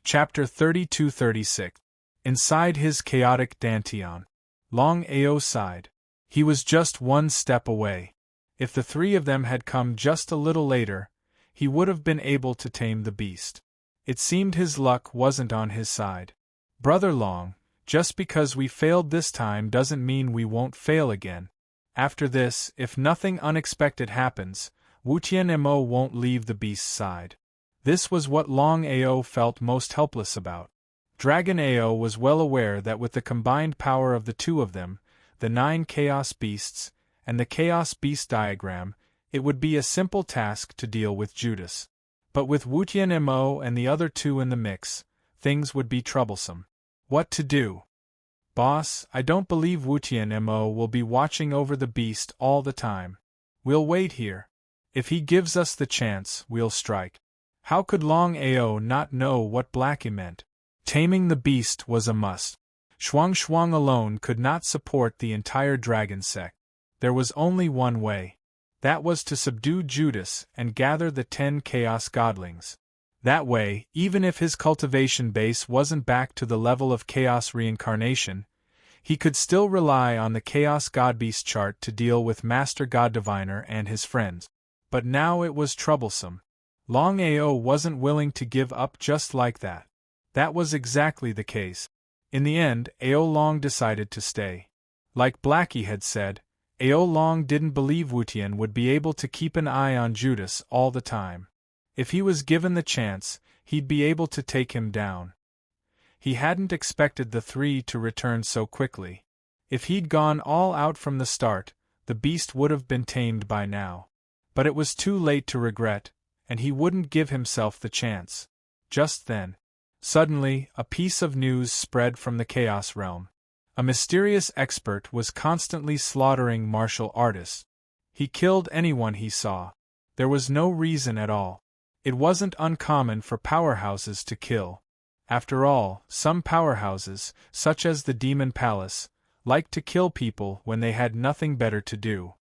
Chapter 32-36. Inside his chaotic dantian. Longao sighed. He was just one step away. If the three of them had come just a little later, he would have been able to tame the beast. It seemed his luck wasn't on his side. Brother Long, just because we failed this time doesn't mean we won't fail again. After this, if nothing unexpected happens, Wutian Mo won't leave the beast's side. This was what Long Ao felt most helpless about. Dragon Ao was well aware that with the combined power of the two of them, the 9 Chaos Beasts, and the Chaos Beast diagram, it would be a simple task to deal with Judas. But with Wutian Mo and the other two in the mix, things would be troublesome. What to do? Boss, I don't believe Wutian Mo will be watching over the beast all the time. We'll wait here. If he gives us the chance, we'll strike. How could Long Ao not know what Blackie meant? Taming the beast was a must. Shuang alone could not support the entire dragon sect. There was only one way. That was to subdue Judas and gather the 10 Chaos Godlings. That way, even if his cultivation base wasn't back to the level of Chaos Reincarnation, he could still rely on the Chaos Godbeast chart to deal with Master God Diviner and his friends. But now it was troublesome. Long Ao wasn't willing to give up just like that. That was exactly the case. In the end, Ao Long decided to stay. Like Blackie had said, Ao Long didn't believe Wutian would be able to keep an eye on Judas all the time. If he was given the chance, he'd be able to take him down. He hadn't expected the three to return so quickly. If he'd gone all out from the start, the beast would have been tamed by now. But it was too late to regret, and he wouldn't give himself the chance. Just then, suddenly, a piece of news spread from the Chaos Realm. A mysterious expert was constantly slaughtering martial artists. He killed anyone he saw. There was no reason at all. It wasn't uncommon for powerhouses to kill. After all, some powerhouses, such as the Demon Palace, liked to kill people when they had nothing better to do.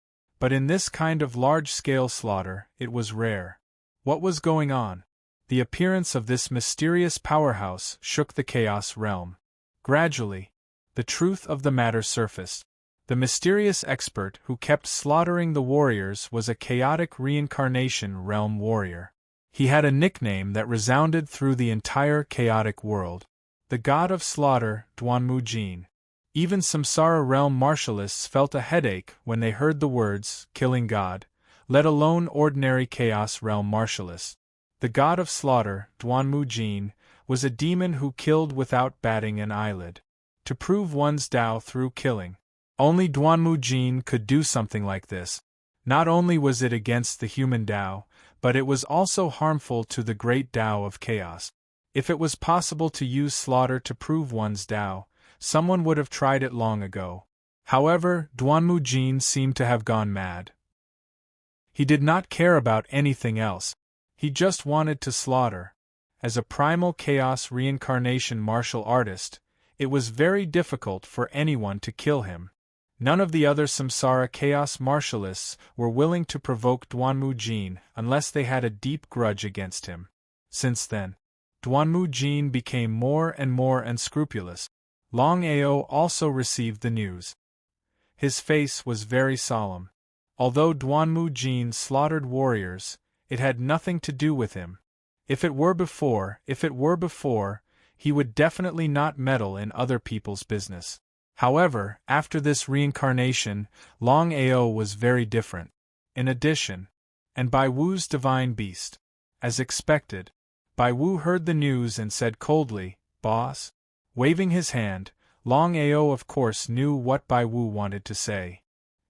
But in this kind of large-scale slaughter, it was rare. What was going on? The appearance of this mysterious powerhouse shook the Chaos Realm. Gradually, the truth of the matter surfaced. The mysterious expert who kept slaughtering the warriors was a chaotic reincarnation realm warrior. He had a nickname that resounded through the entire chaotic world. The god of slaughter, Duanmu Jin. Even Samsara realm martialists felt a headache when they heard the words, killing god, let alone ordinary chaos realm martialists. The god of slaughter, Duanmu Jin, was a demon who killed without batting an eyelid. To prove one's Tao through killing. Only Duanmu Jin could do something like this. Not only was it against the human Tao, but it was also harmful to the great Tao of chaos. If it was possible to use slaughter to prove one's Tao, someone would have tried it long ago. However, Duanmu Jin seemed to have gone mad. He did not care about anything else. He just wanted to slaughter. As a primal chaos reincarnation martial artist, it was very difficult for anyone to kill him. None of the other Samsara chaos martialists were willing to provoke Duanmu Jin unless they had a deep grudge against him. Since then, Duanmu Jin became more and more unscrupulous. Long Ao also received the news. His face was very solemn. Although Duanmu Jin slaughtered warriors, it had nothing to do with him. If it were before, he would definitely not meddle in other people's business. However, after this reincarnation, Long Ao was very different. In addition, and Bai Wu's divine beast. As expected, Bai Wu heard the news and said coldly, "Boss?" Waving his hand, Long Ao of course knew what Bai Wu wanted to say.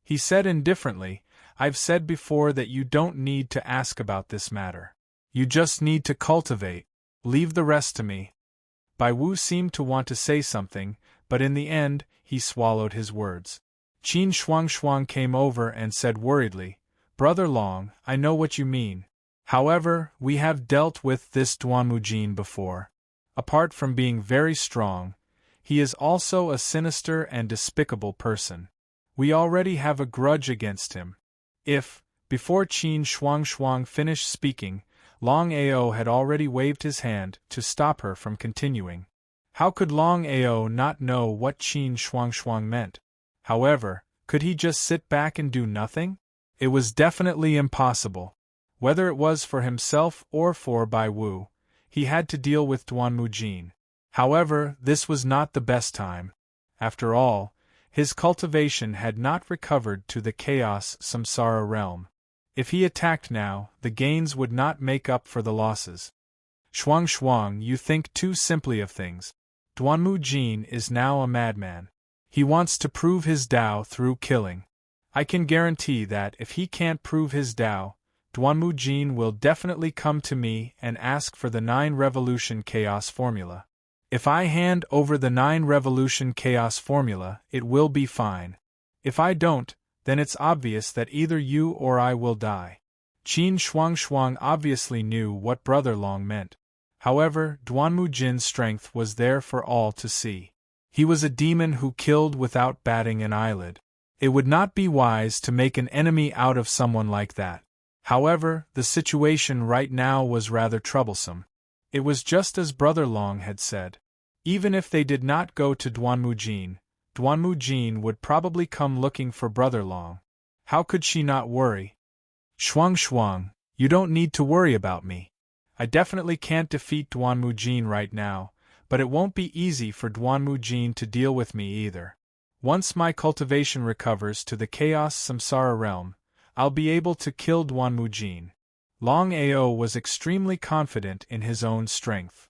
He said indifferently, "I've said before that you don't need to ask about this matter. You just need to cultivate. Leave the rest to me." Bai Wu seemed to want to say something, but in the end, he swallowed his words. Qin Shuang came over and said worriedly, "Brother Long, I know what you mean. However, we have dealt with this Duanmu Jin before. Apart from being very strong, he is also a sinister and despicable person. We already have a grudge against him." Before Qin Shuang finished speaking, Longao had already waved his hand to stop her from continuing. How could Longao not know what Qin Shuangshang meant? However, could he just sit back and do nothing? It was definitely impossible. Whether it was for himself or for Bai Wu, he had to deal with Duanmu Jin. However, this was not the best time. After all, his cultivation had not recovered to the chaos samsara realm. If he attacked now, the gains would not make up for the losses. Shuang, you think too simply of things. Duanmu Jin is now a madman. He wants to prove his Tao through killing. I can guarantee that if he can't prove his Tao, Duanmu Jin will definitely come to me and ask for the 9 revolution chaos formula. If I hand over the 9 revolution chaos formula, it will be fine. If I don't, then it's obvious that either you or I will die. Qin Shuang obviously knew what Brother Long meant. However, Duanmu Jin's strength was there for all to see. He was a demon who killed without batting an eyelid. It would not be wise to make an enemy out of someone like that. However, the situation right now was rather troublesome. It was just as Brother Long had said. Even if they did not go to Duanmu Jin would probably come looking for Brother Long. How could she not worry? Shuang, you don't need to worry about me. I definitely can't defeat Duanmu Jin right now, but it won't be easy for Duanmu Jin to deal with me either. Once my cultivation recovers to the chaos samsara realm, I'll be able to kill Duanmu Jin. Longao was extremely confident in his own strength.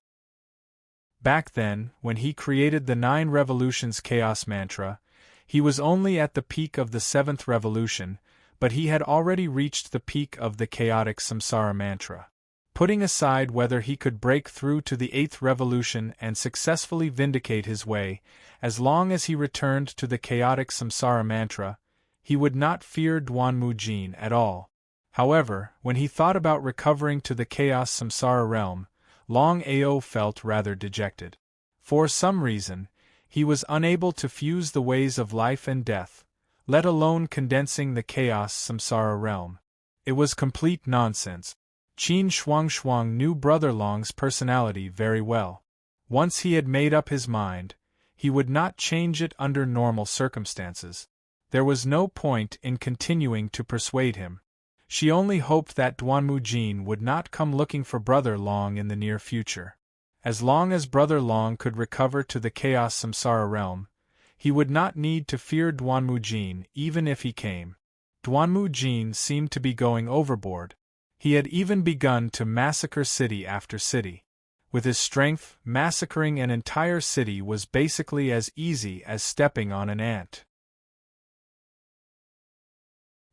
Back then, when he created the 9 revolutions chaos mantra, he was only at the peak of the 7th revolution, but he had already reached the peak of the chaotic samsara mantra. Putting aside whether he could break through to the 8th revolution and successfully vindicate his way, as long as he returned to the chaotic samsara mantra, he would not fear Duanmu Jin at all. However, when he thought about recovering to the chaos samsara realm, Longao felt rather dejected. For some reason, he was unable to fuse the ways of life and death, let alone condensing the chaos samsara realm. It was complete nonsense. Qin Shuang knew Brother Long's personality very well. Once he had made up his mind, he would not change it under normal circumstances. There was no point in continuing to persuade him. She only hoped that Duanmu Jin would not come looking for Brother Long in the near future. As long as Brother Long could recover to the chaos samsara realm, he would not need to fear Duanmu Jin even if he came. Duanmu Jin seemed to be going overboard. He had even begun to massacre city after city. With his strength, massacring an entire city was basically as easy as stepping on an ant.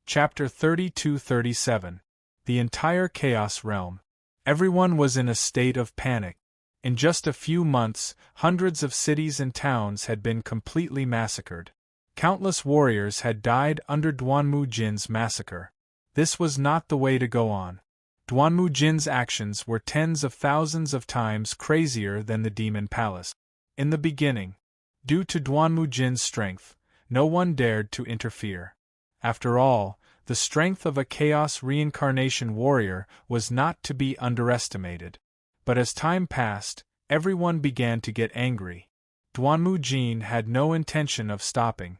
Chapter 32-37. The entire Chaos Realm. Everyone was in a state of panic. In just a few months, hundreds of cities and towns had been completely massacred. Countless warriors had died under Duanmu Jin's massacre. This was not the way to go on. Duanmu Jin's actions were tens of thousands of times crazier than the Demon Palace. In the beginning, due to Duanmu Jin's strength, no one dared to interfere. After all, the strength of a Chaos Reincarnation warrior was not to be underestimated. But as time passed, everyone began to get angry. Duanmu Jin had no intention of stopping.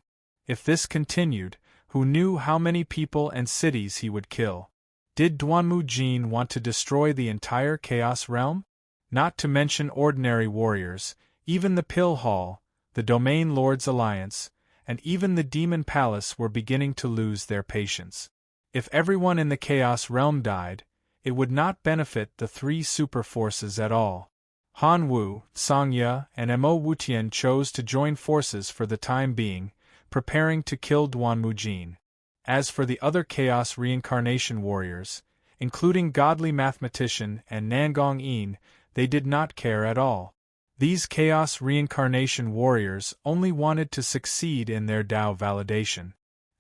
If this continued, who knew how many people and cities he would kill? Did Duanmu Jin want to destroy the entire Chaos Realm? Not to mention ordinary warriors, even the Pill Hall, the Domain Lords Alliance, and even the Demon Palace were beginning to lose their patience. If everyone in the Chaos Realm died, it would not benefit the 3 super forces at all. Han Wu, Sangya, and Mo Wutian chose to join forces for the time being, preparing to kill Duanmu Jin. As for the other Chaos Reincarnation warriors, including Godly Mathematician and Nangong Yin, they did not care at all. These Chaos Reincarnation warriors only wanted to succeed in their Tao validation.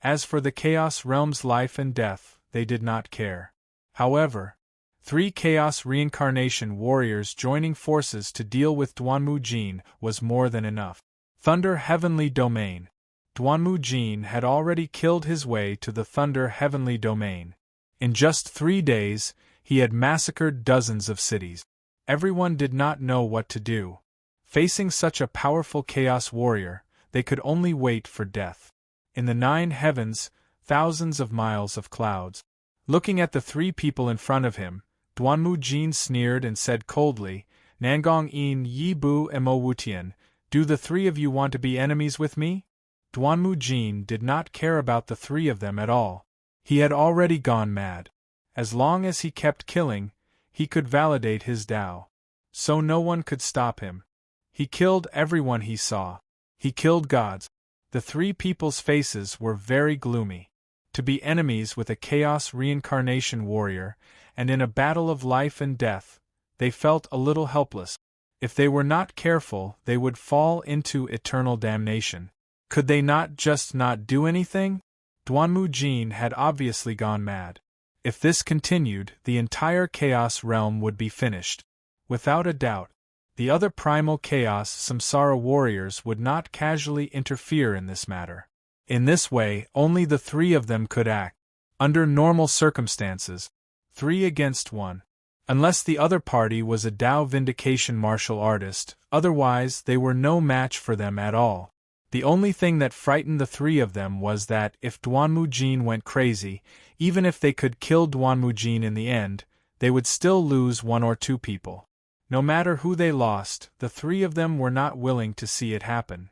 As for the Chaos Realm's life and death, they did not care. However, 3 Chaos Reincarnation warriors joining forces to deal with Duanmu Jin was more than enough. Thunder Heavenly Domain. Duanmu Jin had already killed his way to the Thunder Heavenly Domain. In just 3 days, he had massacred dozens of cities. Everyone did not know what to do. Facing such a powerful chaos warrior, they could only wait for death. In the 9 heavens, thousands of miles of clouds. Looking at the 3 people in front of him, Duanmu Jin sneered and said coldly, "Nangong in yi bu mo wutian, do the 3 of you want to be enemies with me?" Duanmu Jin did not care about the 3 of them at all. He had already gone mad. As long as he kept killing, he could validate his Tao. So no one could stop him. He killed everyone he saw. He killed gods. The 3 people's faces were very gloomy. To be enemies with a chaos reincarnation warrior, and in a battle of life and death, they felt a little helpless. If they were not careful, they would fall into eternal damnation. Could they not just not do anything? Duanmu Jin had obviously gone mad. If this continued, the entire chaos realm would be finished. Without a doubt, the other primal chaos samsara warriors would not casually interfere in this matter. In this way, only the 3 of them could act. Under normal circumstances, 3 against 1. Unless the other party was a Tao vindication martial artist, otherwise they were no match for them at all. The only thing that frightened the 3 of them was that if Duanmu Jin went crazy, even if they could kill Duanmu Jin in the end, they would still lose 1 or 2 people. No matter who they lost, the 3 of them were not willing to see it happen.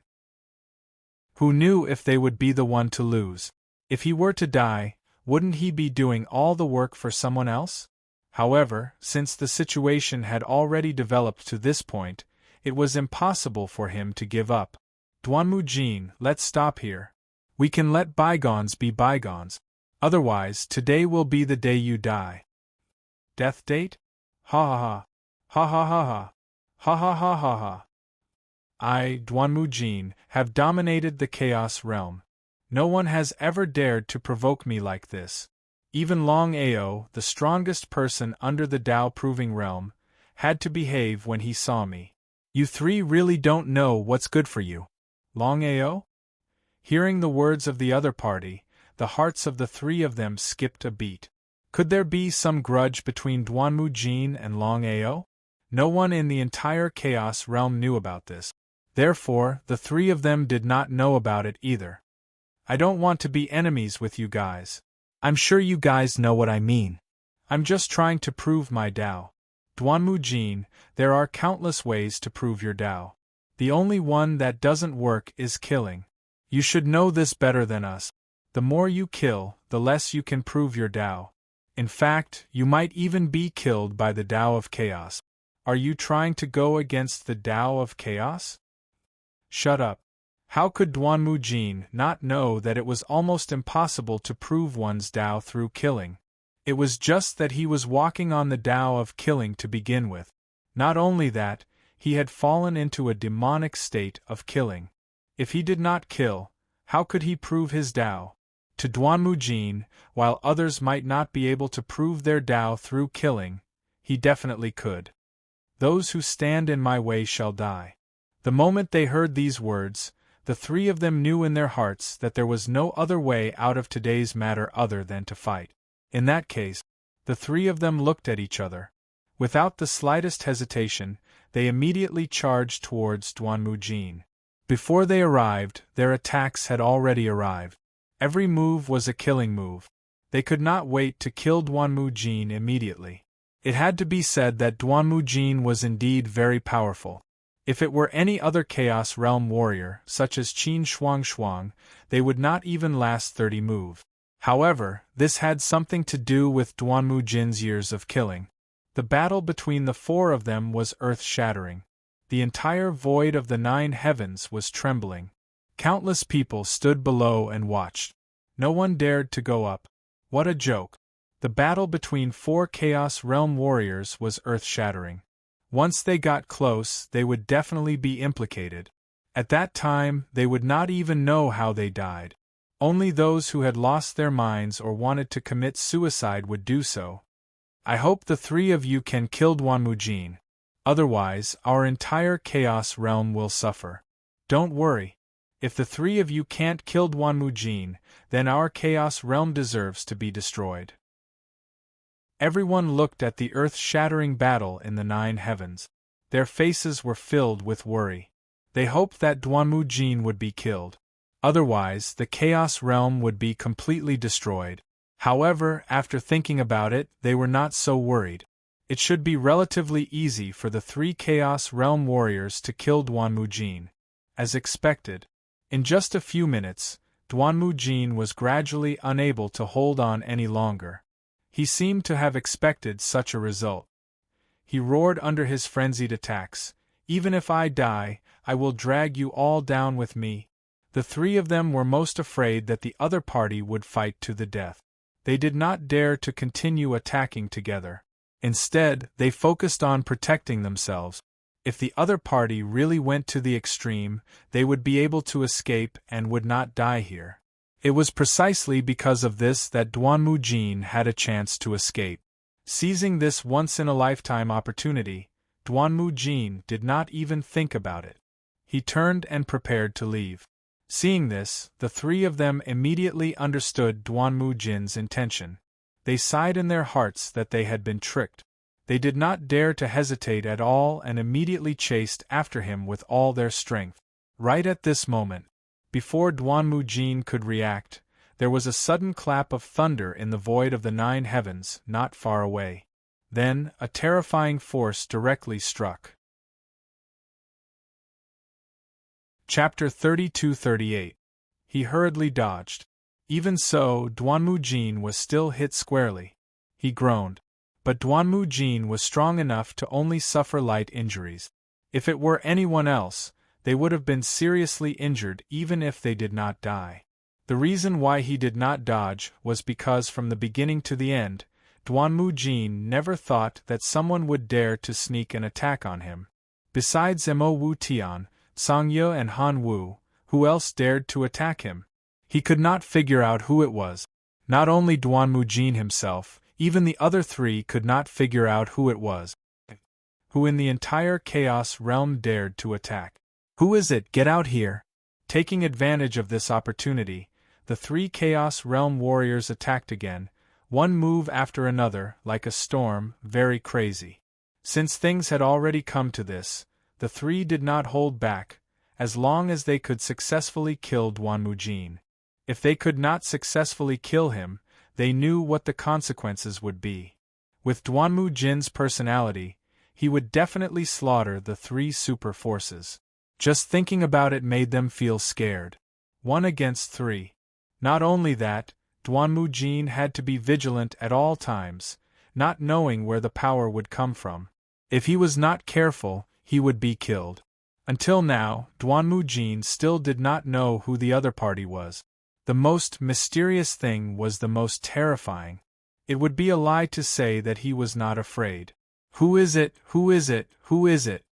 Who knew if they would be the one to lose? If he were to die, wouldn't he be doing all the work for someone else? However, since the situation had already developed to this point, it was impossible for him to give up. Duanmu Jin, let's stop here. We can let bygones be bygones. Otherwise, today will be the day you die. Death date? Ha ha ha. Ha ha ha ha. Ha ha ha ha ha. I, Duanmu Jin, have dominated the chaos realm. No one has ever dared to provoke me like this. Even Longao, the strongest person under the Tao-proving realm, had to behave when he saw me. You 3 really don't know what's good for you. Longao? Hearing the words of the other party, the hearts of the 3 of them skipped a beat. Could there be some grudge between Duanmu Jin and Longao? No one in the entire chaos realm knew about this. Therefore, the 3 of them did not know about it either. I don't want to be enemies with you guys. I'm sure you guys know what I mean. I'm just trying to prove my Tao. Duanmu Jin, there are countless ways to prove your Tao. The only one that doesn't work is killing. You should know this better than us. The more you kill, the less you can prove your Tao. In fact, you might even be killed by the Tao of Chaos. Are you trying to go against the Tao of Chaos? Shut up. How could Duanmu Jin not know that it was almost impossible to prove one's Tao through killing? It was just that he was walking on the Tao of killing to begin with. Not only that, he had fallen into a demonic state of killing. If he did not kill, how could he prove his Tao? To Duanmu Jin, while others might not be able to prove their Tao through killing, he definitely could. Those who stand in my way shall die. The moment they heard these words, the 3 of them knew in their hearts that there was no other way out of today's matter other than to fight. In that case, the 3 of them looked at each other. Without the slightest hesitation, they immediately charged towards Duanmu Jin. Before they arrived, their attacks had already arrived. Every move was a killing move. They could not wait to kill Duanmu Jin immediately. It had to be said that Duanmu Jin was indeed very powerful. If it were any other Chaos Realm warrior, such as Qin Shuang, they would not even last 30 moves. However, this had something to do with Duanmu Jin's years of killing. The battle between the 4 of them was earth-shattering. The entire void of the 9 heavens was trembling. Countless people stood below and watched. No one dared to go up. What a joke. The battle between 4 Chaos Realm warriors was earth-shattering. Once they got close, they would definitely be implicated. At that time, they would not even know how they died. Only those who had lost their minds or wanted to commit suicide would do so. I hope the 3 of you can kill Duanmu Jin. Otherwise, our entire Chaos Realm will suffer. Don't worry. If the 3 of you can't kill Duanmu Jin, then our Chaos Realm deserves to be destroyed. Everyone looked at the earth-shattering battle in the 9 heavens. Their faces were filled with worry. They hoped that Duanmu Jin would be killed. Otherwise, the Chaos Realm would be completely destroyed. However, after thinking about it, they were not so worried. It should be relatively easy for the 3 Chaos Realm warriors to kill Duanmu Jin. As expected, in just a few minutes, Duanmu Jin was gradually unable to hold on any longer. He seemed to have expected such a result. He roared under his frenzied attacks, "Even if I die, I will drag you all down with me." The 3 of them were most afraid that the other party would fight to the death. They did not dare to continue attacking together. Instead, they focused on protecting themselves. If the other party really went to the extreme, they would be able to escape and would not die here. It was precisely because of this that Duanmu Jin had a chance to escape. Seizing this once-in-a-lifetime opportunity, Duanmu Jin did not even think about it. He turned and prepared to leave. Seeing this, the 3 of them immediately understood Duanmu Jin's intention. They sighed in their hearts that they had been tricked. They did not dare to hesitate at all and immediately chased after him with all their strength. Right at this moment, before Duanmu Jin could react, there was a sudden clap of thunder in the void of the 9 heavens, not far away. Then, a terrifying force directly struck. Chapter 32-38. He hurriedly dodged. Even so, Duanmu Jin was still hit squarely. He groaned. But Duanmu Jin was strong enough to only suffer light injuries. If it were anyone else, they would have been seriously injured even if they did not die. The reason why he did not dodge was because from the beginning to the end, Duanmu Jin never thought that someone would dare to sneak an attack on him. Besides Mo Wu Tian, Song Ye and Han Wu, who else dared to attack him? He could not figure out who it was. Not only Duanmu Jin himself, even the other 3 could not figure out who it was. Who in the entire Chaos Realm dared to attack? Who is it? Get out here! Taking advantage of this opportunity, the 3 Chaos Realm warriors attacked again, one move after another, like a storm, very crazy. Since things had already come to this, the 3 did not hold back, as long as they could successfully kill Duanmu Jin. If they could not successfully kill him, they knew what the consequences would be. With Duanmu Jin's personality, he would definitely slaughter the 3 super forces. Just thinking about it made them feel scared. 1 against 3. Not only that, Duanmu Jin had to be vigilant at all times, not knowing where the power would come from. If he was not careful, he would be killed. Until now, Duanmu Jin still did not know who the other party was. The most mysterious thing was the most terrifying. It would be a lie to say that he was not afraid. Who is it? Who is it? Who is it?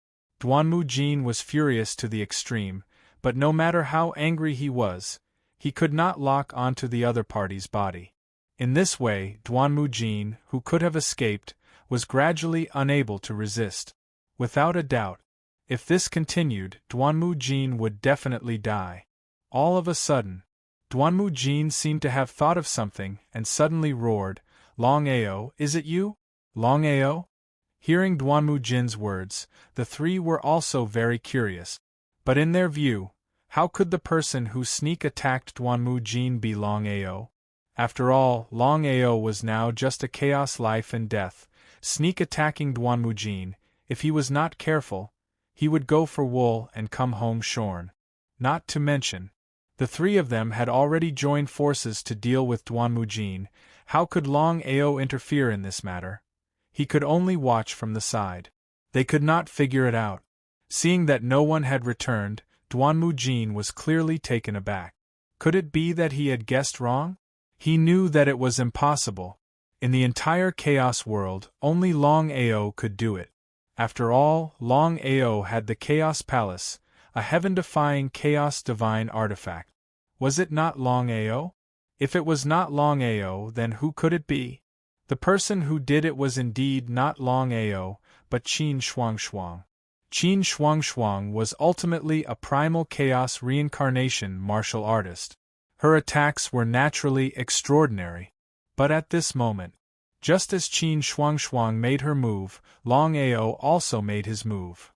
Duanmu Jin was furious to the extreme, but no matter how angry he was, he could not lock onto the other party's body. In this way, Duanmu Jin, who could have escaped, was gradually unable to resist. Without a doubt, if this continued, Duanmu Jin would definitely die. All of a sudden, Duanmu Jin seemed to have thought of something and suddenly roared, "Longao, is it you? Longao?" Hearing Duanmu Jin's words, the 3 were also very curious. But in their view, how could the person who sneak-attacked Duanmu Jin be Longao? After all, Longao was now just a chaos life and death. Sneak-attacking Duanmu Jin, if he was not careful, he would go for wool and come home shorn. Not to mention, the 3 of them had already joined forces to deal with Duanmu Jin. How could Longao interfere in this matter? He could only watch from the side. They could not figure it out. Seeing that no one had returned, Duanmu Jin was clearly taken aback. Could it be that he had guessed wrong? He knew that it was impossible. In the entire Chaos world, only Longao could do it. After all, Longao had the Chaos Palace, a heaven-defying Chaos Divine artifact. Was it not Longao? If it was not Longao, then who could it be? The person who did it was indeed not Longao, but Qin Shuangshuang. Qin Shuangshuang was ultimately a primal chaos reincarnation martial artist. Her attacks were naturally extraordinary. But at this moment, Just as Qin Shuangshuang made her move, Longao also made his move.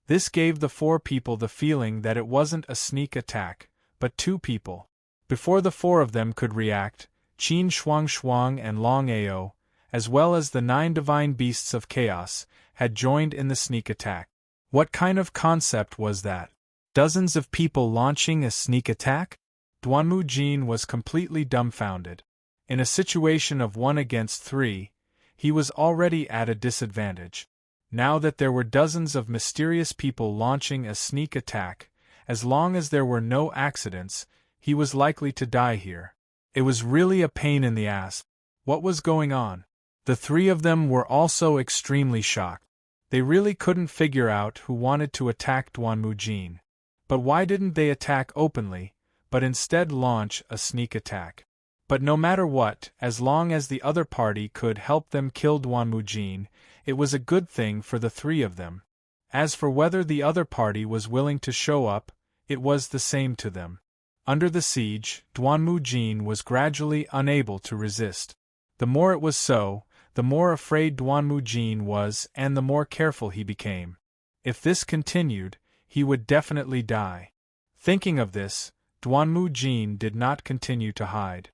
This gave the 4 people the feeling that it wasn't a sneak attack, but 2 people. Before the 4 of them could react, Qin Shuangshuang and Longao, as well as the 9 divine beasts of chaos, had joined in the sneak attack. What kind of concept was that? Dozens of people launching a sneak attack? Duanmu Jin was completely dumbfounded. In a situation of 1 against 3, he was already at a disadvantage. Now that there were dozens of mysterious people launching a sneak attack, as long as there were no accidents, he was likely to die here. It was really a pain in the ass. What was going on? The 3 of them were also extremely shocked. They really couldn't figure out who wanted to attack Duanmu Jin. But why didn't they attack openly, but instead launch a sneak attack? But no matter what, as long as the other party could help them kill Duanmu Jin, it was a good thing for the 3 of them. As for whether the other party was willing to show up, it was the same to them. Under the siege, Duanmu Jin was gradually unable to resist. The more it was so, the more afraid Duanmu Jin was and the more careful he became. If this continued, he would definitely die. Thinking of this, Duanmu Jin did not continue to hide.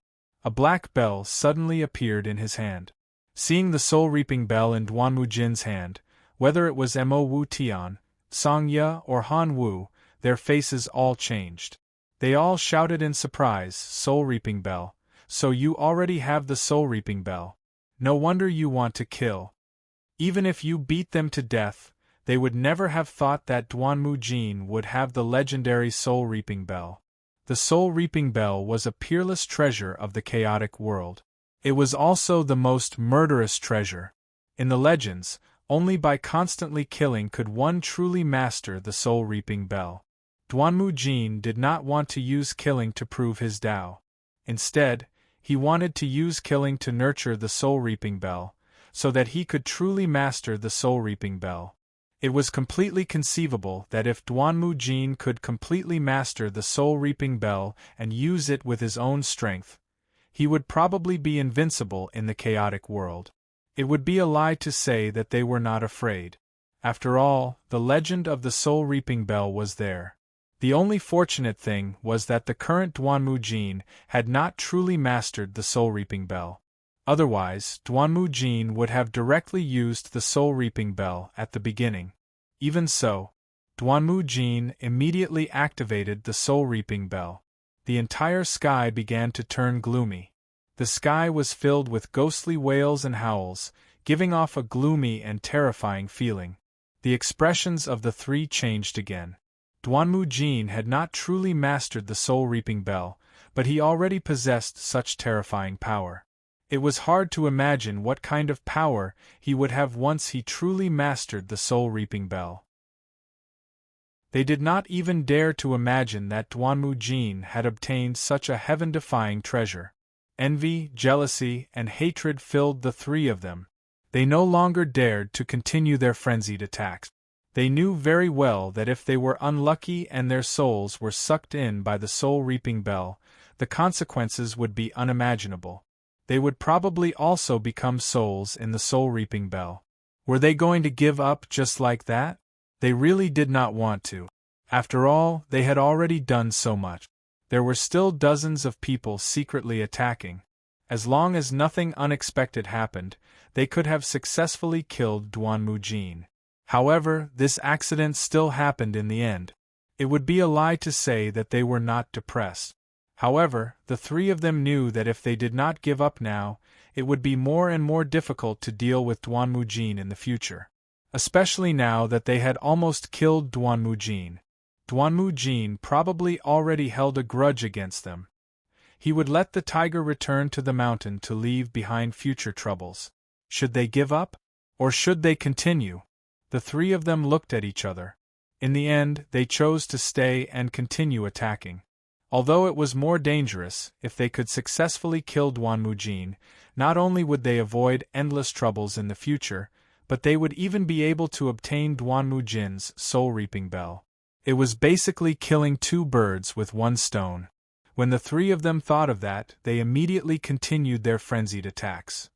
A black bell suddenly appeared in his hand. Seeing the soul-reaping bell in Duanmu Jin's hand, whether it was Mo Wu Tian, Song Ye or Han Wu, their faces all changed. They all shouted in surprise, "Soul-reaping bell, so you already have the soul-reaping bell. No wonder you want to kill." Even if you beat them to death, they would never have thought that Duanmu Jin would have the legendary soul-reaping bell. The soul-reaping bell was a peerless treasure of the chaotic world. It was also the most murderous treasure. In the legends, only by constantly killing could one truly master the soul-reaping bell. Duanmu Jin did not want to use killing to prove his Tao. Instead, he wanted to use killing to nurture the soul-reaping bell, so that he could truly master the soul-reaping bell. It was completely conceivable that if Duanmu Jin could completely master the soul-reaping bell and use it with his own strength, he would probably be invincible in the chaotic world. It would be a lie to say that they were not afraid. After all, the legend of the soul-reaping bell was there. The only fortunate thing was that the current Duanmu Jin had not truly mastered the soul-reaping bell. Otherwise, Duanmu Jin would have directly used the soul-reaping bell at the beginning. Even so, Duanmu Jin immediately activated the soul-reaping bell. The entire sky began to turn gloomy. The sky was filled with ghostly wails and howls, giving off a gloomy and terrifying feeling. The expressions of the 3 changed again. Duanmu Jin had not truly mastered the soul-reaping bell, but he already possessed such terrifying power. It was hard to imagine what kind of power he would have once he truly mastered the soul-reaping bell. They did not even dare to imagine that Duanmu Jin had obtained such a heaven-defying treasure. Envy, jealousy, and hatred filled the 3 of them. They no longer dared to continue their frenzied attacks. They knew very well that if they were unlucky and their souls were sucked in by the soul-reaping bell, the consequences would be unimaginable. They would probably also become souls in the soul-reaping bell. Were they going to give up just like that? They really did not want to. After all, they had already done so much. There were still dozens of people secretly attacking. As long as nothing unexpected happened, they could have successfully killed Duanmu Jin. However, this accident still happened in the end. It would be a lie to say that they were not depressed. However, the 3 of them knew that if they did not give up now, it would be more and more difficult to deal with Duanmu Jin in the future. Especially now that they had almost killed Duanmu Jin. Duanmu Jin probably already held a grudge against them. He would let the tiger return to the mountain to leave behind future troubles. Should they give up? Or should they continue? The 3 of them looked at each other. In the end, they chose to stay and continue attacking. Although it was more dangerous, if they could successfully kill Duanmu Jin, not only would they avoid endless troubles in the future, but they would even be able to obtain Duanmu Jin's soul-reaping bell. It was basically killing 2 birds with 1 stone. When the three of them thought of that, they immediately continued their frenzied attacks.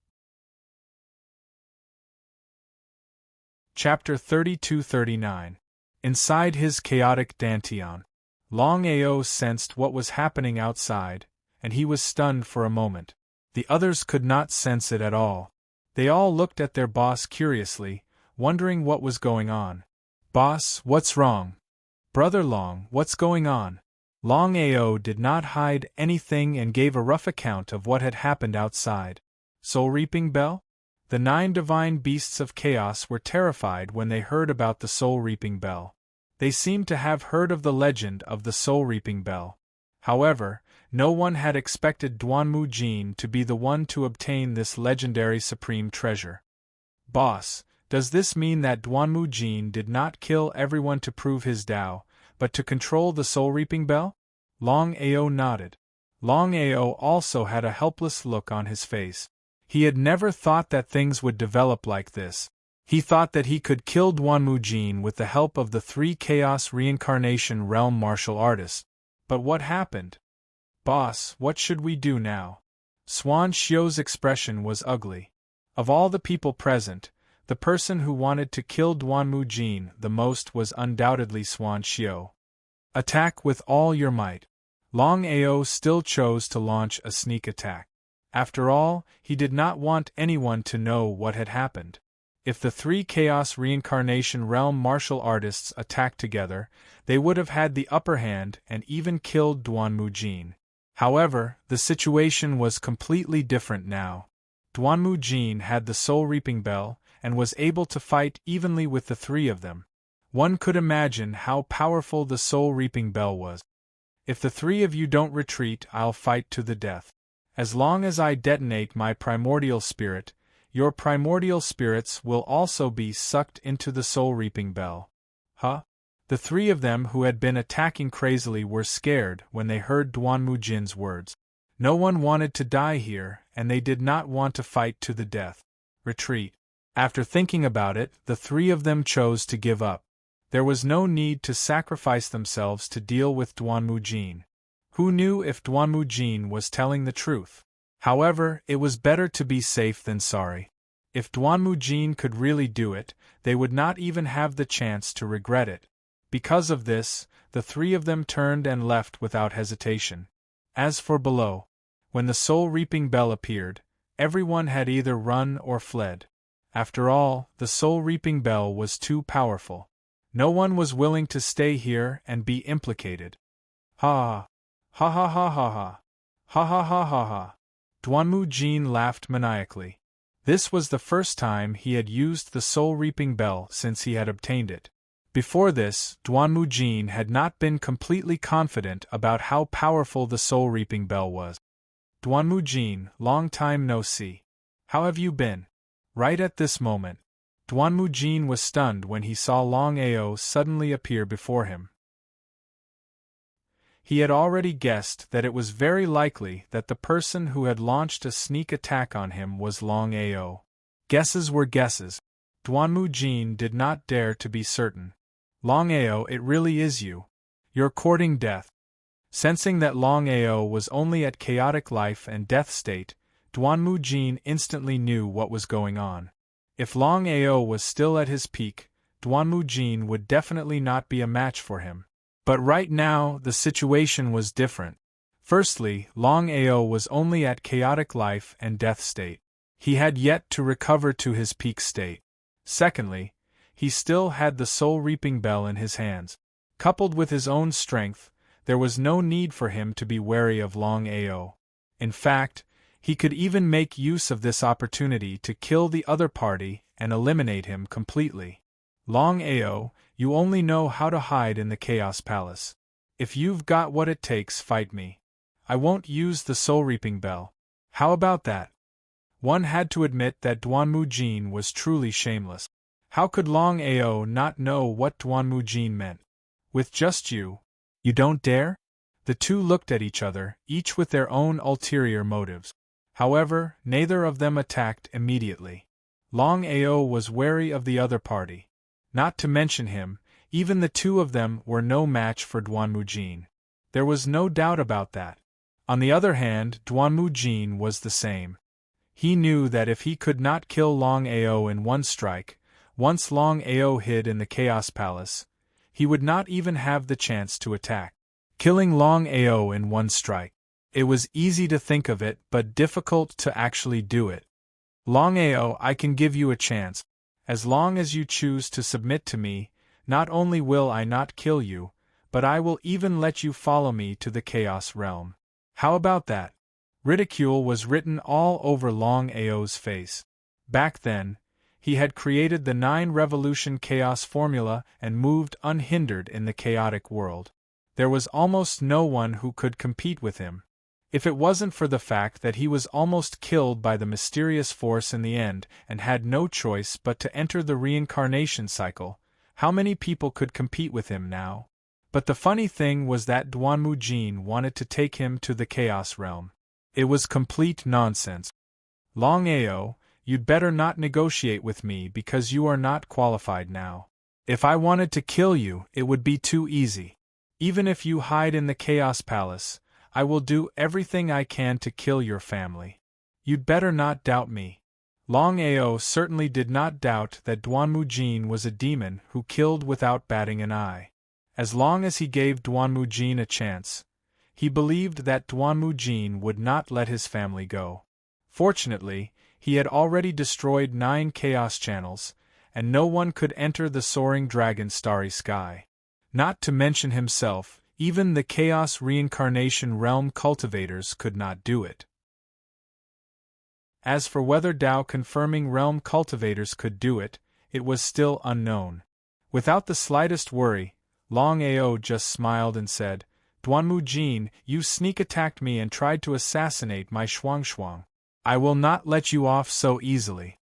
Chapter 32-39. Inside his chaotic dantian. Longao sensed what was happening outside, and he was stunned for a moment. The others could not sense it at all. They all looked at their boss curiously, wondering what was going on. "Boss, what's wrong? Brother Long, what's going on?" Longao did not hide anything and gave a rough account of what had happened outside. Soul Reaping Bell? The 9 divine beasts of chaos were terrified when they heard about the Soul Reaping Bell. They seemed to have heard of the legend of the Soul Reaping Bell. However, no one had expected Duanmu Jin to be the one to obtain this legendary supreme treasure. "Boss, does this mean that Duanmu Jin did not kill everyone to prove his Tao, but to control the Soul Reaping Bell?" Longao nodded. Longao also had a helpless look on his face. He had never thought that things would develop like this. He thought that he could kill Duanmu Jin with the help of the 3 Chaos Reincarnation Realm martial artists. But what happened? "Boss, what should we do now?" Xuan Xiu's expression was ugly. Of all the people present, the person who wanted to kill Duanmu Jin the most was undoubtedly Xuan Xiu. "Attack with all your might." Longao still chose to launch a sneak attack. After all, he did not want anyone to know what had happened. If the 3 Chaos Reincarnation Realm martial artists attacked together, they would have had the upper hand and even killed Duanmu Jin. However, the situation was completely different now. Duanmu Jin had the Soul Reaping Bell, and was able to fight evenly with the 3 of them. One could imagine how powerful the Soul Reaping Bell was. "If the 3 of you don't retreat, I'll fight to the death. As long as I detonate my primordial spirit, your primordial spirits will also be sucked into the Soul Reaping Bell." "Huh?" The 3 of them who had been attacking crazily were scared when they heard Duanmu Jin's words. No one wanted to die here, and they did not want to fight to the death. Retreat. After thinking about it, the 3 of them chose to give up. There was no need to sacrifice themselves to deal with Duanmu Jin. Who knew if Duanmu Jin was telling the truth? However, it was better to be safe than sorry. If Duanmu Jin could really do it, they would not even have the chance to regret it. Because of this, the 3 of them turned and left without hesitation. As for below, when the Soul Reaping Bell appeared, everyone had either run or fled. After all, the Soul Reaping Bell was too powerful. No one was willing to stay here and be implicated. Ha! Ha ha ha ha ha! Ha ha ha ha ha! Duanmu Jin laughed maniacally. This was the first time he had used the Soul Reaping Bell since he had obtained it. Before this, Duanmu Jin had not been completely confident about how powerful the Soul Reaping Bell was. "Duanmu Jin, long time no see. How have you been?" Right at this moment, Duanmu Jin was stunned when he saw Longao suddenly appear before him. He had already guessed that it was very likely that the person who had launched a sneak attack on him was Longao. Guesses were guesses. Duanmu Jin did not dare to be certain. "Longao, it really is you. You're courting death." Sensing that Longao was only at chaotic life and death state, Duanmu Jin instantly knew what was going on. If Longao was still at his peak, Duanmu Jin would definitely not be a match for him. But right now, the situation was different. Firstly, Longao was only at chaotic life and death state. He had yet to recover to his peak state. Secondly, he still had the Soul Reaping Bell in his hands. Coupled with his own strength, there was no need for him to be wary of Longao. In fact, he could even make use of this opportunity to kill the other party and eliminate him completely. "Longao, you only know how to hide in the Chaos Palace. If you've got what it takes, fight me. I won't use the Soul Reaping Bell. How about that?" One had to admit that Duanmu Jin was truly shameless. How could Longao not know what Duanmu Jin meant? "With just you? You don't dare?" The two looked at each other, each with their own ulterior motives. However, neither of them attacked immediately. Longao was wary of the other party. Not to mention him, even the 2 of them were no match for Duanmu Jin. There was no doubt about that. On the other hand, Duanmu Jin was the same. He knew that if he could not kill Longao in one strike, once Longao hid in the Chaos Palace, he would not even have the chance to attack. Killing Longao in one strike. It was easy to think of it, but difficult to actually do it. Longao, I can give you a chance. As long as you choose to submit to me, not only will I not kill you, but I will even let you follow me to the Chaos Realm. How about that? Ridicule was written all over Longao's face. Back then, he had created the 9-revolution chaos formula and moved unhindered in the chaotic world. There was almost no one who could compete with him. If it wasn't for the fact that he was almost killed by the mysterious force in the end and had no choice but to enter the reincarnation cycle, how many people could compete with him now? But the funny thing was that Duanmu Jin wanted to take him to the Chaos Realm. It was complete nonsense. Longao, you'd better not negotiate with me because you are not qualified now. If I wanted to kill you, it would be too easy. Even if you hide in the Chaos Palace, I will do everything I can to kill your family. You'd better not doubt me. Longao certainly did not doubt that Duanmu Jin was a demon who killed without batting an eye. As long as he gave Duanmu Jin a chance, he believed that Duanmu Jin would not let his family go. Fortunately, he had already destroyed 9 chaos channels, and no one could enter the soaring dragon's starry sky. Not to mention himself, even the Chaos Reincarnation Realm cultivators could not do it. As for whether Dao confirming realm cultivators could do it, it was still unknown. Without the slightest worry, Longao just smiled and said, Duanmu Jin, you sneak attacked me and tried to assassinate my Shuang. I will not let you off so easily.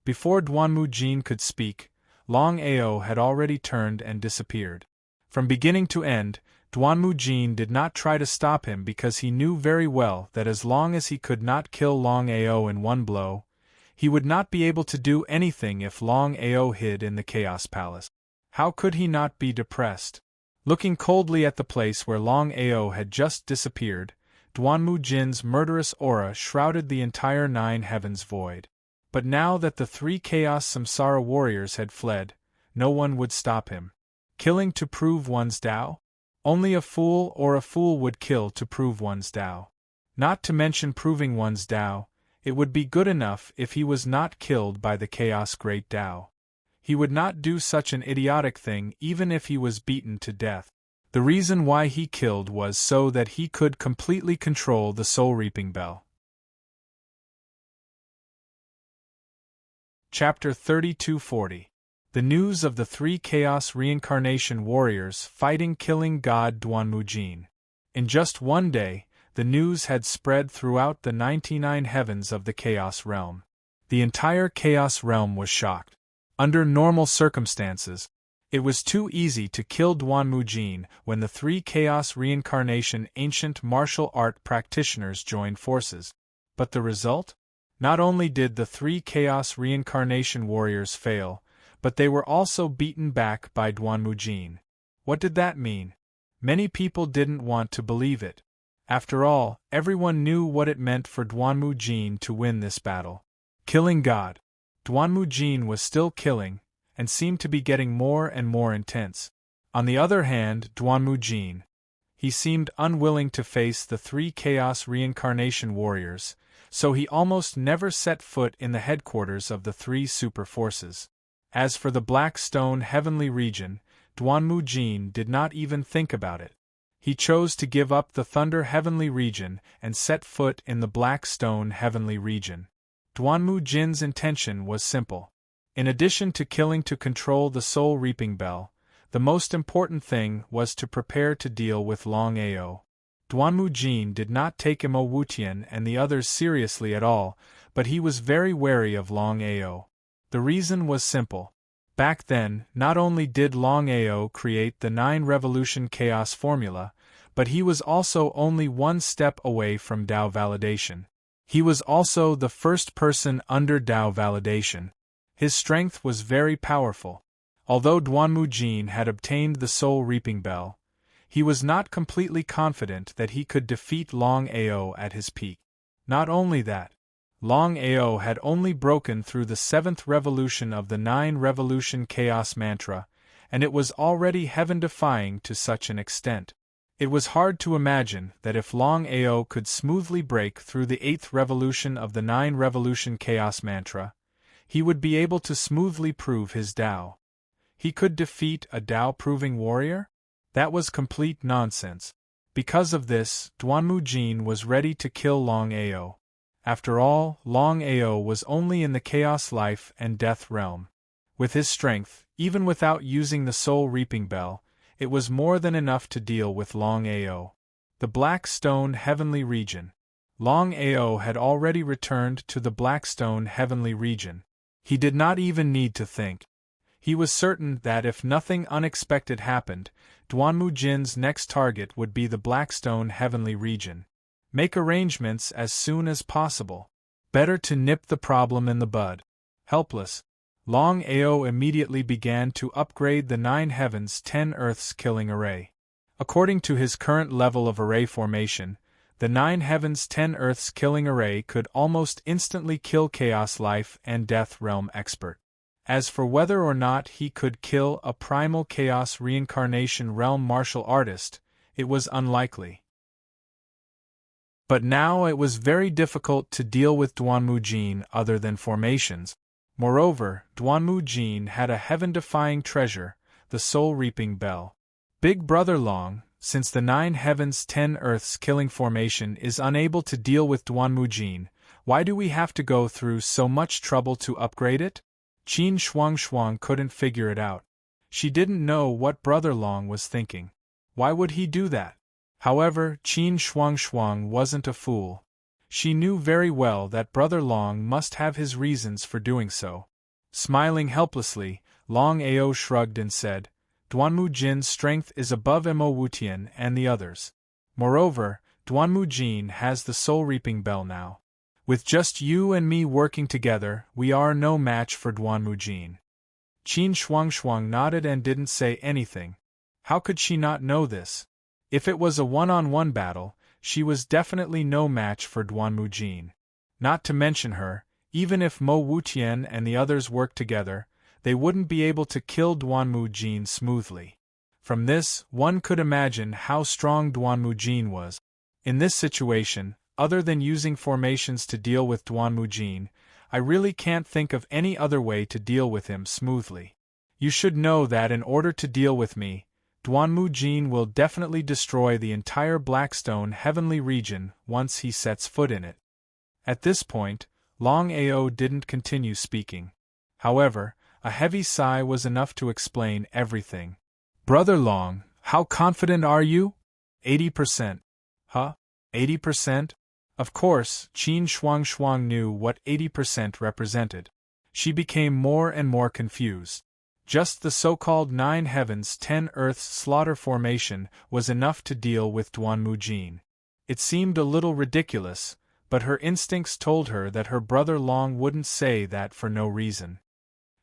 Before Duanmu Jin could speak, Longao had already turned and disappeared. From beginning to end, Duanmu Jin did not try to stop him because he knew very well that as long as he could not kill Longao in one blow, he would not be able to do anything if Longao hid in the Chaos Palace. How could he not be depressed? Looking coldly at the place where Longao had just disappeared, Duanmu Jin's murderous aura shrouded the entire 9 heavens void. But now that the 3 Chaos Samsara warriors had fled, no one would stop him. Killing to prove one's Tao? Only a fool or a fool would kill to prove one's Tao. Not to mention proving one's Tao, it would be good enough if he was not killed by the Chaos Great Tao. He would not do such an idiotic thing even if he was beaten to death. The reason why he killed was so that he could completely control the soul reaping bell. Chapter 3240. The news of the 3 Chaos Reincarnation Warriors fighting killing God Duanmu Jin. In just one day, the news had spread throughout the 99 heavens of the Chaos Realm. The entire Chaos Realm was shocked. Under normal circumstances, it was too easy to kill Duanmu Jin when the 3 Chaos Reincarnation ancient martial art practitioners joined forces. But the result? Not only did the 3 Chaos Reincarnation Warriors fail, but they were also beaten back by Duanmu Jin. What did that mean? Many people didn't want to believe it. After all, everyone knew what it meant for Duanmu Jin to win this battle. Killing God. Duanmu Jin was still killing, and seemed to be getting more and more intense. On the other hand, Duanmu Jin. He seemed unwilling to face the 3 Chaos Reincarnation Warriors, so he almost never set foot in the headquarters of the 3 super forces. As for the Black Stone Heavenly Region, Duanmu Jin did not even think about it. He chose to give up the Thunder Heavenly Region and set foot in the Black Stone Heavenly Region. Duanmu Jin's intention was simple. In addition to killing to control the soul reaping bell, the most important thing was to prepare to deal with Longao. Duanmu Jin did not take Mo Wutian and the others seriously at all, but he was very wary of Longao. The reason was simple. Back then, not only did Longao create the 9-revolution chaos formula, but he was also only one step away from Dao validation. He was also the first person under Dao validation. His strength was very powerful. Although Duanmu Jin had obtained the soul reaping bell, He was not completely confident that he could defeat Longao at his peak. Not only that, Longao had only broken through the 7th revolution of the 9-revolution chaos mantra, and it was already heaven-defying to such an extent. It was hard to imagine that if Longao could smoothly break through the 8th revolution of the 9-revolution chaos mantra, he would be able to smoothly prove his Tao. He could defeat a Tao-proving warrior? That was complete nonsense. Because of this, Duanmu Jin was ready to kill Longao. After all, Longao was only in the chaos life and death realm. With his strength, even without using the soul reaping bell, it was more than enough to deal with Longao. The Black Stone Heavenly Region. Longao had already returned to the Blackstone Heavenly Region. He did not even need to think. He was certain that if nothing unexpected happened, Duanmu Jin's next target would be the Blackstone Heavenly Region. Make arrangements as soon as possible. Better to nip the problem in the bud. Helpless, Longao immediately began to upgrade the 9 heavens 10 earths killing array. According to his current level of array formation, the 9 heavens 10 earths killing array could almost instantly kill Chaos Life and Death Realm expert. As for whether or not he could kill a primal Chaos Reincarnation Realm martial artist, it was unlikely. But now it was very difficult to deal with Duanmu Jin other than formations. Moreover, Duanmu Jin had a heaven-defying treasure, the soul-reaping bell. Big Brother Long, since the 9 heavens 10 earths killing formation is unable to deal with Duanmu Jin, why do we have to go through so much trouble to upgrade it? Qin Shuangxuang couldn't figure it out. She didn't know what Brother Long was thinking. Why would he do that? However, Qin Shuangxuang wasn't a fool. She knew very well that Brother Long must have his reasons for doing so. Smiling helplessly, Longao shrugged and said, Duanmu Jin's strength is above Mo Wutian and the others. Moreover, Duanmu Jin has the soul-reaping bell now. With just you and me working together, we are no match for Duanmu Jin. Qin Shuangxuang nodded and didn't say anything. How could she not know this? If it was a one-on-one battle, she was definitely no match for Duanmu Jin. Not to mention her, even if Mo Wutian and the others worked together, they wouldn't be able to kill Duanmu Jin smoothly. From this, one could imagine how strong Duanmu Jin was. In this situation, other than using formations to deal with Duanmu Jin, I really can't think of any other way to deal with him smoothly. You should know that in order to deal with me, Duanmu Jin will definitely destroy the entire Blackstone Heavenly Region once he sets foot in it. At this point, Longao didn't continue speaking. However, a heavy sigh was enough to explain everything. Brother Long, how confident are you? 80%. Huh? 80%? Of course, Qin Shuangxuang knew what 80% represented. She became more and more confused. Just the so-called 9 heavens 10 earths slaughter formation was enough to deal with Duanmu Jin. It seemed a little ridiculous, but her instincts told her that her brother Long wouldn't say that for no reason.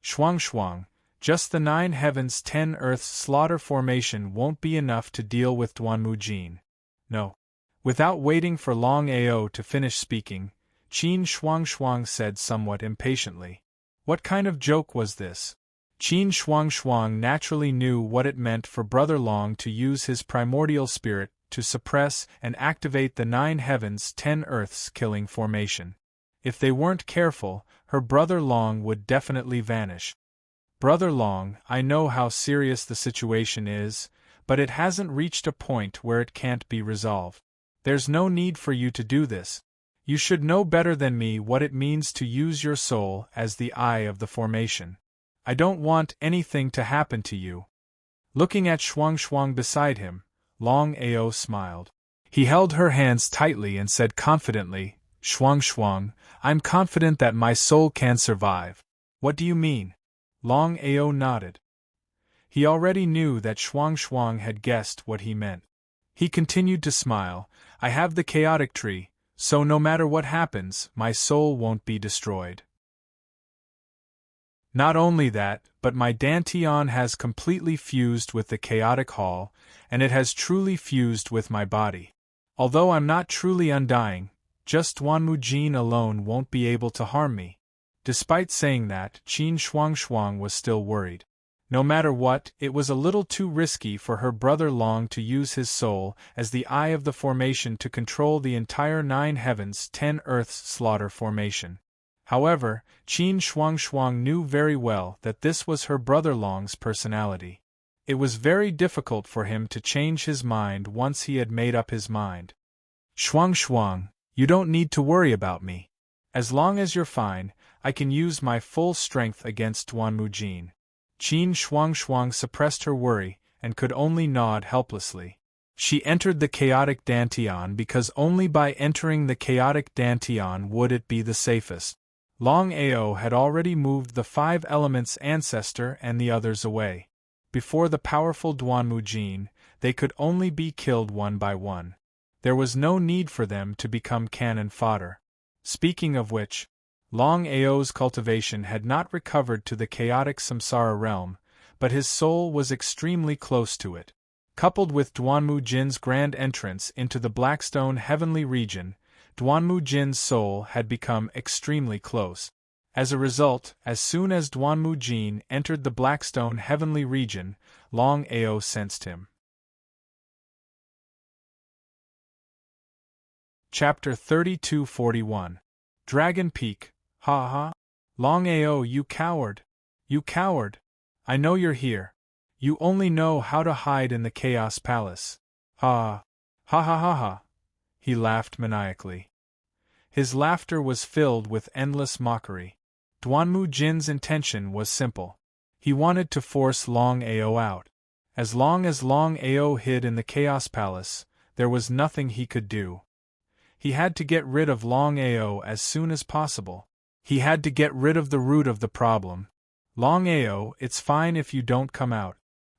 Shuangxuang, just the 9 heavens 10 earths slaughter formation won't be enough to deal with Duanmu Jin. No. Without waiting for Longao to finish speaking, Qin Shuangxuang said somewhat impatiently. What kind of joke was this? Qin Shuangxuang naturally knew what it meant for Brother Long to use his primordial spirit to suppress and activate the 9 heavens 10 earths killing formation. If they weren't careful, her Brother Long would definitely vanish. Brother Long, I know how serious the situation is, but it hasn't reached a point where it can't be resolved. There's no need for you to do this. You should know better than me what it means to use your soul as the eye of the formation. I don't want anything to happen to you. Looking at Shuangxuang beside him, Longao smiled. He held her hands tightly and said confidently, Shuangxuang, I'm confident that my soul can survive. What do you mean? Longao nodded. He already knew that Shuangxuang had guessed what he meant. He continued to smile, I have the chaotic tree, so no matter what happens, my soul won't be destroyed. Not only that, but my dantian has completely fused with the chaotic hall, and it has truly fused with my body. Although I'm not truly undying, just Duanmujin alone won't be able to harm me. Despite saying that, Qin Shuangshuang was still worried. No matter what, it was a little too risky for her brother Long to use his soul as the eye of the formation to control the entire 9 heavens 10 earths slaughter formation. However, Qin Shuangshuang knew very well that this was her brother Long's personality. It was very difficult for him to change his mind once he had made up his mind. Shuangshuang, you don't need to worry about me. As long as you're fine, I can use my full strength against Duanmujin. Qin Shuangshuang suppressed her worry and could only nod helplessly. She entered the chaotic dantian because only by entering the chaotic dantian would it be the safest. Longao had already moved the 5 elements ancestor and the others away. Before the powerful Duanmujin, they could only be killed one by one. There was no need for them to become cannon fodder. Speaking of which, Longao's cultivation had not recovered to the chaotic samsara realm, but his soul was extremely close to it. Coupled with Duanmujin's grand entrance into the Blackstone heavenly region, Duanmujin's soul had become extremely close. As a result, as soon as Duanmujin entered the Blackstone heavenly region, Longao sensed him. Chapter 3241. Dragon Peak. Ha ha. Longao, you coward! You coward! I know you're here. You only know how to hide in the Chaos Palace. Ha! Ha ha ha ha! He laughed maniacally. His laughter was filled with endless mockery. Duanmujin's intention was simple. He wanted to force Longao out. As long as Longao hid in the Chaos Palace, there was nothing he could do. He had to get rid of Longao as soon as possible. He had to get rid of the root of the problem. Longao, it's fine if you don't come out.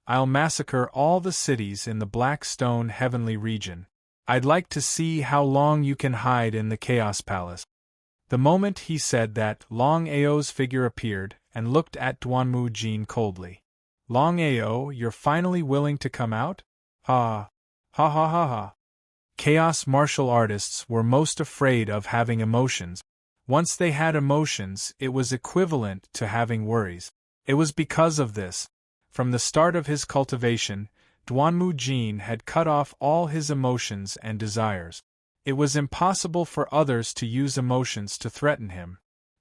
I'll massacre all the cities in the Black Stone heavenly region. I'd like to see how long you can hide in the Chaos Palace. The moment he said that, Longao's figure appeared and looked at Duanmujin coldly. Longao, you're finally willing to come out? Ha! Ha ha ha ha! Chaos martial artists were most afraid of having emotions. Once they had emotions, it was equivalent to having worries. It was because of this. From the start of his cultivation, Duanmujin had cut off all his emotions and desires. It was impossible for others to use emotions to threaten him.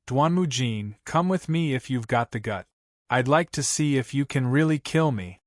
Duanmujin, come with me if you've got the gut. I'd like to see if you can really kill me.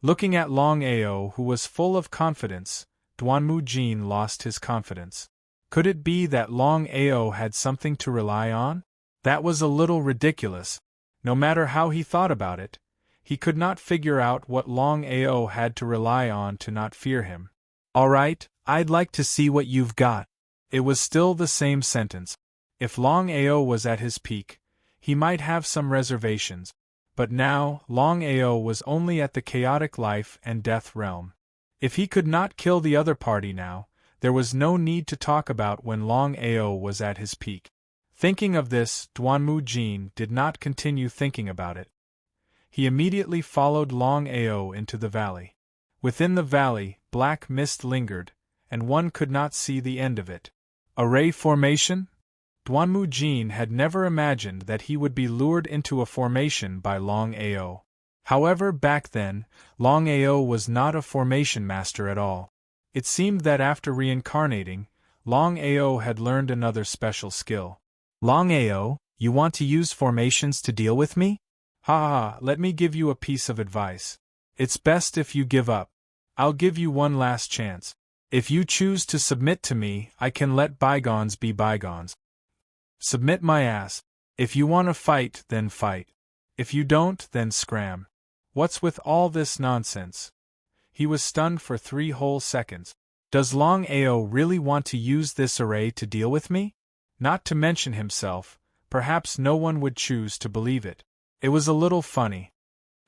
Looking at Longao, who was full of confidence, Duanmujin lost his confidence. Could it be that Longao had something to rely on? That was a little ridiculous. No matter how he thought about it, he could not figure out what Longao had to rely on to not fear him. All right, I'd like to see what you've got. It was still the same sentence. If Longao was at his peak, he might have some reservations. But now, Longao was only at the chaotic life and death realm. If he could not kill the other party now, there was no need to talk about when Longao was at his peak. Thinking of this, Duanmujin did not continue thinking about it. He immediately followed Longao into the valley. Within the valley, black mist lingered, and one could not see the end of it. A ray formation? Duanmujin had never imagined that he would be lured into a formation by Longao. However, back then, Longao was not a formation master at all. It seemed that after reincarnating, Longao had learned another special skill. Longao, you want to use formations to deal with me? Ha ha, let me give you a piece of advice. It's best if you give up. I'll give you one last chance. If you choose to submit to me, I can let bygones be bygones. Submit my ass. If you want to fight, then fight. If you don't, then scram. What's with all this nonsense? He was stunned for 3 whole seconds. Does Longao really want to use this array to deal with me? Not to mention himself, perhaps no one would choose to believe it. It was a little funny.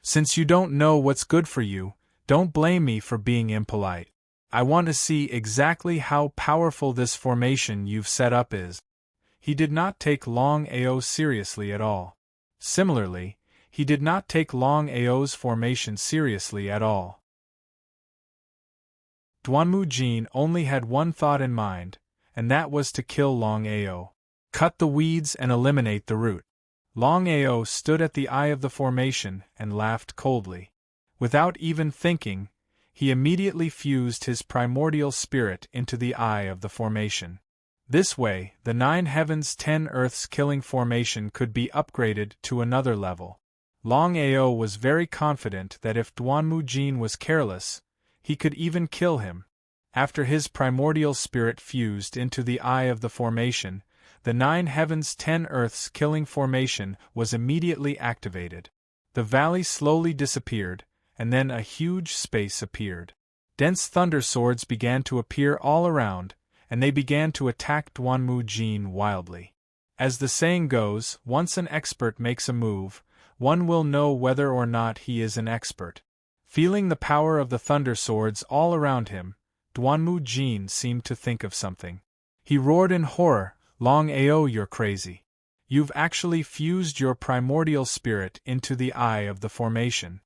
Since you don't know what's good for you, don't blame me for being impolite. I want to see exactly how powerful this formation you've set up is. He did not take Longao seriously at all. Similarly, he did not take Longao's formation seriously at all. Duanmu Jin only had one thought in mind, and that was to kill Longao. Cut the weeds and eliminate the root. Longao stood at the eye of the formation and laughed coldly. Without even thinking, he immediately fused his primordial spirit into the eye of the formation. This way, the 9 heavens 10 earths killing formation could be upgraded to another level. Longao was very confident that if Duanmu Jin was careless, he could even kill him. After his primordial spirit fused into the eye of the formation, the 9 heavens 10 earths killing formation was immediately activated. The valley slowly disappeared, and then a huge space appeared. Dense thunder swords began to appear all around, and they began to attack Duanmu Jin wildly. As the saying goes, once an expert makes a move, one will know whether or not he is an expert. Feeling the power of the thunder swords all around him, Duanmu Jin seemed to think of something. He roared in horror, "Longao, you're crazy. You've actually fused your primordial spirit into the eye of the formation."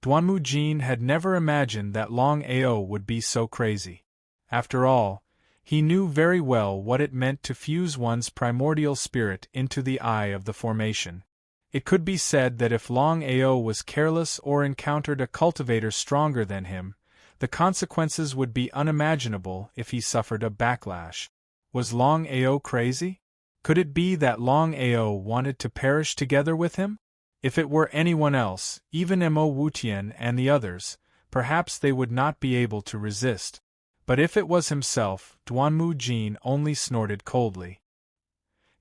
Duanmu Jin had never imagined that Longao would be so crazy. After all, he knew very well what it meant to fuse one's primordial spirit into the eye of the formation. It could be said that if Longao was careless or encountered a cultivator stronger than him, the consequences would be unimaginable if he suffered a backlash. Was Longao crazy? Could it be that Longao wanted to perish together with him? If it were anyone else, even Mo Wutian and the others, perhaps they would not be able to resist. But if it was himself, Duanmu Jin only snorted coldly.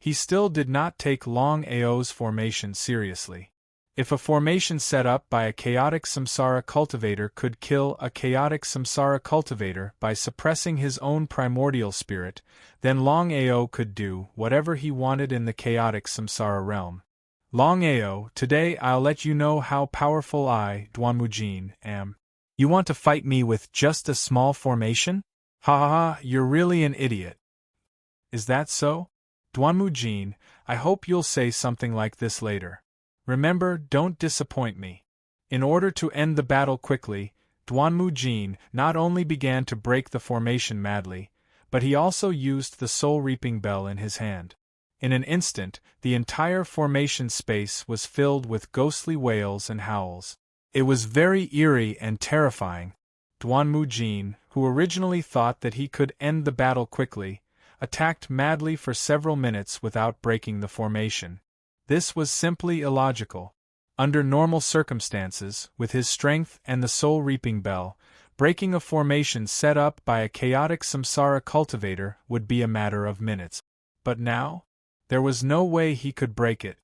He still did not take Longao's formation seriously. If a formation set up by a chaotic samsara cultivator could kill a chaotic samsara cultivator by suppressing his own primordial spirit, then Longao could do whatever he wanted in the chaotic samsara realm. Longao, today I'll let you know how powerful I, Duanmu Jin, am. You want to fight me with just a small formation? Ha ha ha, you're really an idiot. Is that so? Duanmu Jin, I hope you'll say something like this later. Remember, don't disappoint me. In order to end the battle quickly, Duanmu Jin not only began to break the formation madly, but he also used the soul-reaping bell in his hand. In an instant, the entire formation space was filled with ghostly wails and howls. It was very eerie and terrifying. Duanmu Jin, who originally thought that he could end the battle quickly, attacked madly for several minutes without breaking the formation. This was simply illogical. Under normal circumstances, with his strength and the soul-reaping bell, breaking a formation set up by a chaotic samsara cultivator would be a matter of minutes. But now? There was no way he could break it.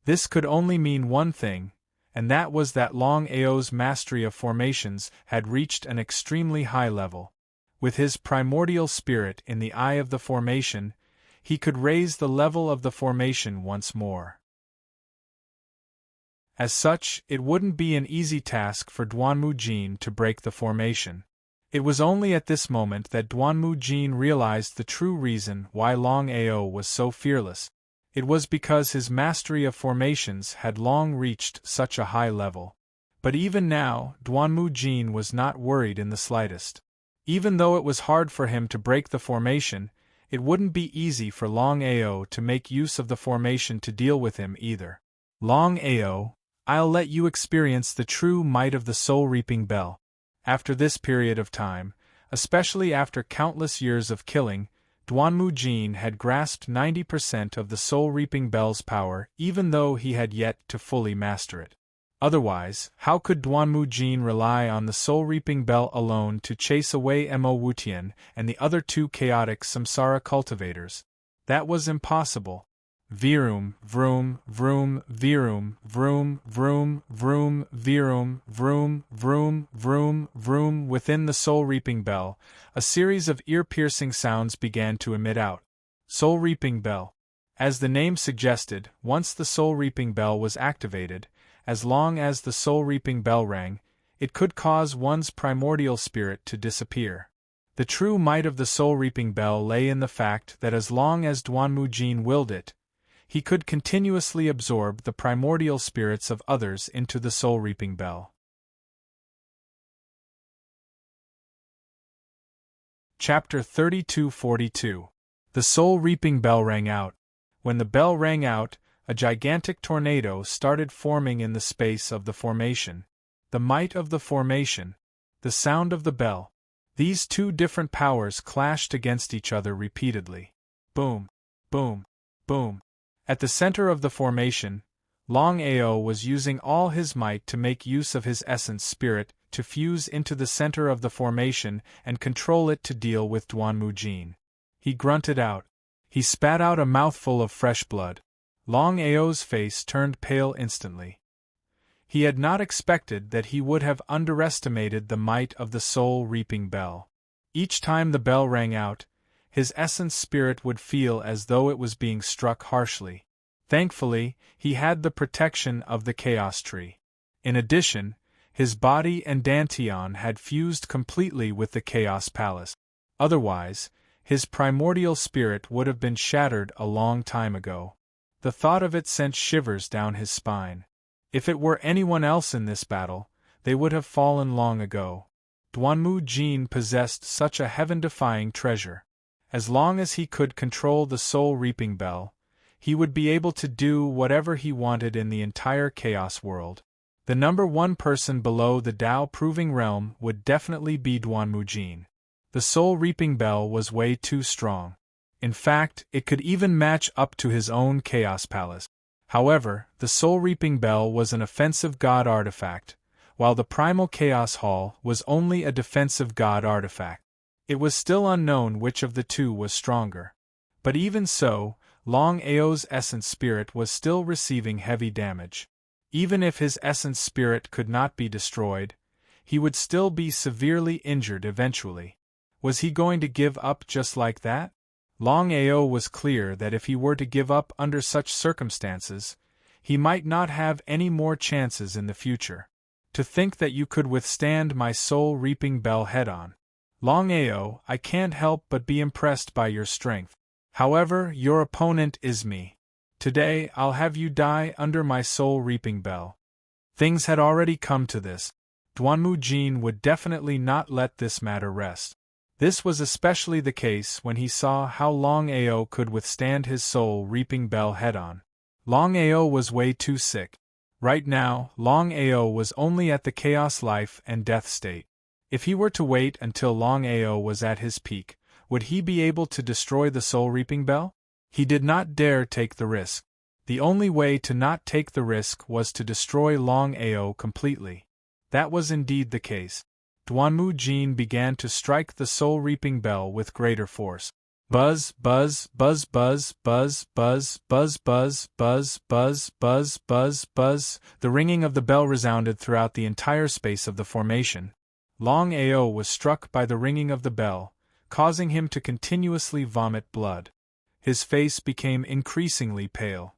This could only mean one thing, and that was that Longao's mastery of formations had reached an extremely high level. With his primordial spirit in the eye of the formation, he could raise the level of the formation once more. As such, it wouldn't be an easy task for Duanmu Jin to break the formation. It was only at this moment that Duanmu Jin realized the true reason why Longao was so fearless. It was because his mastery of formations had long reached such a high level. But even now, Duanmu Jin was not worried in the slightest. Even though it was hard for him to break the formation, it wouldn't be easy for Longao to make use of the formation to deal with him either. Longao, I'll let you experience the true might of the soul-reaping bell. After this period of time, especially after countless years of killing, Duanmu Jin had grasped 90% of the soul-reaping bell's power, even though he had yet to fully master it. Otherwise, how could Duanmu Jin rely on the soul-reaping bell alone to chase away Mo Wutian and the other 2 chaotic samsara cultivators? That was impossible. Virum, vroom, vroom, virum, vroom, vroom, vroom, virum, vroom, vroom, vroom, vroom. Within the soul-reaping bell, a series of ear-piercing sounds began to emit out. Soul-reaping bell. As the name suggested, once the soul-reaping bell was activated, as long as the soul-reaping bell rang, it could cause one's primordial spirit to disappear. The true might of the soul-reaping bell lay in the fact that as long as Duanmu Jin willed it, he could continuously absorb the primordial spirits of others into the soul-reaping bell. Chapter 32:42. The soul-reaping bell rang out. When the bell rang out, a gigantic tornado started forming in the space of the formation. The might of the formation, the sound of the bell. These two different powers clashed against each other repeatedly. Boom, boom, boom. At the center of the formation, Longao was using all his might to make use of his essence spirit to fuse into the center of the formation and control it to deal with Duanmu. He grunted out. He spat out a mouthful of fresh blood. Longao's face turned pale instantly. He had not expected that he would have underestimated the might of the soul-reaping bell. Each time the bell rang out, his essence spirit would feel as though it was being struck harshly. Thankfully, he had the protection of the Chaos Tree. In addition, his body and Dantian had fused completely with the Chaos Palace. Otherwise, his primordial spirit would have been shattered a long time ago. The thought of it sent shivers down his spine. If it were anyone else in this battle, they would have fallen long ago. Duanmu possessed such a heaven-defying treasure. As long as he could control the soul-reaping bell, he would be able to do whatever he wanted in the entire chaos world. The number one person below the Tao-proving realm would definitely be Duanmu. The soul-reaping bell was way too strong. In fact, it could even match up to his own Chaos Palace. However, the soul-reaping bell was an offensive god artifact, while the primal Chaos Hall was only a defensive god artifact. It was still unknown which of the two was stronger. But even so, Longao's essence spirit was still receiving heavy damage. Even if his essence spirit could not be destroyed, he would still be severely injured eventually. Was he going to give up just like that? Longao was clear that if he were to give up under such circumstances, he might not have any more chances in the future. To think that you could withstand my soul-reaping bell head-on. Longao, I can't help but be impressed by your strength. However, your opponent is me. Today, I'll have you die under my soul-reaping bell. Things had already come to this. Duanmu would definitely not let this matter rest. This was especially the case when he saw how Longao could withstand his soul-reaping bell head-on. Longao was way too sick. Right now, Longao was only at the chaos life and death state. If he were to wait until Longao was at his peak, would he be able to destroy the soul-reaping bell? He did not dare take the risk. The only way to not take the risk was to destroy Longao completely. That was indeed the case. Duanmu began to strike the soul-reaping bell with greater force. Buzz, buzz, buzz, buzz, buzz, buzz, buzz, buzz, buzz, buzz, buzz, buzz, buzz. The ringing of the bell resounded throughout the entire space of the formation. Longao was struck by the ringing of the bell, causing him to continuously vomit blood. His face became increasingly pale.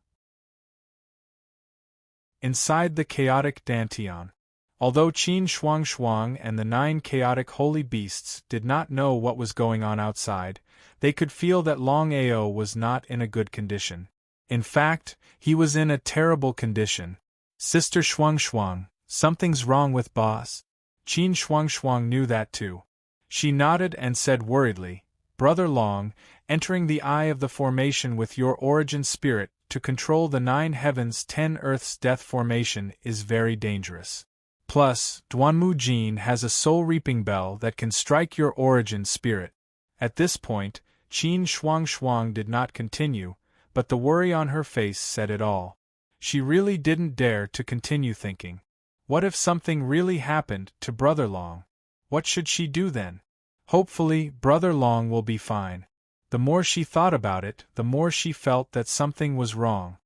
Inside the chaotic Dantian. Although Qin Shuang and the 9 chaotic holy beasts did not know what was going on outside, they could feel that Longao was not in a good condition. In fact, he was in a terrible condition. Sister Shuang, something's wrong with boss. Qin Shuang knew that too. She nodded and said worriedly, Brother Long, entering the eye of the formation with your origin spirit to control the 9 heavens 10 earth's death formation is very dangerous. Plus, Duanmu has a soul-reaping bell that can strike your origin spirit. At this point, Qin Shuang did not continue, but the worry on her face said it all. She really didn't dare to continue thinking. What if something really happened to Brother Long? What should she do then? Hopefully, Brother Long will be fine. The more she thought about it, the more she felt that something was wrong.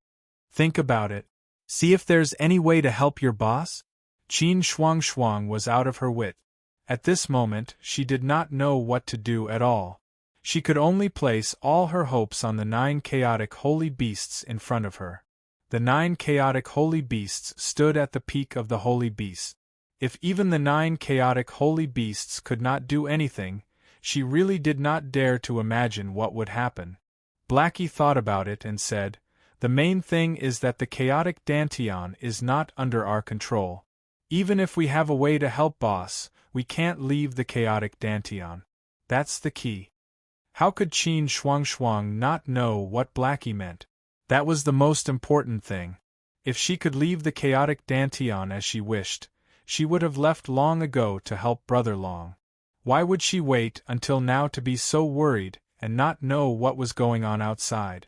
Think about it. See if there's any way to help your boss? Qin Shuang was out of her wit. At this moment, she did not know what to do at all. She could only place all her hopes on the 9 chaotic holy beasts in front of her. The 9 chaotic holy beasts stood at the peak of the holy beasts. If even the 9 chaotic holy beasts could not do anything, she really did not dare to imagine what would happen. Blackie thought about it and said, The main thing is that the chaotic Dantian is not under our control. Even if we have a way to help boss, we can't leave the chaotic Dantian. That's the key. How could Qin Shuang not know what Blackie meant? That was the most important thing. If she could leave the chaotic Dantian as she wished, she would have left long ago to help Brother Long. Why would she wait until now to be so worried and not know what was going on outside?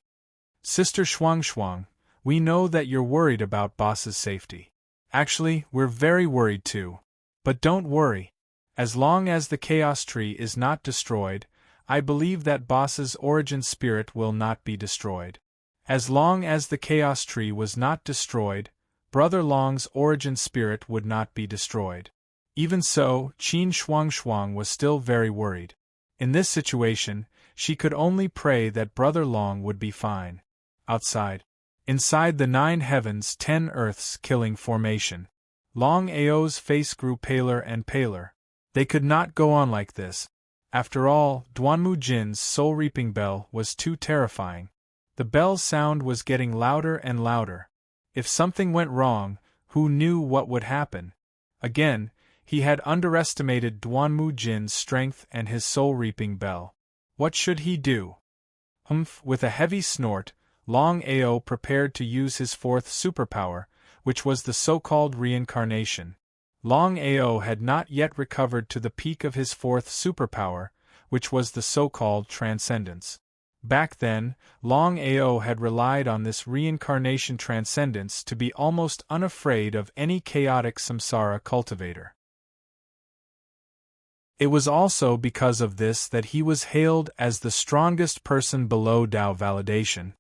Sister Shuang, we know that you're worried about boss's safety. Actually, we're very worried too. But don't worry. As long as the Chaos Tree is not destroyed, I believe that boss's origin spirit will not be destroyed. As long as the Chaos Tree was not destroyed, Brother Long's origin spirit would not be destroyed. Even so, Qin Shuang was still very worried. In this situation, she could only pray that Brother Long would be fine. Outside. Inside the 9 heavens 10 earths killing formation. Longao's face grew paler and paler. They could not go on like this. After all, Duanmu Jin's soul-reaping bell was too terrifying. The bell's sound was getting louder and louder. If something went wrong, who knew what would happen? Again, he had underestimated Duanmu Jin's strength and his soul-reaping bell. What should he do? With a heavy snort, Longao prepared to use his 4th superpower, which was the so-called reincarnation. Longao had not yet recovered to the peak of his 4th superpower, which was the so-called transcendence. Back then, Longao had relied on this reincarnation transcendence to be almost unafraid of any chaotic samsara cultivator. It was also because of this that he was hailed as the strongest person below Tao validation.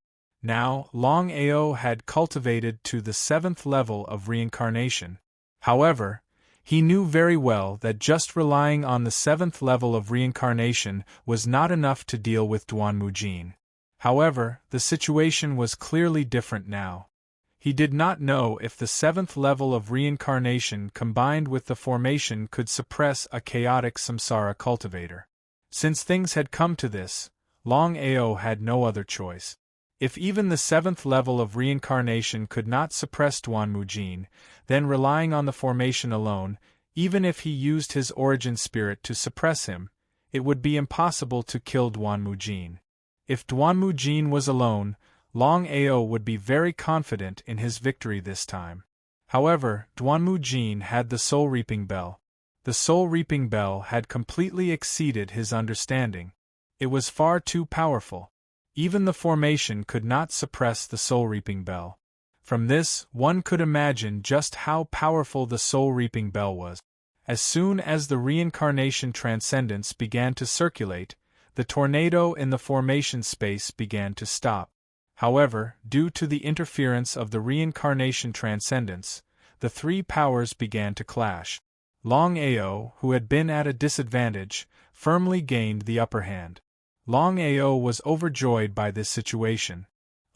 Now, Longao had cultivated to the 7th level of reincarnation. However, he knew very well that just relying on the 7th level of reincarnation was not enough to deal with Duanmu Jin. However, the situation was clearly different now. He did not know if the 7th level of reincarnation combined with the formation could suppress a chaotic samsara cultivator. Since things had come to this, Longao had no other choice. If even the 7th level of reincarnation could not suppress Duanmu Jin, then relying on the formation alone, even if he used his origin spirit to suppress him, it would be impossible to kill Duanmu Jin. If Duanmu Jin was alone, Longao would be very confident in his victory this time. However, Duanmu Jin had the soul-reaping bell. The soul-reaping bell had completely exceeded his understanding. It was far too powerful. Even the formation could not suppress the soul-reaping bell. From this, one could imagine just how powerful the soul-reaping bell was. As soon as the reincarnation transcendence began to circulate, the tornado in the formation space began to stop. However, due to the interference of the reincarnation transcendence, the 3 powers began to clash. Longao, who had been at a disadvantage, firmly gained the upper hand. Longao was overjoyed by this situation.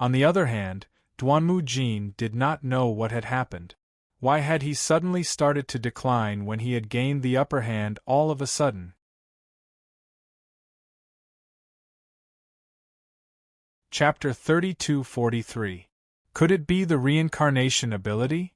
On the other hand, Duanmu Jin did not know what had happened. Why had he suddenly started to decline when he had gained the upper hand all of a sudden? Chapter 3243. Could it be the reincarnation ability?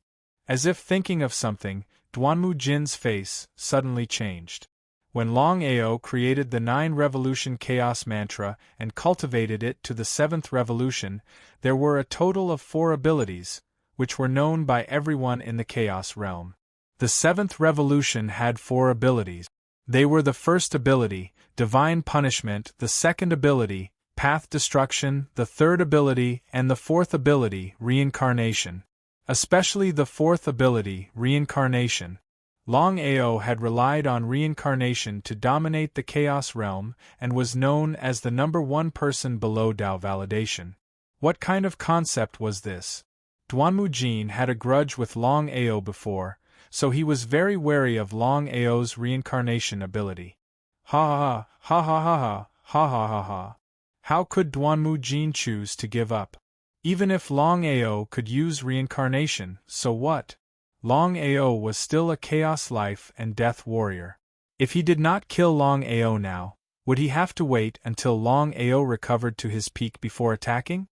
As if thinking of something, Duanmu Jin's face suddenly changed. When Longao created the 9 revolution chaos mantra and cultivated it to the 7th revolution, there were a total of 4 abilities, which were known by everyone in the chaos realm. The 7th revolution had 4 abilities. They were the first ability, divine punishment, the second ability, path destruction, the third ability, and the fourth ability, reincarnation. Especially the fourth ability, reincarnation. Longao had relied on reincarnation to dominate the chaos realm and was known as the #1 person below Tao validation. What kind of concept was this? Duanmu Jin had a grudge with Longao before, so he was very wary of Longao's reincarnation ability. Ha ha ha ha ha ha ha ha ha ha. How could Duanmu Jin choose to give up? Even if Longao could use reincarnation, so what? Longao was still a chaos life and death warrior. If he did not kill Longao now, would he have to wait until Longao recovered to his peak before attacking?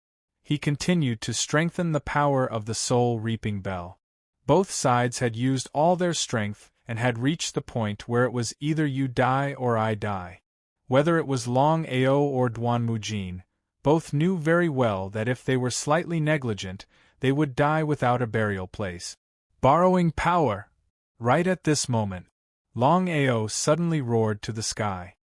he continued to strengthen the power of the soul-reaping bell. Both sides had used all their strength and had reached the point where it was either you die or I die. Whether it was Longao or Duanmujin, both knew very well that if they were slightly negligent, they would die without a burial place. Borrowing power! Right at this moment, Longao suddenly roared to the sky.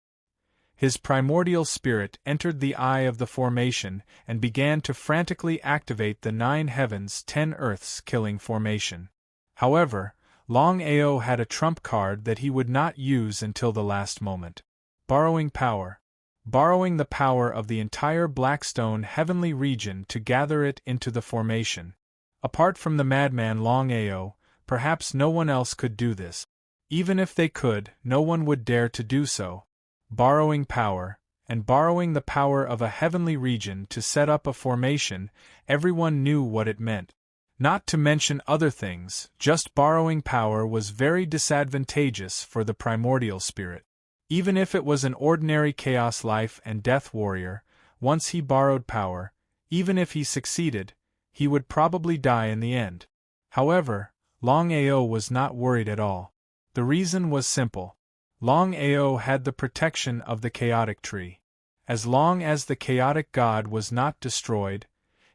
His primordial spirit entered the eye of the formation and began to frantically activate the 9 heavens 10 earths killing formation. However, Longao had a trump card that he would not use until the last moment. Borrowing power. Borrowing the power of the entire Blackstone heavenly region to gather it into the formation. Apart from the madman Longao, perhaps no one else could do this. Even if they could, no one would dare to do so. Borrowing power, and borrowing the power of a heavenly region to set up a formation, everyone knew what it meant. Not to mention other things, just borrowing power was very disadvantageous for the primordial spirit. Even if it was an ordinary chaos life and death warrior, once he borrowed power, even if he succeeded, he would probably die in the end. However, Longao was not worried at all. The reason was simple. Longao had the protection of the chaotic tree. As long as the chaotic god was not destroyed,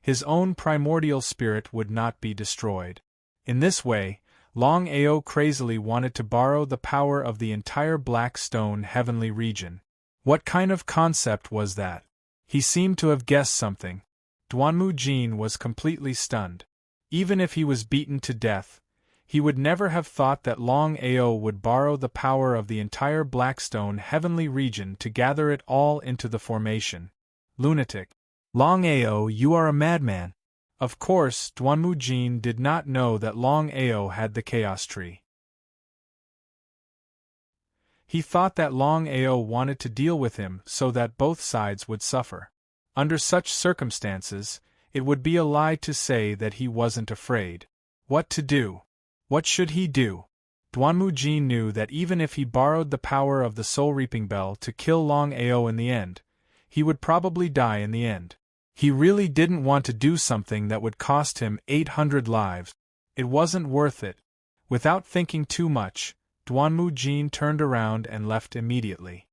his own primordial spirit would not be destroyed. In this way, Longao crazily wanted to borrow the power of the entire Blackstone heavenly region. What kind of concept was that? He seemed to have guessed something. Duanmujin was completely stunned. Even if he was beaten to death, he would never have thought that Longao would borrow the power of the entire Blackstone heavenly region to gather it all into the formation. Lunatic. Longao, you are a madman. Of course, Duanmujin did not know that Longao had the Chaos Tree. He thought that Longao wanted to deal with him so that both sides would suffer. Under such circumstances, it would be a lie to say that he wasn't afraid. What to do? What should he do? Duanmujin knew that even if he borrowed the power of the soul-reaping bell to kill Longao in the end, he would probably die in the end. He really didn't want to do something that would cost him 800 lives. It wasn't worth it. Without thinking too much, Duanmujin turned around and left immediately.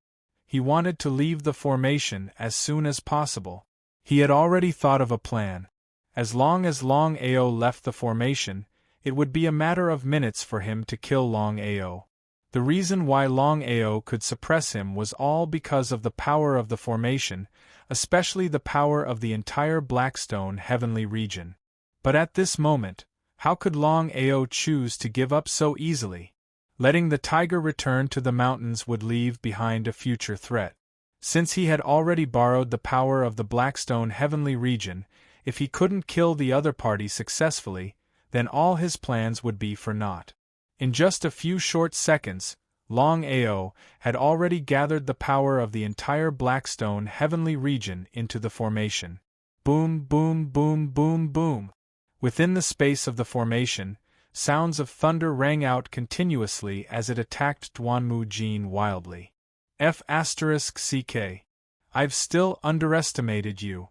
He wanted to leave the formation as soon as possible. He had already thought of a plan. As long as Longao left the formation, it would be a matter of minutes for him to kill Longao. The reason why Longao could suppress him was all because of the power of the formation, especially the power of the entire Blackstone heavenly region. But at this moment, how could Longao choose to give up so easily? Letting the tiger return to the mountains would leave behind a future threat. Since he had already borrowed the power of the Blackstone heavenly region, if he couldn't kill the other party successfully, then all his plans would be for naught. In just a few short seconds, Longao had already gathered the power of the entire Blackstone heavenly region into the formation. Boom, boom, boom, boom, boom. Within the space of the formation, sounds of thunder rang out continuously as it attacked Duanmujin wildly. F***CK. I've still underestimated you.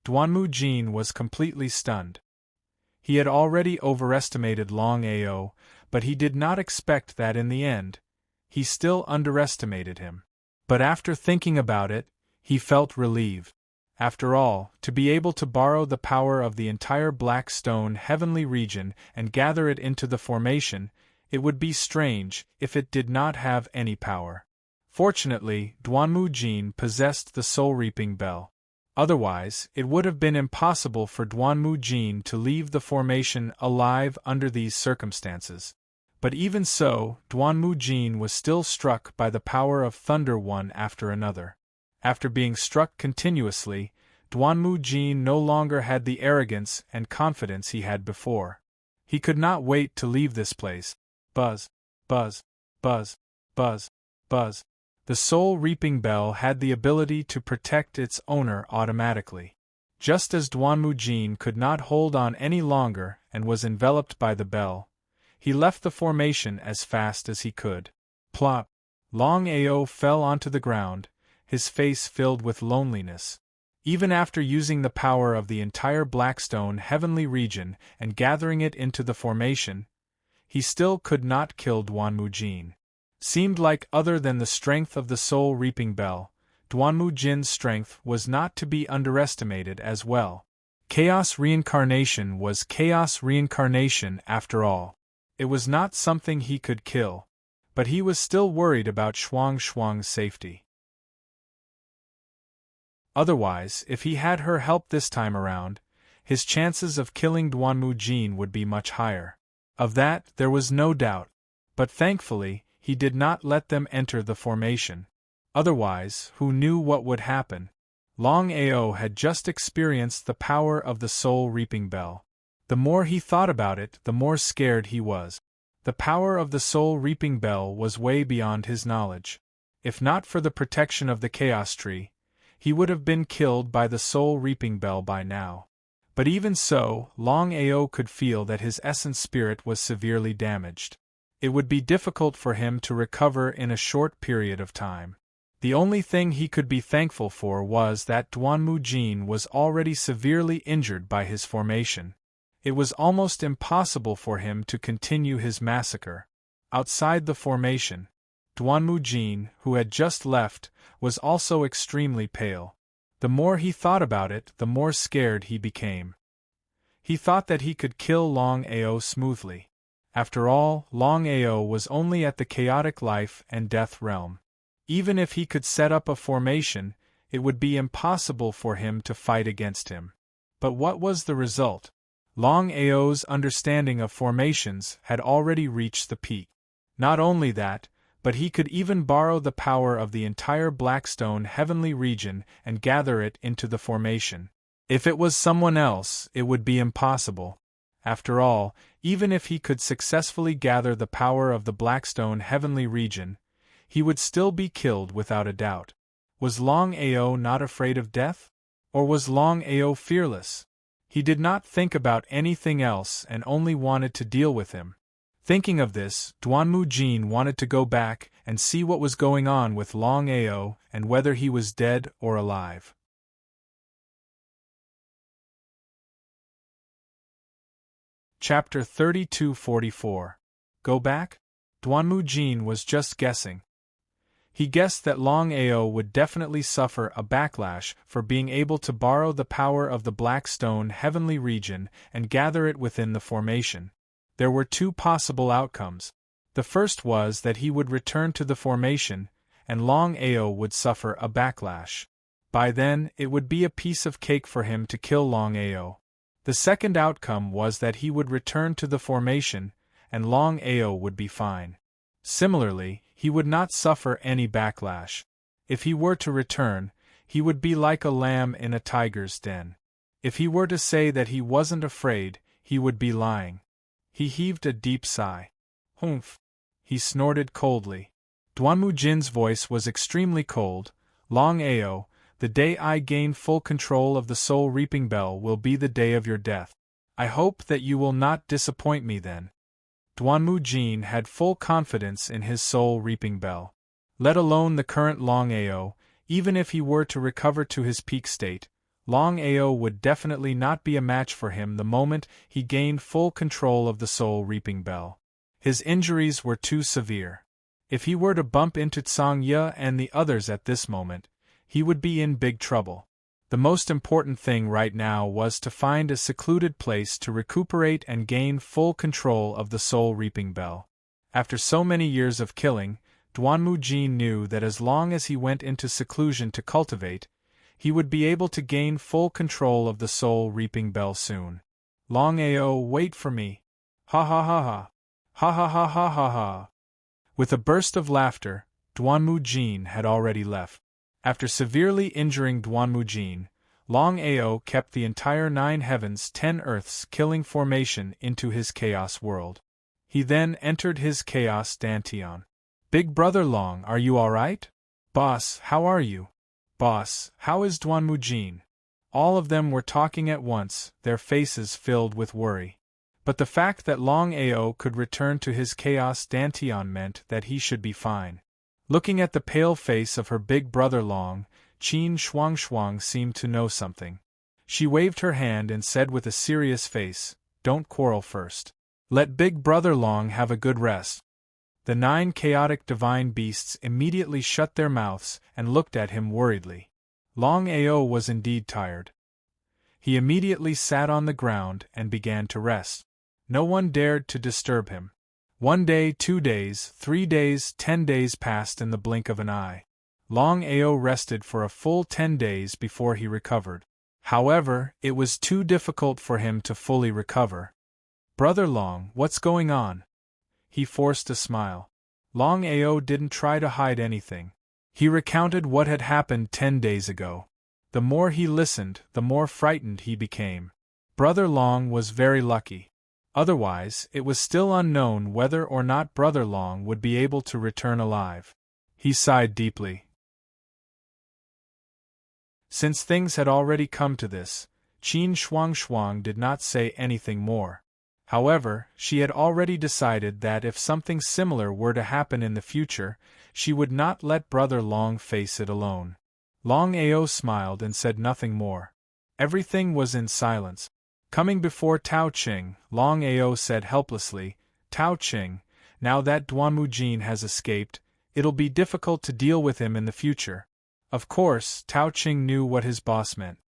Duanmujin was completely stunned. He had already overestimated Longao, but he did not expect that in the end, he still underestimated him. But after thinking about it, he felt relieved. After all, to be able to borrow the power of the entire Blackstone heavenly region and gather it into the formation, it would be strange if it did not have any power. Fortunately, Duanmujin possessed the soul-reaping bell. Otherwise, it would have been impossible for Duanmujin to leave the formation alive under these circumstances. But even so, Duanmujin was still struck by the power of thunder one after another. After being struck continuously, Duanmujin no longer had the arrogance and confidence he had before. He could not wait to leave this place. Buzz, buzz, buzz, buzz, buzz. The soul-reaping bell had the ability to protect its owner automatically. Just as Duanmujin could not hold on any longer and was enveloped by the bell, he left the formation as fast as he could. Plop! Longao fell onto the ground, his face filled with loneliness. Even after using the power of the entire Blackstone heavenly region and gathering it into the formation, he still could not kill Duanmu Jin. Seemed like other than the strength of the soul reaping bell, Duanmu Jin's strength was not to be underestimated as well. Chaos reincarnation was chaos reincarnation after all. It was not something he could kill, but he was still worried about Shuang's safety. Otherwise, if he had her help this time around, his chances of killing Duanmu Jin would be much higher. Of that, there was no doubt, but thankfully, he did not let them enter the formation. Otherwise, who knew what would happen? Longao had just experienced the power of the soul reaping bell. The more he thought about it, the more scared he was. The power of the soul reaping bell was way beyond his knowledge. If not for the protection of the chaos tree, he would have been killed by the soul reaping bell by now. But even so, Longao could feel that his essence spirit was severely damaged. It would be difficult for him to recover in a short period of time. The only thing he could be thankful for was that Duanmu Jin was already severely injured by his formation. It was almost impossible for him to continue his massacre. Outside the formation, Duanmu Jin, who had just left, was also extremely pale. The more he thought about it, the more scared he became. He thought that he could kill Longao smoothly. After all, Longao was only at the chaotic life and death realm. Even if he could set up a formation, it would be impossible for him to fight against him. But what was the result? Longao's understanding of formations had already reached the peak. Not only that, but he could even borrow the power of the entire Blackstone heavenly region and gather it into the formation. If it was someone else, it would be impossible. After all, even if he could successfully gather the power of the Blackstone heavenly region, he would still be killed without a doubt. Was Longao not afraid of death? Or was Longao fearless? He did not think about anything else and only wanted to deal with him. Thinking of this, Duanmu Jin wanted to go back and see what was going on with Longao and whether he was dead or alive. Chapter 3244. Go back? Duanmu Jin was just guessing. He guessed that Longao would definitely suffer a backlash for being able to borrow the power of the Blackstone heavenly region and gather it within the formation. There were two possible outcomes. The first was that he would return to the formation, and Longao would suffer a backlash. By then, it would be a piece of cake for him to kill Longao. The second outcome was that he would return to the formation, and Longao would be fine. Similarly, he would not suffer any backlash. If he were to return, he would be like a lamb in a tiger's den. If he were to say that he wasn't afraid, he would be lying. He heaved a deep sigh. Humph! He snorted coldly. Duanmu Jin's voice was extremely cold. Longao, the day I gain full control of the soul reaping bell will be the day of your death. I hope that you will not disappoint me then. Duanmu Jin had full confidence in his soul reaping bell. Let alone the current Longao, even if he were to recover to his peak state, Longao would definitely not be a match for him the moment he gained full control of the soul reaping bell. His injuries were too severe. If he were to bump into Tsangye and the others at this moment, he would be in big trouble. The most important thing right now was to find a secluded place to recuperate and gain full control of the soul reaping bell. After so many years of killing, Duanmu Jin knew that as long as he went into seclusion to cultivate, he would be able to gain full control of the soul reaping bell soon. Longao, wait for me. Ha ha ha ha. Ha ha ha ha ha ha. With a burst of laughter, Duanmu Jin had already left. After severely injuring Duanmu Jin, Longao kept the entire 9 heavens 10 earths killing formation into his chaos world. He then entered his chaos dantian. Big brother Long, are you alright? Boss, how are you? Boss, how is Duanmu Jin? All of them were talking at once, their faces filled with worry. But the fact that Longao could return to his chaos dantian meant that he should be fine. Looking at the pale face of her big brother Long, Qin Shuangshuang seemed to know something. She waved her hand and said with a serious face, "Don't quarrel first. Let Big Brother Long have a good rest." The 9 chaotic divine beasts immediately shut their mouths and looked at him worriedly. Longao was indeed tired. He immediately sat on the ground and began to rest. No one dared to disturb him. 1 day, 2 days, 3 days, 10 days passed in the blink of an eye. Longao rested for a full 10 days before he recovered. However, it was too difficult for him to fully recover. "Brother Long, what's going on?" He forced a smile. Longao didn't try to hide anything. He recounted what had happened 10 days ago. The more he listened, the more frightened he became. Brother Long was very lucky. Otherwise, it was still unknown whether or not Brother Long would be able to return alive. He sighed deeply. Since things had already come to this, Qin Shuangshuang did not say anything more. However, she had already decided that if something similar were to happen in the future, she would not let Brother Long face it alone. Longao smiled and said nothing more. Everything was in silence. Coming before Tao Qing, Longao said helplessly, "Tao Qing, now that Duanmujin has escaped, it'll be difficult to deal with him in the future." Of course, Tao Qing knew what his boss meant.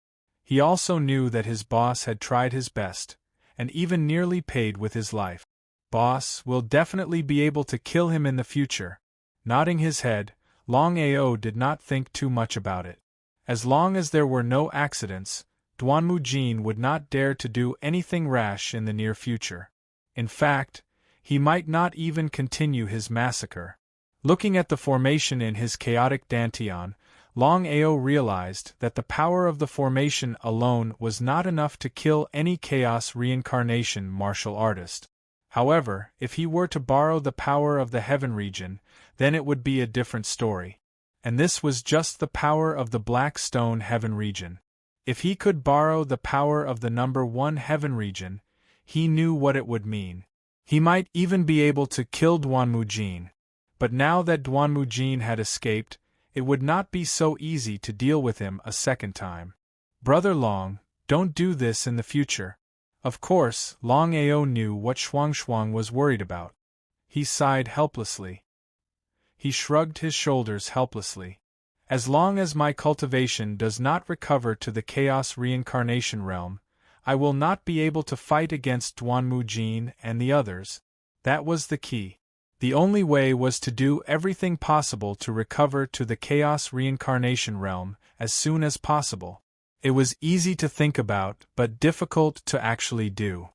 He also knew that his boss had tried his best, and even nearly paid with his life. Boss will definitely be able to kill him in the future. Nodding his head, Longao did not think too much about it. As long as there were no accidents, Duanmujin would not dare to do anything rash in the near future. In fact, he might not even continue his massacre. Looking at the formation in his chaotic dantian, Longao realized that the power of the formation alone was not enough to kill any chaos reincarnation martial artist. However, if he were to borrow the power of the heaven region, then it would be a different story. And this was just the power of the Black Stone heaven region. If he could borrow the power of the number 1 heaven region, he knew what it would mean. He might even be able to kill Duanmujin. But now that Duanmujin had escaped, it would not be so easy to deal with him a second time. "Brother Long, don't do this in the future." Of course, Longao knew what Shuangshuang was worried about. He sighed helplessly. He shrugged his shoulders helplessly. "As long as my cultivation does not recover to the chaos reincarnation realm, I will not be able to fight against Duanmujin and the others." That was the key. The only way was to do everything possible to recover to the chaos reincarnation realm as soon as possible. It was easy to think about, but difficult to actually do.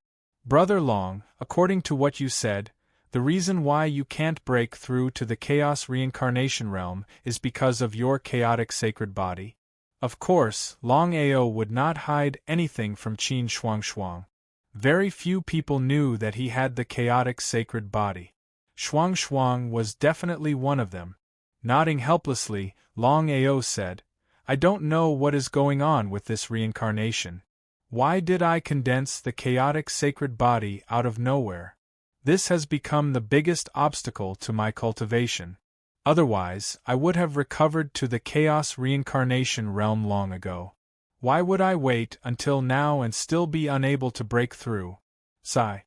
"Brother Long, according to what you said, the reason why you can't break through to the chaos reincarnation realm is because of your chaotic sacred body." Of course, Longao would not hide anything from Qin Shuangshuang. Very few people knew that he had the chaotic sacred body. Shuangshuang was definitely one of them. Nodding helplessly, Longao said, "I don't know what is going on with this reincarnation. Why did I condense the chaotic sacred body out of nowhere? This has become the biggest obstacle to my cultivation. Otherwise, I would have recovered to the chaos reincarnation realm long ago. Why would I wait until now and still be unable to break through?" Sigh.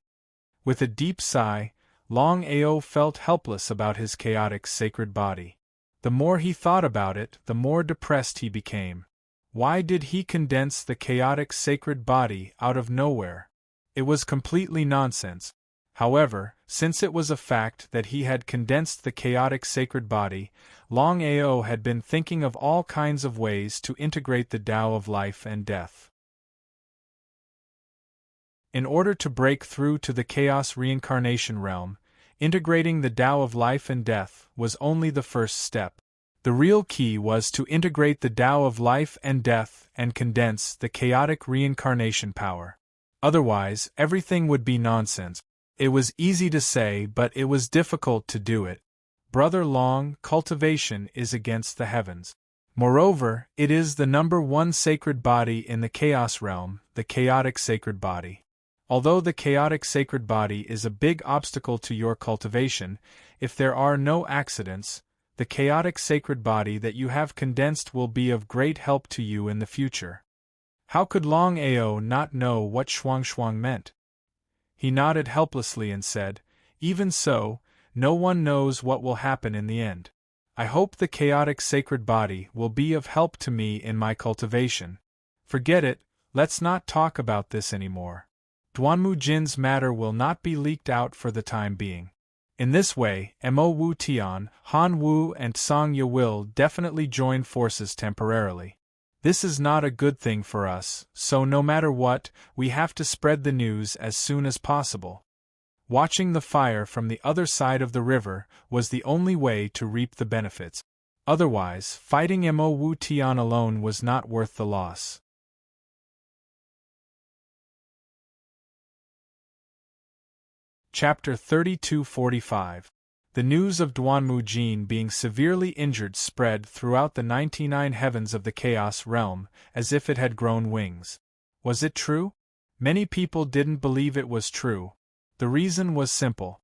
With a deep sigh, Longao felt helpless about his chaotic sacred body. The more he thought about it, the more depressed he became. Why did he condense the chaotic sacred body out of nowhere? It was completely nonsense. However, since it was a fact that he had condensed the chaotic sacred body, Longao had been thinking of all kinds of ways to integrate the Tao of life and death. In order to break through to the chaos reincarnation realm, integrating the Tao of life and death was only the first step. The real key was to integrate the Tao of life and death and condense the chaotic reincarnation power. Otherwise, everything would be nonsense. It was easy to say, but it was difficult to do it. Brother Long, cultivation is against the heavens. Moreover, it is the number 1 sacred body in the chaos realm, the chaotic sacred body. Although the chaotic sacred body is a big obstacle to your cultivation, if there are no accidents, the chaotic sacred body that you have condensed will be of great help to you in the future. How could Longao not know what shuang meant? He nodded helplessly and said, "Even so, no one knows what will happen in the end. I hope the chaotic sacred body will be of help to me in my cultivation. Forget it, let's not talk about this anymore. Duanmu Jin's matter will not be leaked out for the time being. In this way, Mo Wu Tian, Han Wu and Song Ye will definitely join forces temporarily. This is not a good thing for us, so no matter what, we have to spread the news as soon as possible." Watching the fire from the other side of the river was the only way to reap the benefits. Otherwise, fighting Mo Wu Tian alone was not worth the loss. Chapter 3245. The news of Duanmu Jin being severely injured spread throughout the 99 heavens of the Chaos Realm, as if it had grown wings. Was it true? Many people didn't believe it was true. The reason was simple.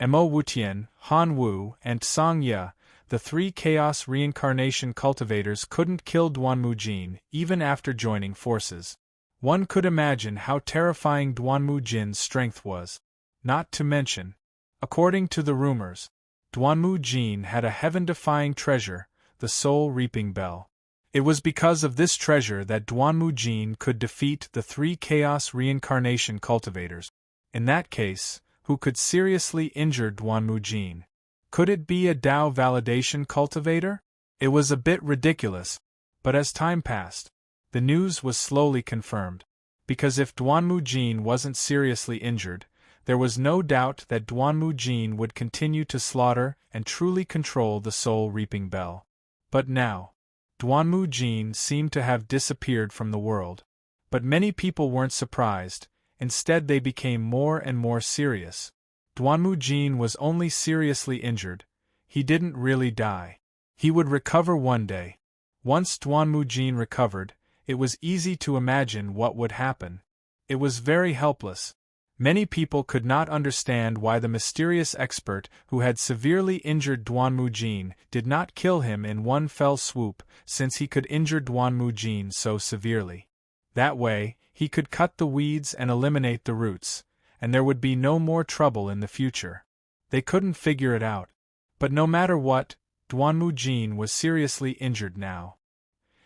Mo Wutian, Han Wu, and Song Ye, the three Chaos reincarnation cultivators, couldn't kill Duanmu Jin, even after joining forces. One could imagine how terrifying Duanmu Jin's strength was. Not to mention, according to the rumors, Duanmu Jin had a heaven-defying treasure, the soul-reaping bell. It was because of this treasure that Duanmu Jin could defeat the three Chaos reincarnation cultivators. In that case, who could seriously injure Duanmu Jin? Could it be a Dao validation cultivator? It was a bit ridiculous, but as time passed, the news was slowly confirmed. Because if Duanmu Jin wasn't seriously injured, there was no doubt that Duanmu Jin would continue to slaughter and truly control the soul-reaping bell. But now, Duanmu Jin seemed to have disappeared from the world. But many people weren't surprised, instead they became more and more serious. Duanmu Jin was only seriously injured, he didn't really die. He would recover one day. Once Duanmu Jin recovered, it was easy to imagine what would happen. It was very helpless. Many people could not understand why the mysterious expert who had severely injured Duanmu Jin did not kill him in one fell swoop, since he could injure Duanmu Jin so severely. That way, he could cut the weeds and eliminate the roots, and there would be no more trouble in the future. They couldn't figure it out. But no matter what, Duanmu Jin was seriously injured now.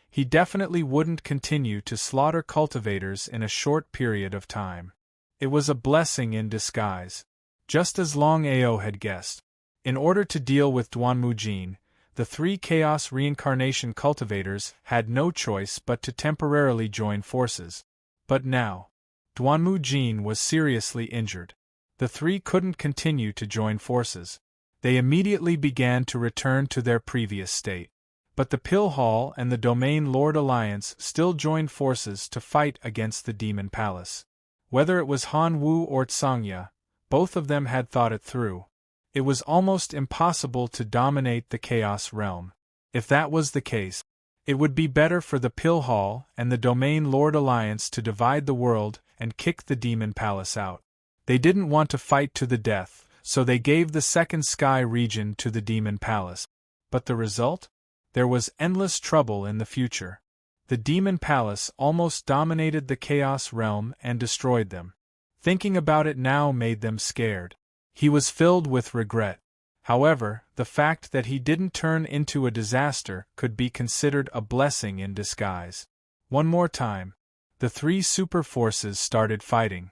He definitely wouldn't continue to slaughter cultivators in a short period of time. It was a blessing in disguise. Just as Longao had guessed. In order to deal with Duanmu Jin, the three Chaos reincarnation cultivators had no choice but to temporarily join forces. But now, Duanmu Jin was seriously injured. The three couldn't continue to join forces. They immediately began to return to their previous state. But the Pill Hall and the Domain Lord Alliance still joined forces to fight against the Demon Palace. Whether it was Han Wu or Tsangya, both of them had thought it through. It was almost impossible to dominate the Chaos Realm. If that was the case, it would be better for the Pill Hall and the Domain Lord Alliance to divide the world and kick the Demon Palace out. They didn't want to fight to the death, so they gave the Second Sky region to the Demon Palace. But the result? There was endless trouble in the future. The Demon Palace almost dominated the Chaos Realm and destroyed them. Thinking about it now made them scared. He was filled with regret. However, the fact that he didn't turn into a disaster could be considered a blessing in disguise. One more time, the three super forces started fighting.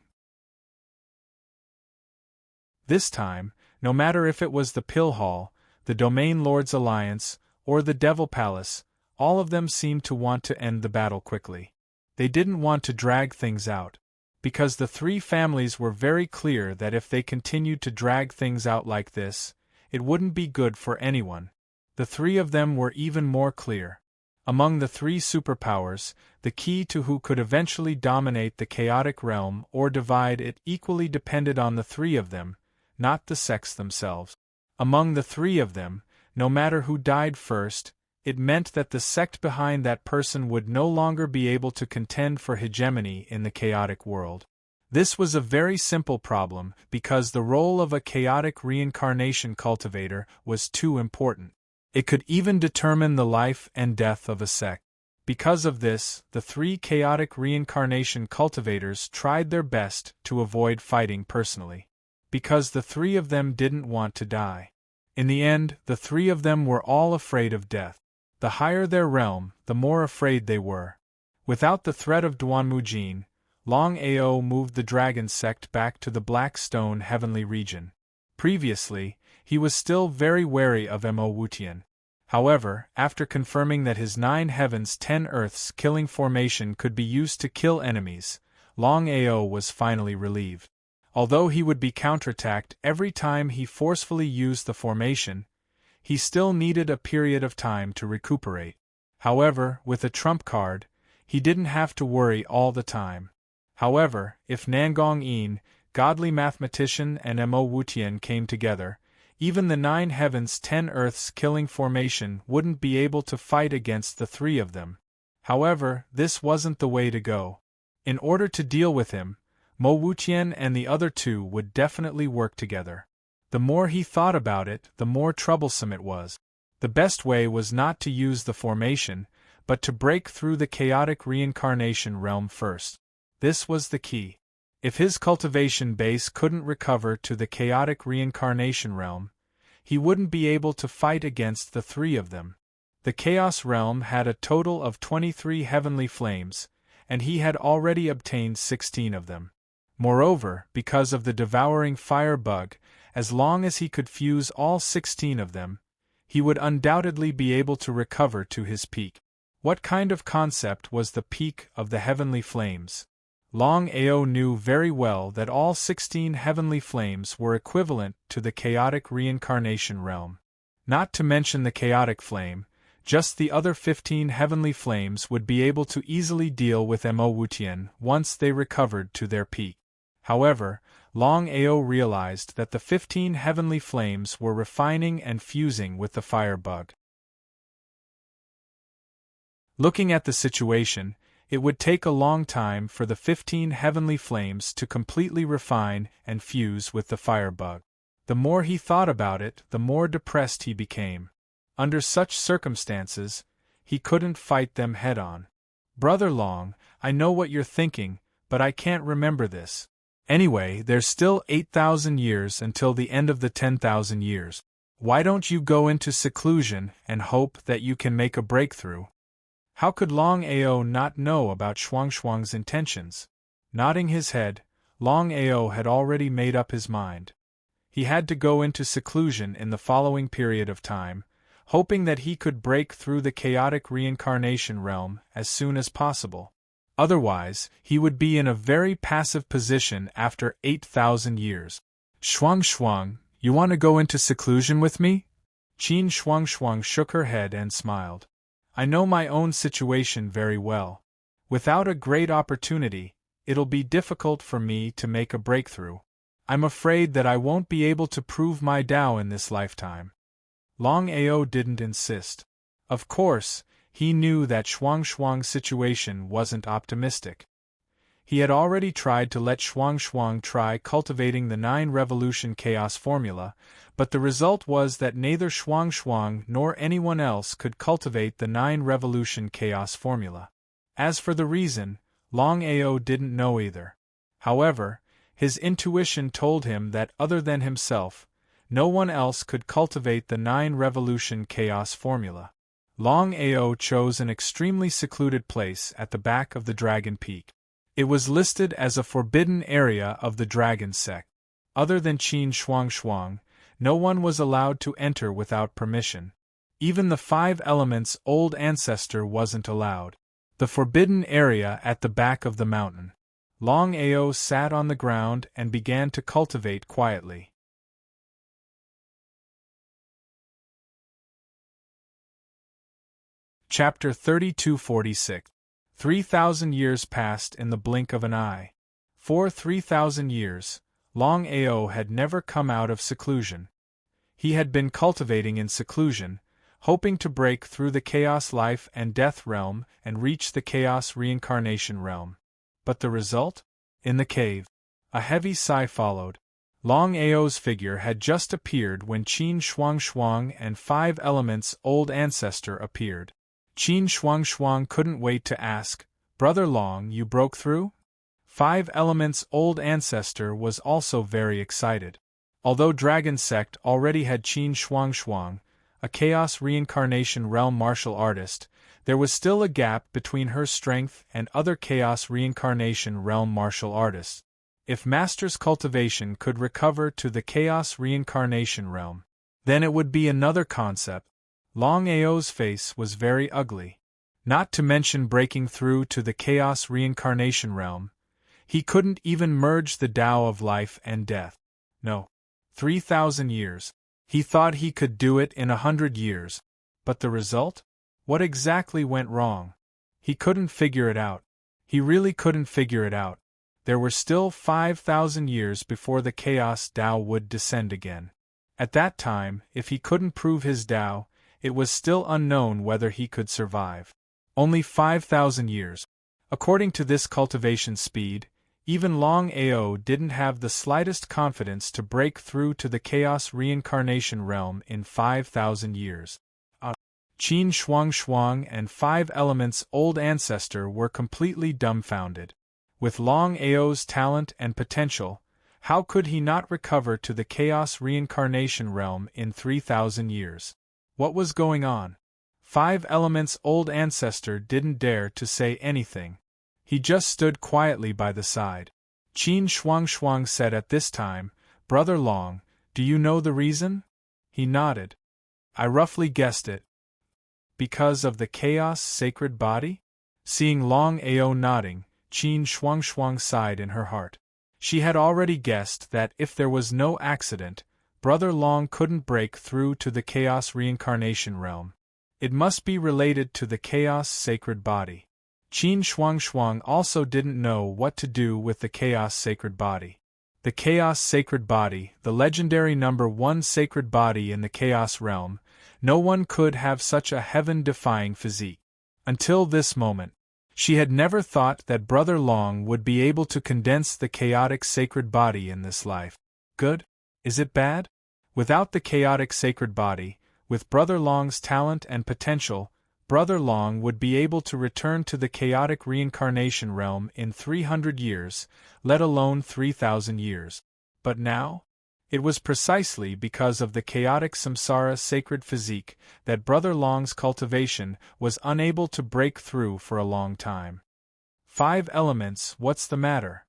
This time, no matter if it was the Pill Hall, the Domain Lords Alliance, or the Devil Palace, all of them seemed to want to end the battle quickly. They didn't want to drag things out, because the three families were very clear that if they continued to drag things out like this, it wouldn't be good for anyone. The three of them were even more clear. Among the three superpowers, the key to who could eventually dominate the chaotic realm or divide it equally depended on the three of them, not the sects themselves. Among the three of them, no matter who died first, it meant that the sect behind that person would no longer be able to contend for hegemony in the chaotic world. This was a very simple problem because the role of a chaotic reincarnation cultivator was too important. It could even determine the life and death of a sect. Because of this, the three chaotic reincarnation cultivators tried their best to avoid fighting personally. Because the three of them didn't want to die. In the end, the three of them were all afraid of death. The higher their realm, the more afraid they were. Without the threat of Duanmujin, Longao moved the dragon sect back to the Black Stone heavenly region. Previously, he was still very wary of Mo Wutian. However, after confirming that his 9 heavens 10 earths killing formation could be used to kill enemies, Longao was finally relieved. Although he would be counterattacked every time he forcefully used the formation, he still needed a period of time to recuperate. However, with a trump card, he didn't have to worry all the time. However, if Nangong Yin, godly mathematician, and Mo Wutian came together, even the 9 heavens 10 earths killing formation wouldn't be able to fight against the three of them. However, this wasn't the way to go. In order to deal with him, Mo Wutian and the other two would definitely work together. The more he thought about it, the more troublesome it was. The best way was not to use the formation, but to break through the chaotic reincarnation realm first. This was the key. If his cultivation base couldn't recover to the chaotic reincarnation realm, he wouldn't be able to fight against the three of them. The Chaos realm had a total of 23 heavenly flames, and he had already obtained 16 of them. Moreover, because of the devouring fire bug, as long as he could fuse all 16 of them, he would undoubtedly be able to recover to his peak. What kind of concept was the peak of the heavenly flames? Longao knew very well that all 16 heavenly flames were equivalent to the chaotic reincarnation realm. Not to mention the chaotic flame, just the other 15 heavenly flames would be able to easily deal with Mo Wutian once they recovered to their peak. However, Longao realized that the 15 heavenly flames were refining and fusing with the fire bug. Looking at the situation, it would take a long time for the 15 heavenly flames to completely refine and fuse with the fire bug. The more he thought about it, the more depressed he became. Under such circumstances, he couldn't fight them head-on. Brother Long, I know what you're thinking, but I can't remember this. Anyway, there's still 8,000 years until the end of the 10,000 years. Why don't you go into seclusion and hope that you can make a breakthrough? How could Longao not know about Shuang's intentions? Nodding his head, Longao had already made up his mind. He had to go into seclusion in the following period of time, hoping that he could break through the chaotic reincarnation realm as soon as possible. Otherwise, he would be in a very passive position after 8,000 years. Shuang, you want to go into seclusion with me? Qin Shuang shook her head and smiled. I know my own situation very well. Without a great opportunity, it'll be difficult for me to make a breakthrough. I'm afraid that I won't be able to prove my Tao in this lifetime. Longao didn't insist. Of course, he knew that Shuang's situation wasn't optimistic. He had already tried to let Shuang try cultivating the 9 revolution chaos formula, but the result was that neither Shuang nor anyone else could cultivate the 9 revolution chaos formula. As for the reason, Longao didn't know either. However, his intuition told him that other than himself, no one else could cultivate the 9 revolution chaos formula. Longao chose an extremely secluded place at the back of the Dragon Peak. It was listed as a forbidden area of the Dragon sect. Other than Qin Shuang, no one was allowed to enter without permission. Even the 5 elements' old ancestor wasn't allowed. The forbidden area at the back of the mountain. Longao sat on the ground and began to cultivate quietly. Chapter 3246. 3,000 years passed in the blink of an eye. For 3,000 years, Longao had never come out of seclusion. He had been cultivating in seclusion, hoping to break through the chaos life and death realm and reach the chaos reincarnation realm. But the result? In the cave. A heavy sigh followed. Longao's figure had just appeared when Qin Shuang and 5 Elements' old ancestor appeared. Qin Shuang couldn't wait to ask, "Brother Long, you broke through?" 5 Elements' old ancestor was also very excited. Although Dragon Sect already had Qin Shuang, a Chaos Reincarnation Realm martial artist, there was still a gap between her strength and other Chaos Reincarnation Realm martial artists. If Master's cultivation could recover to the Chaos Reincarnation Realm, then it would be another concept. Longao's face was very ugly. Not to mention breaking through to the Chaos Reincarnation Realm, he couldn't even merge the Tao of life and death. No. 3,000 years. He thought he could do it in 100 years. But the result? What exactly went wrong? He couldn't figure it out. He really couldn't figure it out. There were still 5,000 years before the Chaos Tao would descend again. At that time, if he couldn't prove his Tao, it was still unknown whether he could survive. Only 5,000 years. According to this cultivation speed, even Longao didn't have the slightest confidence to break through to the Chaos Reincarnation Realm in 5,000 years. Qin Shuang and 5 Elements' old ancestor were completely dumbfounded. With Longao's talent and potential, how could he not recover to the Chaos Reincarnation Realm in 3,000 years? What was going on? 5 Elements' old ancestor didn't dare to say anything. He just stood quietly by the side. Qin Shuang said at this time, "Brother Long, do you know the reason?" He nodded. "I roughly guessed it." "Because of the Chaos Sacred Body?" Seeing Longao nodding, Qin Shuang sighed in her heart. She had already guessed that if there was no accident, Brother Long couldn't break through to the Chaos Reincarnation Realm. It must be related to the Chaos Sacred Body. Qin Shuang also didn't know what to do with the Chaos Sacred Body. The Chaos Sacred Body, the legendary number 1 sacred body in the Chaos Realm, no one could have such a heaven-defying physique. Until this moment, she had never thought that Brother Long would be able to condense the chaotic sacred body in this life. Good? Is it bad? Without the chaotic sacred body, with Brother Long's talent and potential, Brother Long would be able to return to the chaotic reincarnation realm in 300 years, let alone 3,000 years. But now? It was precisely because of the chaotic samsara sacred physique that Brother Long's cultivation was unable to break through for a long time. 5 Elements, what's the matter?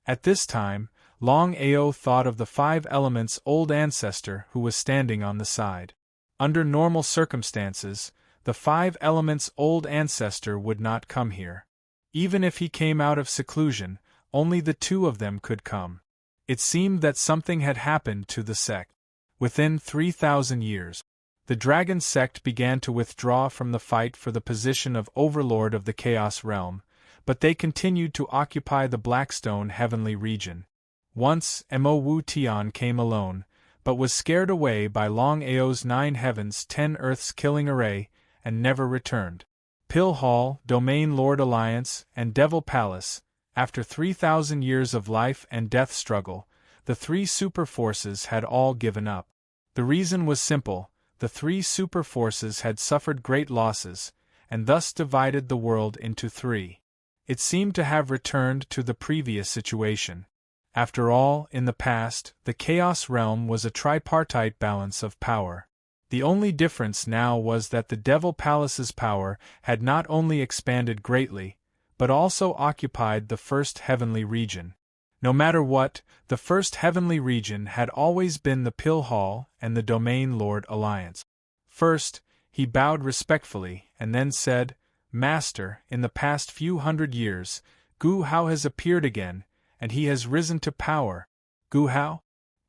At this time, Longao thought of the 5 Elements' old ancestor who was standing on the side. Under normal circumstances, the 5 Elements' old ancestor would not come here. Even if he came out of seclusion, only the 2 of them could come. It seemed that something had happened to the sect. Within 3,000 years, the Dragon Sect began to withdraw from the fight for the position of Overlord of the Chaos Realm, but they continued to occupy the Blackstone Heavenly Region. Once, Mo Wu Tian came alone, but was scared away by Longao's 9 Heavens 10 Earths killing array, and never returned. Pill Hall, Domain Lord Alliance, and Devil Palace, after 3,000 years of life and death struggle, the 3 super forces had all given up. The reason was simple: the 3 super forces had suffered great losses, and thus divided the world into 3. It seemed to have returned to the previous situation. After all, in the past, the Chaos Realm was a tripartite balance of power. The only difference now was that the Devil Palace's power had not only expanded greatly, but also occupied the first heavenly region. No matter what, the first heavenly region had always been the Pill Hall and the Domain Lord Alliance. First, he bowed respectfully, and then said, "Master, in the past few hundred years, Gu Hao has appeared again, and he has risen to power." Gu Hao?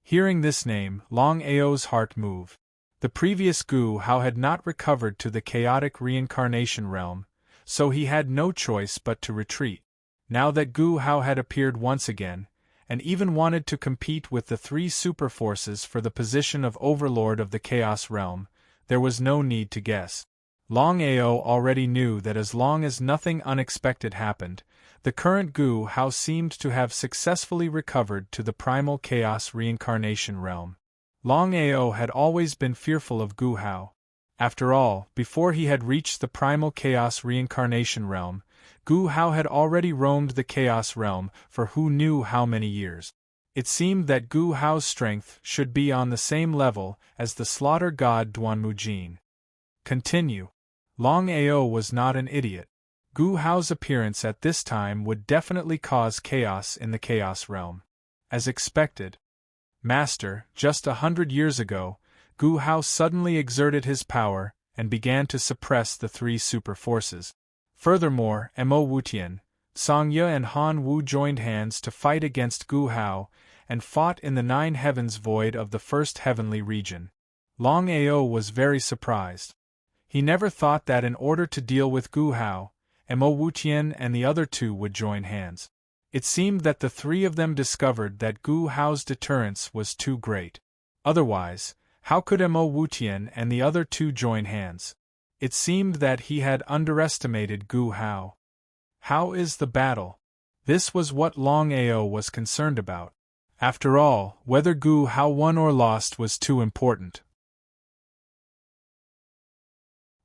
Hearing this name, Longao's heart moved. The previous Gu Hao had not recovered to the chaotic reincarnation realm, so he had no choice but to retreat. Now that Gu Hao had appeared once again, and even wanted to compete with the 3 super forces for the position of Overlord of the Chaos Realm, there was no need to guess. Longao already knew that as long as nothing unexpected happened, The current Gu Hao seemed to have successfully recovered to the primal chaos reincarnation realm. Longao had always been fearful of Gu Hao. After all, before he had reached the primal chaos reincarnation realm, Gu Hao had already roamed the chaos realm for who knew how many years. It seemed that Gu Hao's strength should be on the same level as the slaughter god Duanmujin. Continue. Longao was not an idiot. Gu Hao's appearance at this time would definitely cause chaos in the chaos realm. As expected. Master, just 100 years ago, Gu Hao suddenly exerted his power and began to suppress the three super forces. Furthermore, Mo Wutian, Song Ye and Han Wu joined hands to fight against Gu Hao and fought in the 9 heavens void of the first heavenly region. Longao was very surprised. He never thought that in order to deal with Gu Hao, Mo Wutian and the other two would join hands. It seemed that the three of them discovered that Gu Hao's deterrence was too great. Otherwise, how could Mo Wutian and the other two join hands? It seemed that he had underestimated Gu Hao. How is the battle? This was what Longao was concerned about. After all, whether Gu Hao won or lost was too important.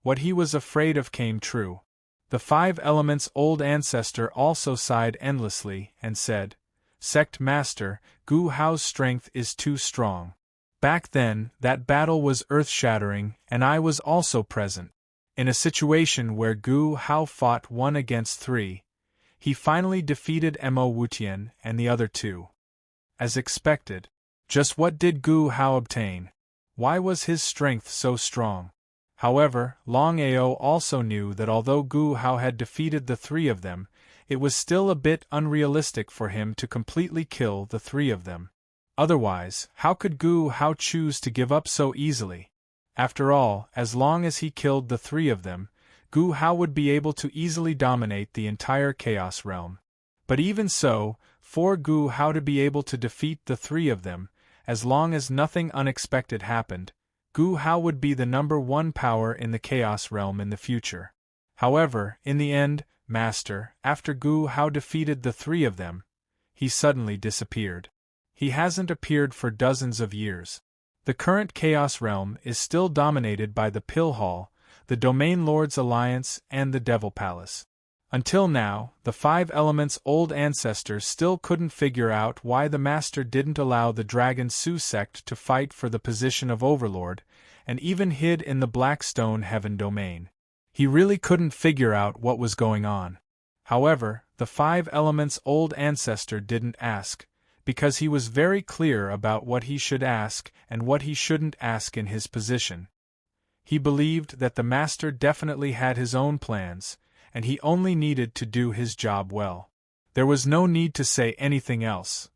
What he was afraid of came true. The 5 elements' old ancestor also sighed endlessly and said, "Sect Master, Gu Hao's strength is too strong." Back then, that battle was earth-shattering, and I was also present. In a situation where Gu Hao fought 1 against 3, he finally defeated Mo Wutian and the other two. As expected. Just what did Gu Hao obtain? Why was his strength so strong? However, Longao also knew that although Gu Hao had defeated the 3 of them, it was still a bit unrealistic for him to completely kill the 3 of them. Otherwise, how could Gu Hao choose to give up so easily? After all, as long as he killed the 3 of them, Gu Hao would be able to easily dominate the entire Chaos Realm. But even so, for Gu Hao to be able to defeat the 3 of them, as long as nothing unexpected happened, Gu Hao would be the #1 power in the Chaos Realm in the future. However, in the end, Master, after Gu Hao defeated the 3 of them, he suddenly disappeared. He hasn't appeared for dozens of years. The current Chaos Realm is still dominated by the Pill Hall, the Domain Lords Alliance, and the Devil Palace. Until now, the 5 elements' old ancestors still couldn't figure out why the Master didn't allow the Dragon Su sect to fight for the position of Overlord, and even hid in the Blackstone Heaven domain. He really couldn't figure out what was going on. However, the 5 elements' old ancestor didn't ask, because he was very clear about what he should ask and what he shouldn't ask in his position. He believed that the Master definitely had his own plans, and he only needed to do his job well. There was no need to say anything else.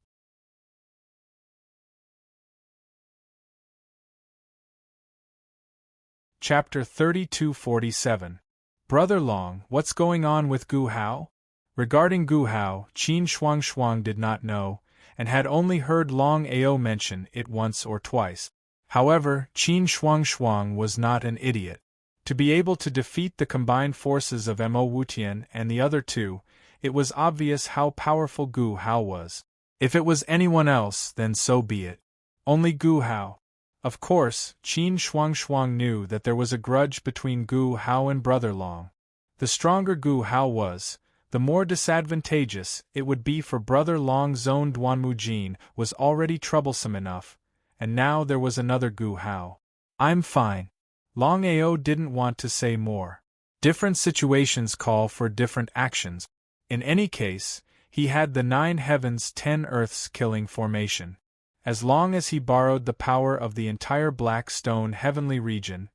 Chapter 3247. Brother Long, what's going on with Gu Hao? Regarding Gu Hao, Qin Shuang did not know, and had only heard Longao mention it once or twice. However, Qin Shuang was not an idiot. To be able to defeat the combined forces of Mo Wutian and the other two, it was obvious how powerful Gu Hao was. If it was anyone else, then so be it. Only Gu Hao. Of course, Qin Shuang knew that there was a grudge between Gu Hao and Brother Long. The stronger Gu Hao was, the more disadvantageous it would be for Brother Long's own Duanmujin was already troublesome enough, and now there was another Gu Hao. I'm fine. Longao didn't want to say more. Different situations call for different actions. In any case, he had the 9 heavens 10 earths killing formation. As long as he borrowed the power of the entire Black Stone heavenly region,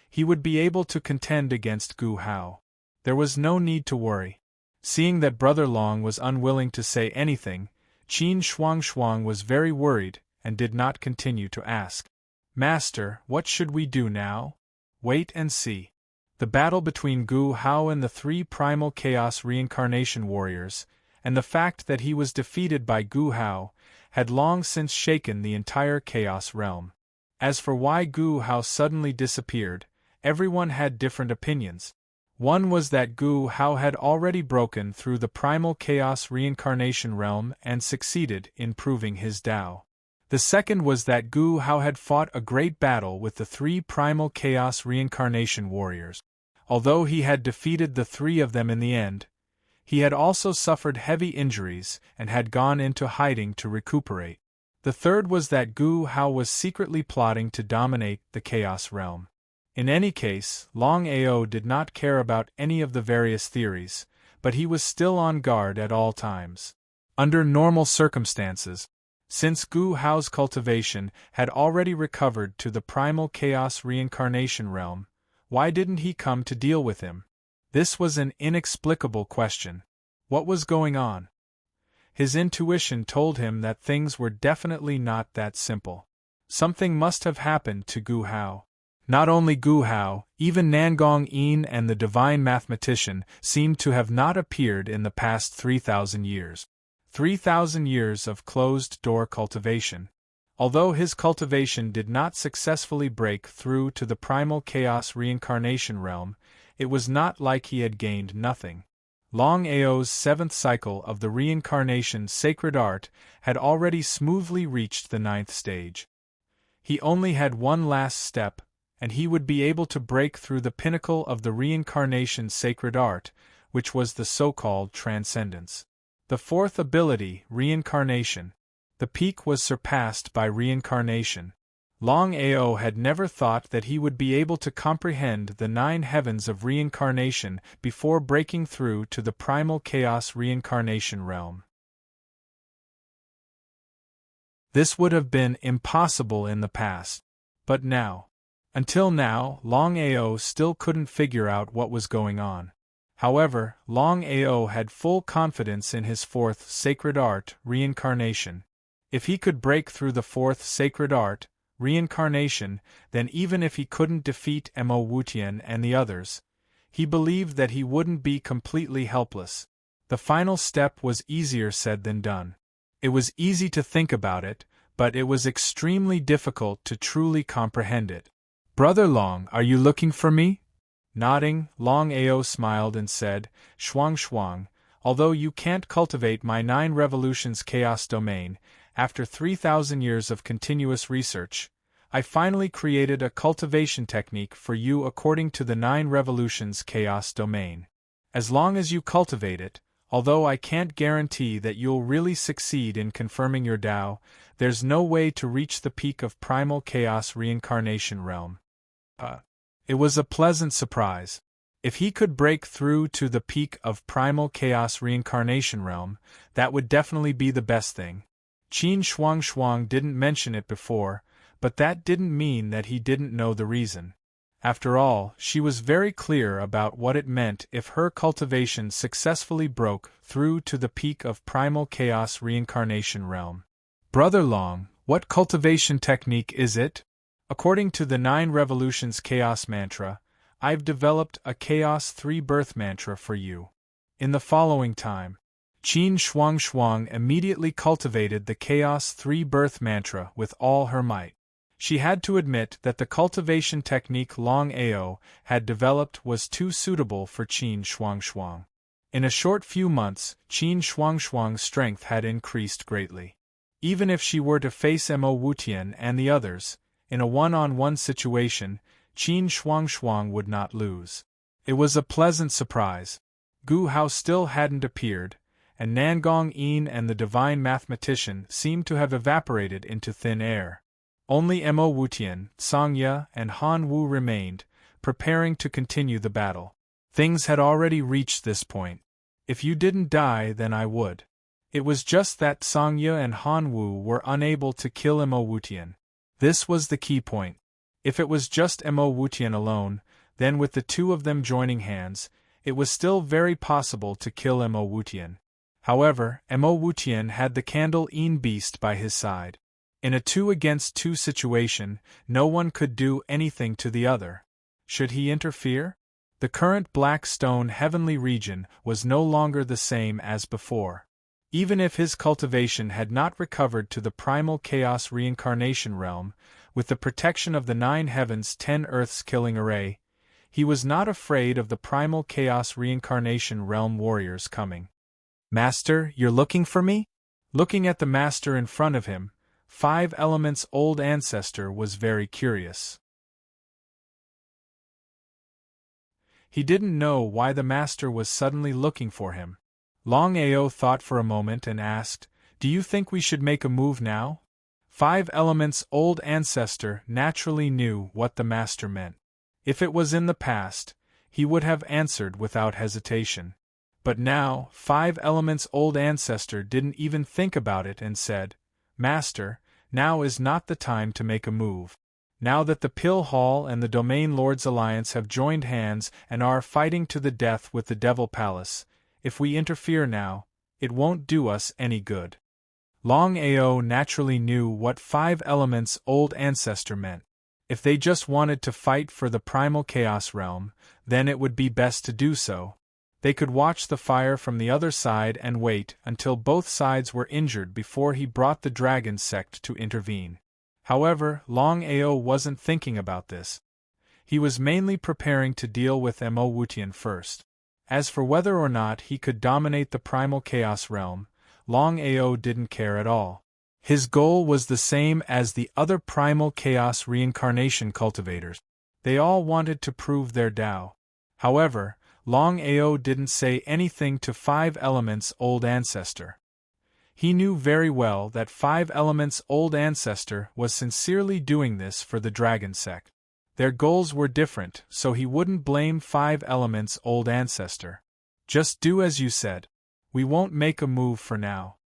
he would be able to contend against Gu Hao. There was no need to worry. Seeing that Brother Long was unwilling to say anything, Qin Shuang was very worried and did not continue to ask. Master, what should we do now? Wait and see. The battle between Gu Hao and the 3 primal chaos reincarnation warriors, and the fact that he was defeated by Gu Hao, had long since shaken the entire chaos realm. As for why Gu Hao suddenly disappeared, everyone had different opinions. One was that Gu Hao had already broken through the primal chaos reincarnation realm and succeeded in proving his Tao. The second was that Gu Hao had fought a great battle with the 3 primal chaos reincarnation warriors. Although he had defeated the 3 of them in the end, he had also suffered heavy injuries and had gone into hiding to recuperate. The third was that Gu Hao was secretly plotting to dominate the chaos realm. In any case, Longao did not care about any of the various theories, but he was still on guard at all times. Under normal circumstances, since Gu Hao's cultivation had already recovered to the primal chaos reincarnation realm, why didn't he come to deal with him? This was an inexplicable question. What was going on? His intuition told him that things were definitely not that simple. Something must have happened to Gu Hao. Not only Gu Hao, even Nangong Yin and the divine mathematician seemed to have not appeared in the past 3,000 years. 3,000 years of closed-door cultivation. Although his cultivation did not successfully break through to the primal chaos reincarnation realm, it was not like he had gained nothing. Longao's 7th cycle of the reincarnation sacred art had already smoothly reached the 9th stage. He only had one last step, and he would be able to break through the pinnacle of the reincarnation sacred art, which was the so-called transcendence. The 4th ability, reincarnation. The peak was surpassed by reincarnation. Longao had never thought that he would be able to comprehend the 9 heavens of reincarnation before breaking through to the primal chaos reincarnation realm. This would have been impossible in the past. But now. Until now, Longao still couldn't figure out what was going on. However, Longao had full confidence in his 4th sacred art, reincarnation. If he could break through the 4th sacred art, reincarnation, then even if he couldn't defeat Mo Wutian and the others, he believed that he wouldn't be completely helpless. The final step was easier said than done. It was easy to think about it, but it was extremely difficult to truly comprehend it. "Brother Long, are you looking for me?" Nodding, Longao smiled and said, "Shuang Shuang, although you can't cultivate my 9 revolutions chaos domain, after 3,000 years of continuous research, I finally created a cultivation technique for you according to the 9 revolutions chaos domain. As long as you cultivate it, although I can't guarantee that you'll really succeed in confirming your Tao, there's no way to reach the peak of primal chaos reincarnation realm." It was a pleasant surprise. If he could break through to the peak of primal chaos reincarnation realm, that would definitely be the best thing. Qin Shuang Shuang didn't mention it before, but that didn't mean that he didn't know the reason. After all, she was very clear about what it meant if her cultivation successfully broke through to the peak of primal chaos reincarnation realm. "Brother Long, what cultivation technique is it?" "According to the 9 revolutions chaos mantra, I've developed a chaos 3 birth mantra for you. In the following time." Qin Shuang Shuang immediately cultivated the chaos 3 birth mantra with all her might. She had to admit that the cultivation technique Longao had developed was too suitable for Qin Shuang Shuang. In a short few months, Qin Shuang Shuang's strength had increased greatly. Even if she were to face Mo Wutian and the others, in a one-on-one situation, Qin Shuang Shuang would not lose. It was a pleasant surprise. Gu Hao still hadn't appeared, and Nangong Yin and the divine mathematician seemed to have evaporated into thin air. Only Mo Wutian, Sangya, and Han Wu remained, preparing to continue the battle. Things had already reached this point. "If you didn't die, then I would." It was just that Sangya and Han Wu were unable to kill Mo Wutian. This was the key point. If it was just Mo Wutian alone, then with the 2 of them joining hands, it was still very possible to kill Mo Wutian. However, Mo Wutian had the Candle Yin beast by his side. In a 2-against-2 situation, no one could do anything to the other. Should he interfere? The current Black Stone heavenly region was no longer the same as before. Even if his cultivation had not recovered to the primal chaos reincarnation realm, with the protection of the 9 heavens 10 earths killing array, He was not afraid of the primal chaos reincarnation realm warriors coming. "Master, you're looking for me?" Looking at the master in front of him, Five Elements' old ancestor was very curious. He didn't know why the master was suddenly looking for him. Longao thought for a moment and asked, "Do you think we should make a move now?" Five Elements' old ancestor naturally knew what the master meant. If it was in the past, he would have answered without hesitation. But now, Five Elements' old ancestor didn't even think about it and said, "Master, now is not the time to make a move. Now that the Pill Hall and the Domain Lords Alliance have joined hands and are fighting to the death with the Devil Palace, if we interfere now, it won't do us any good." Longao naturally knew what Five Elements' old ancestor meant. If they just wanted to fight for the primal chaos realm, then it would be best to do so. They could watch the fire from the other side and wait until both sides were injured before he brought the dragon sect to intervene. However, Longao wasn't thinking about this. He was mainly preparing to deal with Mo Wutian first. As for whether or not he could dominate the primal chaos realm, Longao didn't care at all. His goal was the same as the other primal chaos reincarnation cultivators. They all wanted to prove their Tao. However, Longao didn't say anything to Five Elements' old ancestor. He knew very well that Five Elements' old ancestor was sincerely doing this for the dragon sect. Their goals were different, so he wouldn't blame Five Elements' old ancestor. "Just do as you said. We won't make a move for now."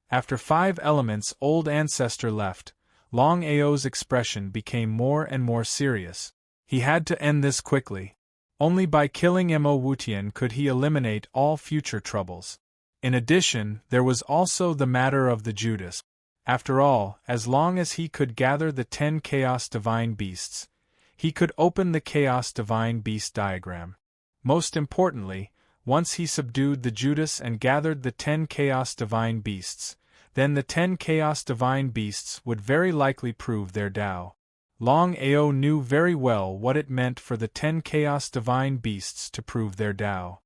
After Five Elements' old ancestor left, Longao's expression became more and more serious. He had to end this quickly. Only by killing Mo Wutian could he eliminate all future troubles. In addition, there was also the matter of the Judas. After all, as long as he could gather the 10 Chaos Divine Beasts, he could open the Chaos Divine Beast diagram. Most importantly, once he subdued the Judas and gathered the 10 Chaos Divine Beasts, then the 10 Chaos Divine Beasts would very likely prove their Tao. Longao knew very well what it meant for the 10 Chaos Divine Beasts to prove their Tao.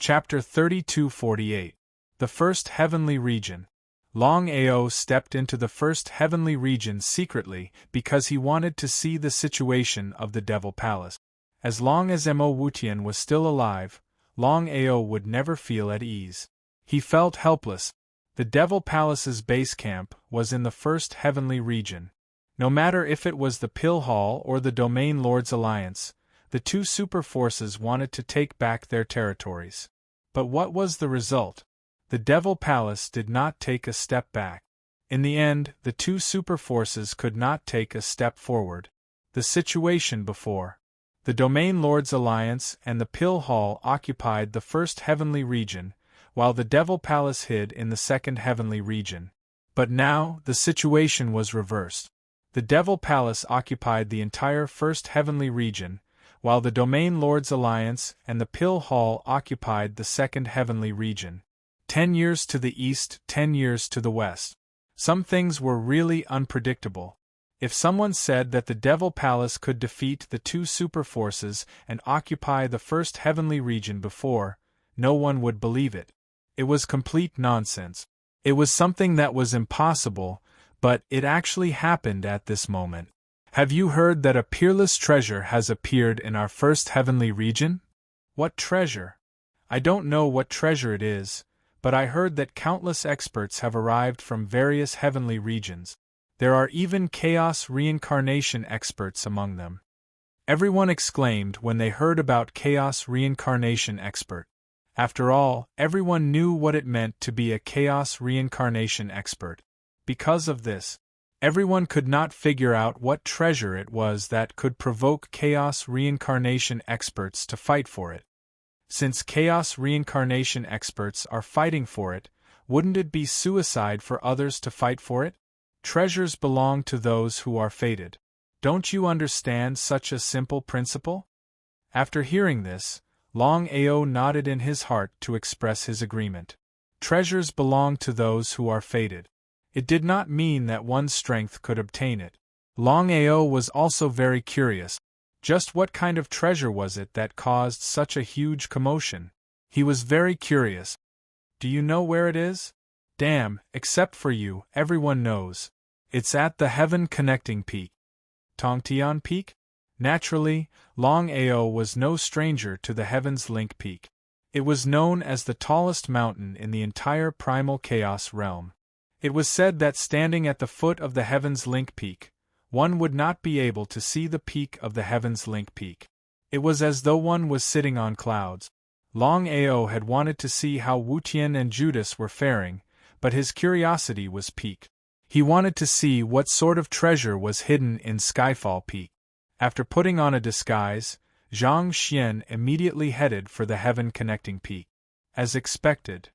Chapter 3248. The First Heavenly Region. Longao stepped into the First Heavenly Region secretly because he wanted to see the situation of the Devil Palace. As long as Mo Wutian was still alive, Longao would never feel at ease. He felt helpless. The Devil Palace's base camp was in the First Heavenly Region. No matter if it was the Pill Hall or the Domain Lords Alliance, the two super forces wanted to take back their territories. But what was the result? The Devil Palace did not take a step back. In the end, the two super forces could not take a step forward. The situation before. The Domain Lords Alliance and the Pill Hall occupied the First Heavenly Region, while the Devil Palace hid in the Second Heavenly Region. But now, the situation was reversed. The Devil Palace occupied the entire First Heavenly Region, while the Domain Lords Alliance and the Pill Hall occupied the Second Heavenly Region. 10 years to the east, 10 years to the west. Some things were really unpredictable. If someone said that the Devil Palace could defeat the two super forces and occupy the First Heavenly Region before, no one would believe it. It was complete nonsense. It was something that was impossible, but it actually happened at this moment. "Have you heard that a peerless treasure has appeared in our First Heavenly Region?" "What treasure?" "I don't know what treasure it is, but I heard that countless experts have arrived from various heavenly regions. There are even chaos reincarnation experts among them." Everyone exclaimed when they heard about chaos reincarnation expert. After all, everyone knew what it meant to be a chaos reincarnation expert. Because of this, everyone could not figure out what treasure it was that could provoke chaos reincarnation experts to fight for it. Since chaos reincarnation experts are fighting for it, wouldn't it be suicide for others to fight for it? Treasures belong to those who are fated. Don't you understand such a simple principle? After hearing this, Longao nodded in his heart to express his agreement. Treasures belong to those who are fated. It did not mean that one's strength could obtain it. Longao was also very curious. Just what kind of treasure was it that caused such a huge commotion? He was very curious. Do you know where it is? Damn, except for you, everyone knows. It's at the Heaven Connecting Peak. Tongtian Peak? Naturally, Longao was no stranger to the Heaven's Link Peak. It was known as the tallest mountain in the entire primal chaos realm. It was said that standing at the foot of the Heaven's Link Peak, one would not be able to see the peak of the Heaven's Link Peak. It was as though one was sitting on clouds. Longao had wanted to see how Wutian and Judas were faring, but his curiosity was piqued. He wanted to see what sort of treasure was hidden in Skyfall Peak. After putting on a disguise, Zhang Xian immediately headed for the Heaven Connecting Peak. As expected,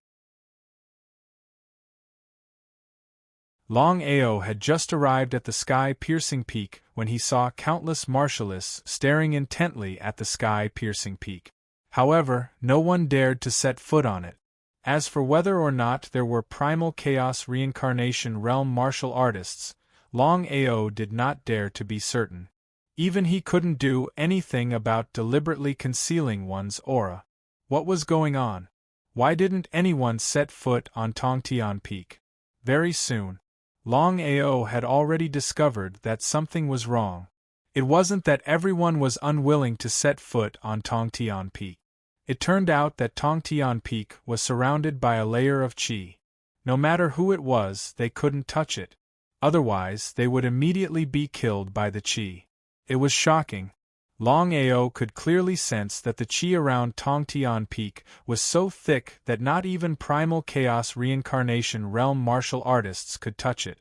Longao had just arrived at the sky-piercing peak when he saw countless martialists staring intently at the sky-piercing peak. However, no one dared to set foot on it. As for whether or not there were primal chaos reincarnation realm martial artists, Longao did not dare to be certain. Even he couldn't do anything about deliberately concealing one's aura. What was going on? Why didn't anyone set foot on Tongtian Peak? Very soon, Longao had already discovered that something was wrong. It wasn't that everyone was unwilling to set foot on Tongtian Peak. It turned out that Tongtian Peak was surrounded by a layer of qi. No matter who it was, they couldn't touch it. Otherwise, they would immediately be killed by the qi. It was shocking. Longao could clearly sense that the qi around Tongtian Peak was so thick that not even primal chaos reincarnation realm martial artists could touch it.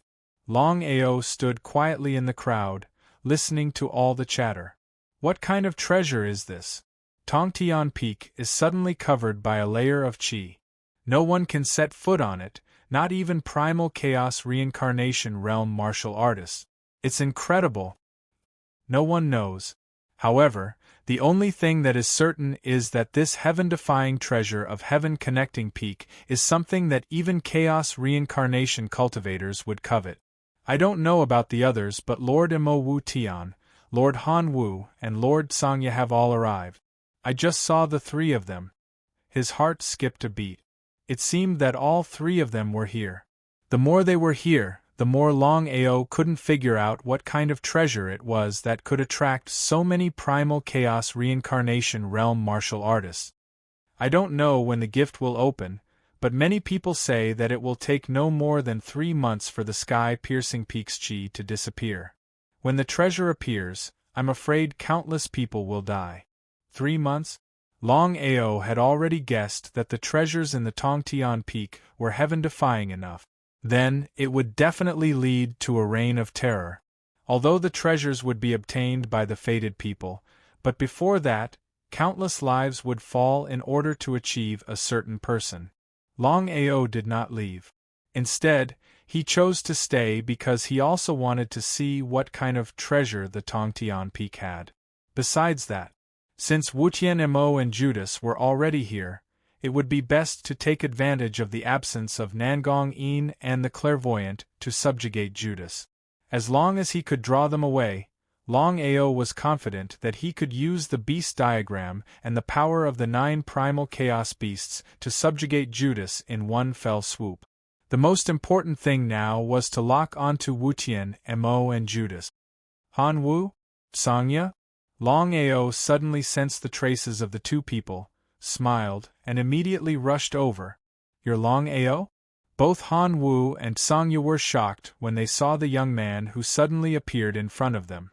Longao stood quietly in the crowd, listening to all the chatter. What kind of treasure is this? Tongtian Peak is suddenly covered by a layer of qi. No one can set foot on it, not even primal chaos reincarnation realm martial artists. It's incredible. No one knows. However, the only thing that is certain is that this heaven-defying treasure of Heaven Connecting Peak is something that even chaos reincarnation cultivators would covet. I don't know about the others, but Lord Mo Wu Tian, Lord Han Wu, and Lord Sangya have all arrived. I just saw the three of them. His heart skipped a beat. It seemed that all three of them were here. The more they were here, the more Longao couldn't figure out what kind of treasure it was that could attract so many primal chaos reincarnation realm martial artists. I don't know when the gift will open, but many people say that it will take no more than 3 months for the sky-piercing peak's qi to disappear. When the treasure appears, I'm afraid countless people will die. 3 months? Longao had already guessed that the treasures in the Tongtian Peak were heaven-defying enough. Then, it would definitely lead to a reign of terror. Although the treasures would be obtained by the fated people, but before that, countless lives would fall in order to achieve a certain person. Longao did not leave. Instead, he chose to stay because he also wanted to see what kind of treasure the Tongtian Peak had. Besides that, since Wutian Mo and Judas were already here, it would be best to take advantage of the absence of Nangong Yin and the clairvoyant to subjugate Judas. As long as he could draw them away, Longao was confident that he could use the beast diagram and the power of the 9 primal chaos beasts to subjugate Judas in one fell swoop. The most important thing now was to lock onto Wutian Mo and Judas. Han Wu? Sangya? Longao suddenly sensed the traces of the two people, smiled, and immediately rushed over. You're Longao? Both Han Wu and Sangya were shocked when they saw the young man who suddenly appeared in front of them.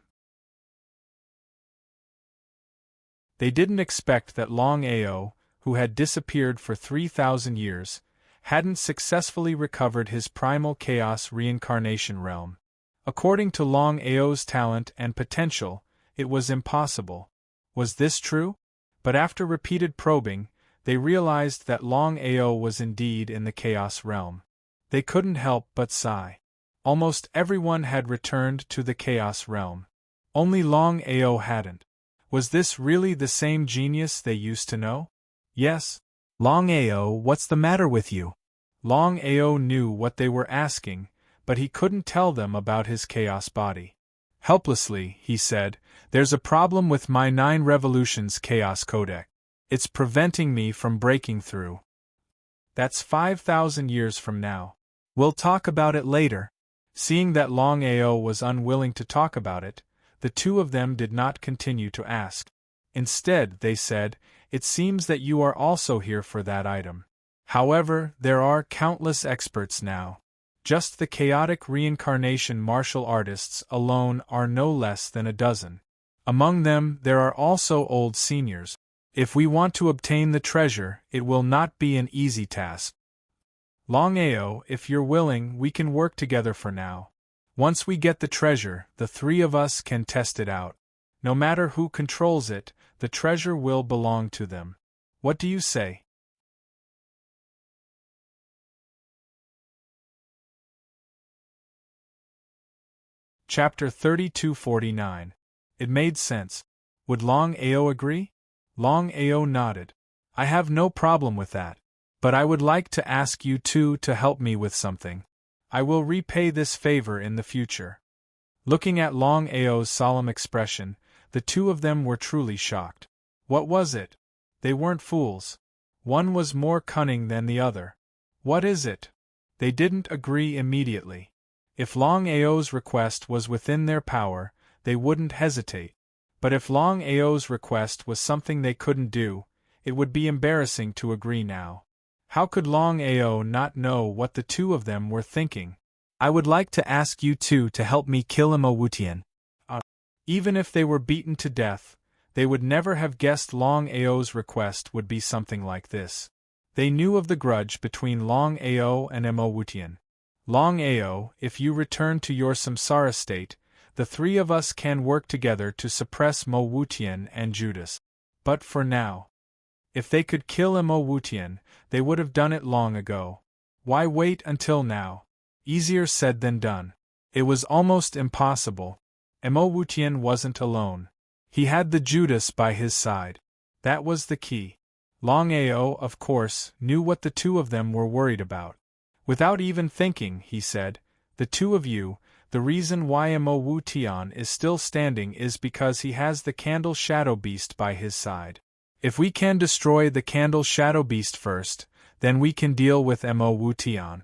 They didn't expect that Longao, who had disappeared for 3,000 years, hadn't successfully recovered his primal chaos reincarnation realm. According to Longao's talent and potential, it was impossible. Was this true? But after repeated probing, they realized that Longao was indeed in the chaos realm. They couldn't help but sigh. Almost everyone had returned to the chaos realm. Only Longao hadn't. Was this really the same genius they used to know? Yes. Longao, what's the matter with you? Longao knew what they were asking, but he couldn't tell them about his chaos body. Helplessly, he said, "There's a problem with my 9 revolutions chaos codec. It's preventing me from breaking through. That's 5,000 years from now. We'll talk about it later." Seeing that Longao was unwilling to talk about it, the two of them did not continue to ask. Instead, they said, "It seems that you are also here for that item. However, there are countless experts now. Just the chaotic reincarnation martial artists alone are no less than a dozen. Among them, there are also old seniors. If we want to obtain the treasure, it will not be an easy task. Longao, if you're willing, we can work together for now. Once we get the treasure, the 3 of us can test it out. No matter who controls it, the treasure will belong to them. What do you say?" Chapter 3249. It made sense. Would Longao agree? Longao nodded. "I have no problem with that. But I would like to ask you two to help me with something. I will repay this favor in the future." Looking at Longao's solemn expression, the two of them were truly shocked. What was it? They weren't fools. One was more cunning than the other. What is it? They didn't agree immediately. If Longao's request was within their power, they wouldn't hesitate. But if Longao's request was something they couldn't do, it would be embarrassing to agree now. How could Longao not know what the two of them were thinking? "I would like to ask you two to help me kill Imowutian." Even if they were beaten to death, they would never have guessed Longao's request would be something like this. They knew of the grudge between Longao and Imowutian. "Longao, if you return to your samsara state, the 3 of us can work together to suppress Imowutian and Judas. But for now, if they could kill Imowutian, they would have done it long ago. Why wait until now? Easier said than done. It was almost impossible. Imowutian wasn't alone. He had the Judas by his side. That was the key. Longao, of course, knew what the two of them were worried about. Without even thinking, he said, "The two of you, the reason why Imowutian is still standing is because he has the Candle Shadow Beast by his side. If we can destroy the Candle Shadow Beast first, then we can deal with Imowutian."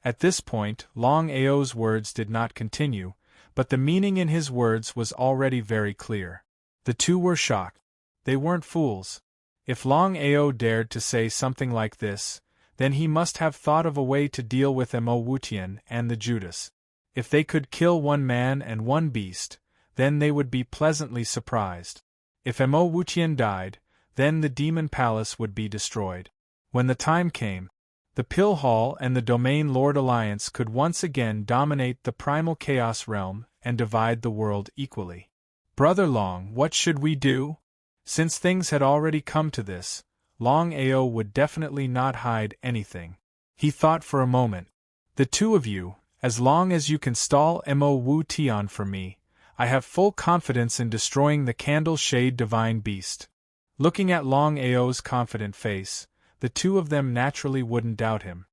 At this point, Longao's words did not continue, but the meaning in his words was already very clear. The two were shocked. They weren't fools. If Longao dared to say something like this, then he must have thought of a way to deal with Imowutian and the Judas. If they could kill one man and one beast, then they would be pleasantly surprised. If Imowutian died, then the Demon Palace would be destroyed. When the time came, the Pill Hall and the Domain Lord Alliance could once again dominate the primal chaos realm and divide the world equally. "Brother Long, what should we do?" Since things had already come to this, Longao would definitely not hide anything. He thought for a moment. "The two of you, as long as you can stall Imowutian for me, I have full confidence in destroying the Candle Shade Divine Beast." Looking at Longao's confident face, the two of them naturally wouldn't doubt him.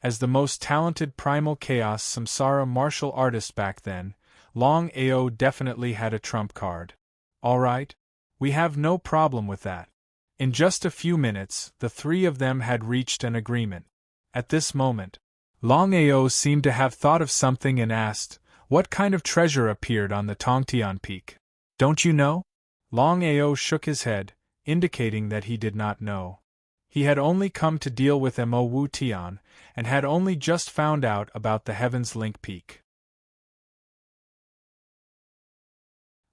As the most talented primal chaos samsara martial artist back then, Longao definitely had a trump card. "All right. We have no problem with that." In just a few minutes, the 3 of them had reached an agreement. At this moment, Longao seemed to have thought of something and asked, "What kind of treasure appeared on the Tongtian Peak? Don't you know?" Longao shook his head, indicating that he did not know. He had only come to deal with Imowutian, and had only just found out about the Heaven's Link Peak.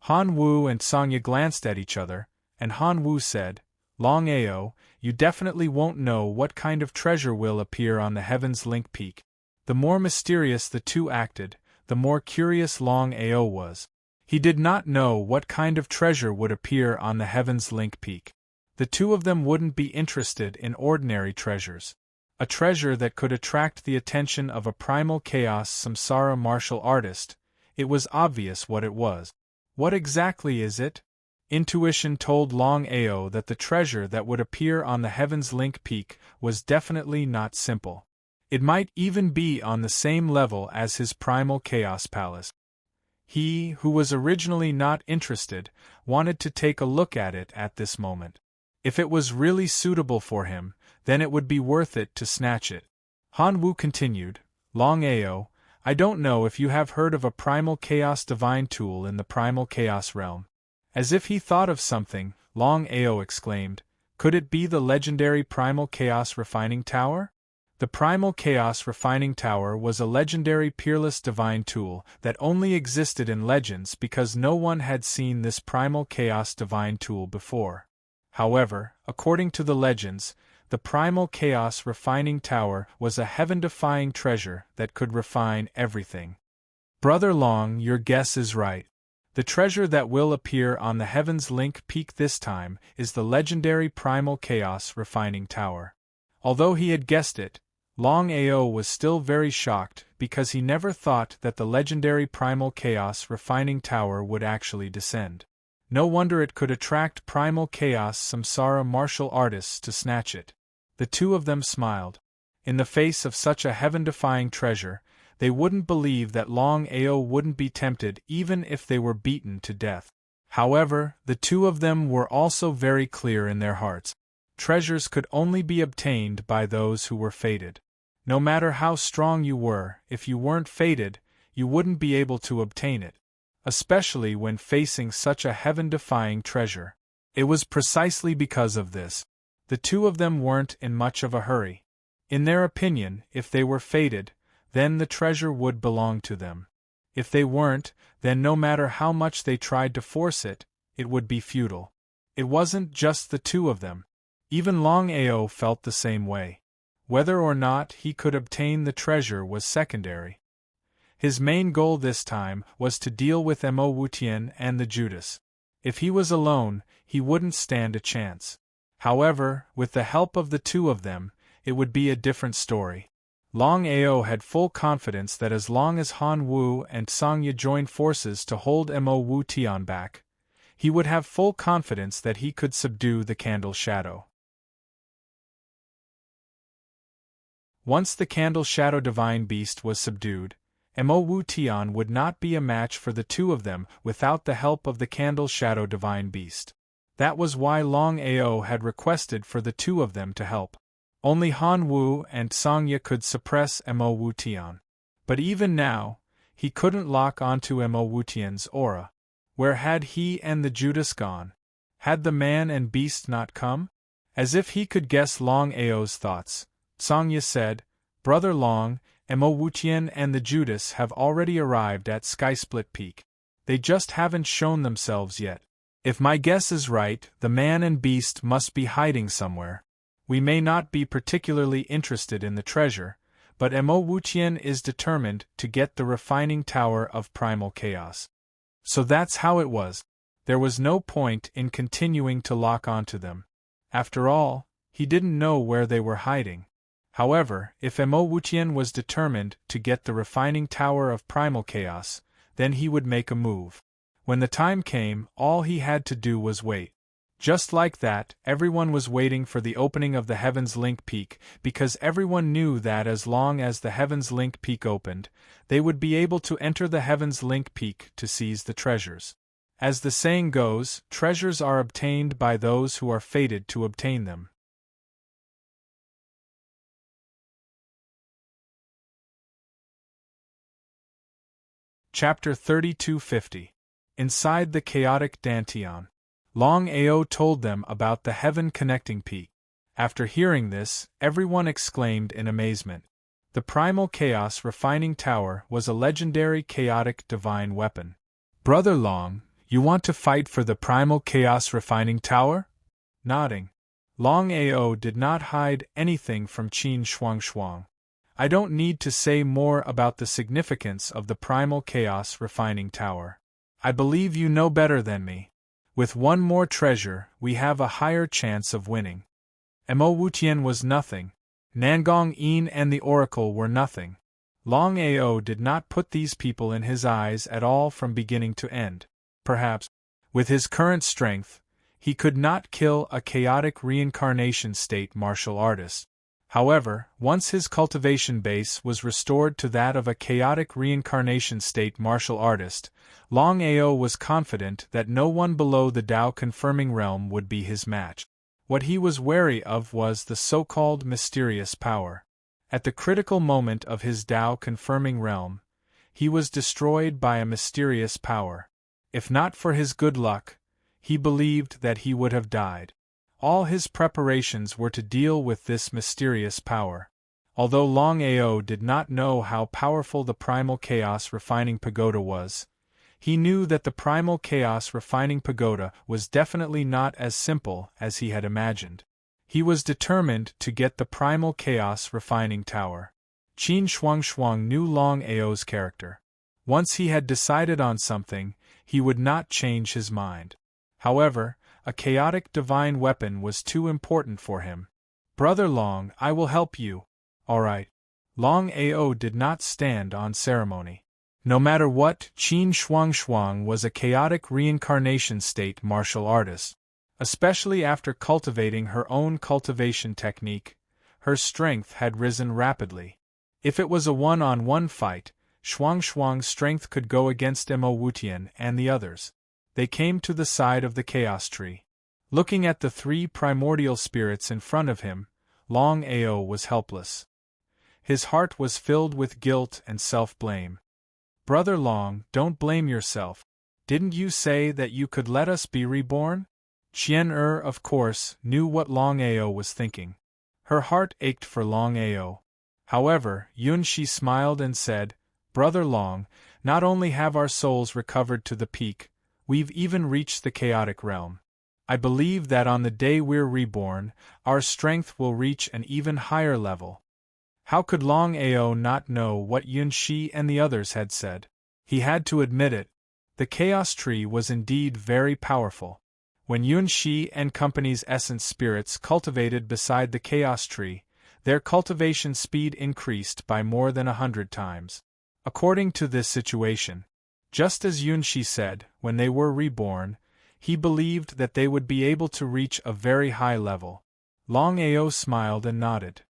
Han Wu and Sanya glanced at each other, and Han Wu said, "Longao, you definitely won't know what kind of treasure will appear on the Heaven's Link Peak." The more mysterious the two acted, the more curious Longao was. He did not know what kind of treasure would appear on the Heaven's Link Peak. The two of them wouldn't be interested in ordinary treasures. A treasure that could attract the attention of a primal chaos samsara martial artist, it was obvious what it was. What exactly is it? Intuition told Longao that the treasure that would appear on the Heaven's Link Peak was definitely not simple. It might even be on the same level as his primal chaos palace. He, who was originally not interested, wanted to take a look at it at this moment. If it was really suitable for him, then it would be worth it to snatch it. Han Wu continued, Longao, I don't know if you have heard of a primal chaos divine tool in the primal chaos realm. As if he thought of something, Longao exclaimed, could it be the legendary primal chaos refining tower? The primal chaos refining tower was a legendary peerless divine tool that only existed in legends because no one had seen this primal chaos divine tool before. However, according to the legends, the primal chaos refining tower was a heaven-defying treasure that could refine everything. Brother Long, your guess is right. The treasure that will appear on the Heaven's Link Peak this time is the legendary primal chaos refining tower. Although he had guessed it, Longao was still very shocked because he never thought that the legendary primal chaos refining tower would actually descend. No wonder it could attract primal chaos samsara martial artists to snatch it. The two of them smiled. In the face of such a heaven-defying treasure, they wouldn't believe that Longao wouldn't be tempted even if they were beaten to death. However, the two of them were also very clear in their hearts. Treasures could only be obtained by those who were fated. No matter how strong you were, if you weren't fated, you wouldn't be able to obtain it. Especially when facing such a heaven-defying treasure. It was precisely because of this. The two of them weren't in much of a hurry. In their opinion, if they were fated, then the treasure would belong to them. If they weren't, then no matter how much they tried to force it, it would be futile. It wasn't just the two of them. Even Longao felt the same way. Whether or not he could obtain the treasure was secondary. His main goal this time was to deal with Mo Wutian and the Judas. If he was alone, he wouldn't stand a chance. However, with the help of the two of them, it would be a different story. Longao had full confidence that as long as Han Wu and Sangye joined forces to hold Mo Wutian back, he would have full confidence that he could subdue the Candle Shadow. Once the Candle Shadow Divine Beast was subdued, Mo Wutian would not be a match for the two of them without the help of the Candle Shadow Divine Beast. That was why Longao had requested for the two of them to help. Only Han Wu and Sangye could suppress Mo Wutian. But even now, he couldn't lock onto Mo Wutian's aura. Where had he and the Judas gone? Had the man and beast not come? As if he could guess Longao's thoughts, Sangye said, Brother Long, Mo Wutian and the Judas have already arrived at Skysplit Peak. They just haven't shown themselves yet. If my guess is right, the man and beast must be hiding somewhere. We may not be particularly interested in the treasure, but Mo Wutian is determined to get the refining tower of primal chaos. So that's how it was. There was no point in continuing to lock onto them. After all, he didn't know where they were hiding. However, if Mo Wutian was determined to get the refining tower of primal chaos, then he would make a move. When the time came, all he had to do was wait. Just like that, everyone was waiting for the opening of the Heaven's Link Peak, because everyone knew that as long as the Heaven's Link Peak opened, they would be able to enter the Heaven's Link Peak to seize the treasures. As the saying goes, treasures are obtained by those who are fated to obtain them. Chapter 3250. Inside the Chaotic Dantian. Longao told them about the heaven-connecting peak. After hearing this, everyone exclaimed in amazement. The Primal Chaos Refining Tower was a legendary chaotic divine weapon. Brother Long, you want to fight for the Primal Chaos Refining Tower? Nodding. Longao did not hide anything from Qin Shuang. I don't need to say more about the significance of the Primal Chaos Refining Tower. I believe you know better than me. With one more treasure, we have a higher chance of winning. Mo Wutian was nothing. Nangong Yin and the Oracle were nothing. Longao did not put these people in his eyes at all from beginning to end. Perhaps, with his current strength, he could not kill a chaotic reincarnation state martial artist. However, once his cultivation base was restored to that of a chaotic reincarnation state martial artist, Longao was confident that no one below the Tao-confirming realm would be his match. What he was wary of was the so-called mysterious power. At the critical moment of his Tao-confirming realm, he was destroyed by a mysterious power. If not for his good luck, he believed that he would have died. All his preparations were to deal with this mysterious power. Although Longao did not know how powerful the primal chaos refining pagoda was, he knew that the primal chaos refining pagoda was definitely not as simple as he had imagined. He was determined to get the primal chaos refining tower. Qin Shuang knew Longao's character. Once he had decided on something, he would not change his mind. However, a chaotic divine weapon was too important for him. "Brother Long, I will help you." "All right." Longao did not stand on ceremony. No matter what, Qin Shuang was a chaotic reincarnation state martial artist. Especially after cultivating her own cultivation technique, her strength had risen rapidly. If it was a one-on-one fight, Shuang's strength could go against Mo Wutian and the others. They came to the side of the chaos tree. Looking at the three primordial spirits in front of him, Longao was helpless. His heart was filled with guilt and self-blame. "Brother Long, don't blame yourself. Didn't you say that you could let us be reborn?" Qian of course, knew what Longao was thinking. Her heart ached for Longao. However, Yunshi smiled and said, "Brother Long, not only have our souls recovered to the peak, we've even reached the chaotic realm. I believe that on the day we're reborn, our strength will reach an even higher level." How could Longao not know what Yunshi and the others had said? He had to admit it. The chaos tree was indeed very powerful. When Yunshi and company's essence spirits cultivated beside the chaos tree, their cultivation speed increased by more than 100 times. According to this situation, just as Yunshi said, when they were reborn, he believed that they would be able to reach a very high level. Longao smiled and nodded.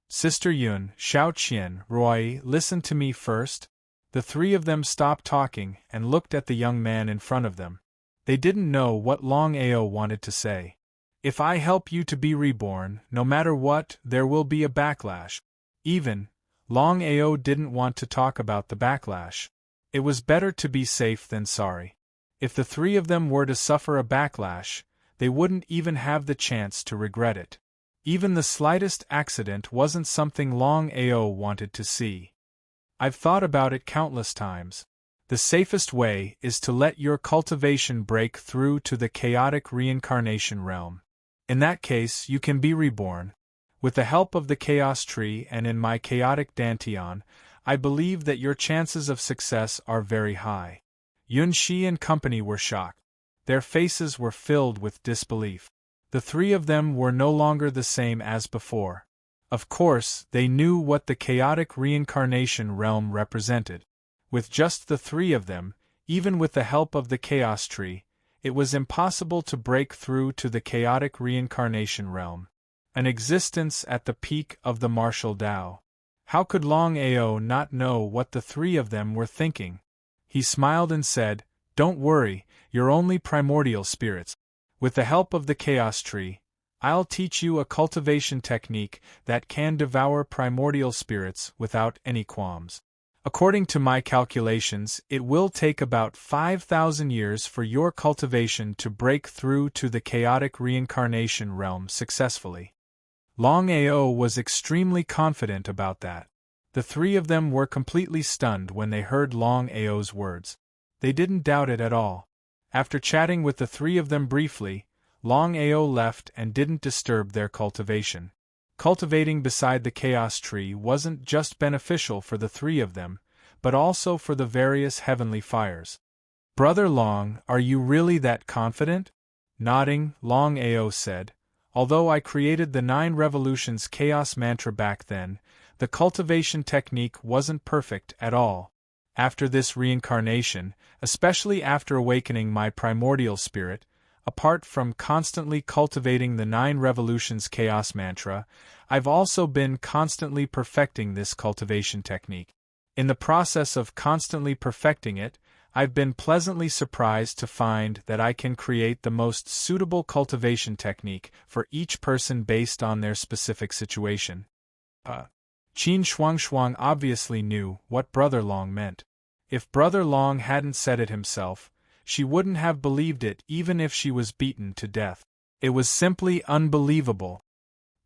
"Sister Yun, Shao Qian, Roy, listen to me first." The three of them stopped talking and looked at the young man in front of them. They didn't know what Longao wanted to say. "If I help you to be reborn, no matter what, there will be a backlash." Even Longao didn't want to talk about the backlash. It was better to be safe than sorry. If the three of them were to suffer a backlash, they wouldn't even have the chance to regret it. Even the slightest accident wasn't something Longao wanted to see. "I've thought about it countless times. The safest way is to let your cultivation break through to the chaotic reincarnation realm. In that case, you can be reborn. With the help of the chaos tree and in my chaotic dantian, I believe that your chances of success are very high." Yunshi and company were shocked. Their faces were filled with disbelief. The three of them were no longer the same as before. Of course, they knew what the chaotic reincarnation realm represented. With just the three of them, even with the help of the chaos tree, it was impossible to break through to the chaotic reincarnation realm. An existence at the peak of the martial Tao. How could Longao not know what the three of them were thinking? He smiled and said, "Don't worry, you're only primordial spirits. With the help of the chaos tree, I'll teach you a cultivation technique that can devour primordial spirits without any qualms. According to my calculations, it will take about 5,000 years for your cultivation to break through to the chaotic reincarnation realm successfully." Longao was extremely confident about that. The three of them were completely stunned when they heard Longao's words. They didn't doubt it at all. After chatting with the three of them briefly, Longao left and didn't disturb their cultivation. Cultivating beside the chaos tree wasn't just beneficial for the three of them, but also for the various heavenly fires. "Brother Long, are you really that confident?" Nodding, Longao said, "Although I created the 9 revolutions chaos mantra back then, the cultivation technique wasn't perfect at all. After this reincarnation, especially after awakening my primordial spirit, Apart from constantly cultivating the 9 revolutions chaos mantra, I've also been constantly perfecting this cultivation technique. In the process of constantly perfecting it, I've been pleasantly surprised to find that I can create the most suitable cultivation technique for each person based on their specific situation. Qin Shuangshuang obviously knew what Brother Long meant. If Brother Long hadn't said it himself, she wouldn't have believed it even if she was beaten to death. It was simply unbelievable.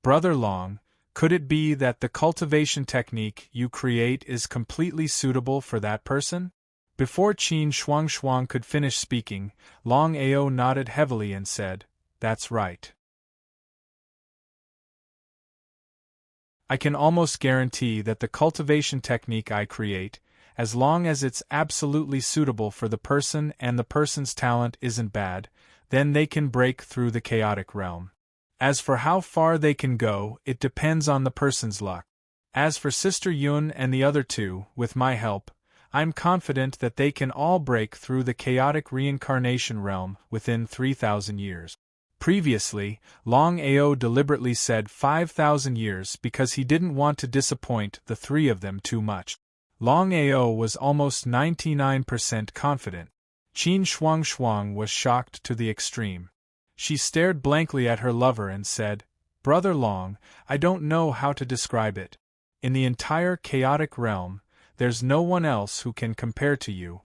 Brother Long, could it be that the cultivation technique you create is completely suitable for that person? Before Qin Shuangshuang could finish speaking, Longao nodded heavily and said, "That's right. I can almost guarantee that the cultivation technique I create, as long as it's absolutely suitable for the person and the person's talent isn't bad, then they can break through the chaotic realm. As for how far they can go, it depends on the person's luck. As for Sister Yun and the other two, with my help, I'm confident that they can all break through the chaotic reincarnation realm within 3,000 years. Previously, Longao deliberately said 5,000 years because he didn't want to disappoint the 3 of them too much. Longao was almost 99% confident. Qin Shuangshuang was shocked to the extreme. She stared blankly at her lover and said, "Brother Long, I don't know how to describe it. In the entire chaotic realm, there's no one else who can compare to you."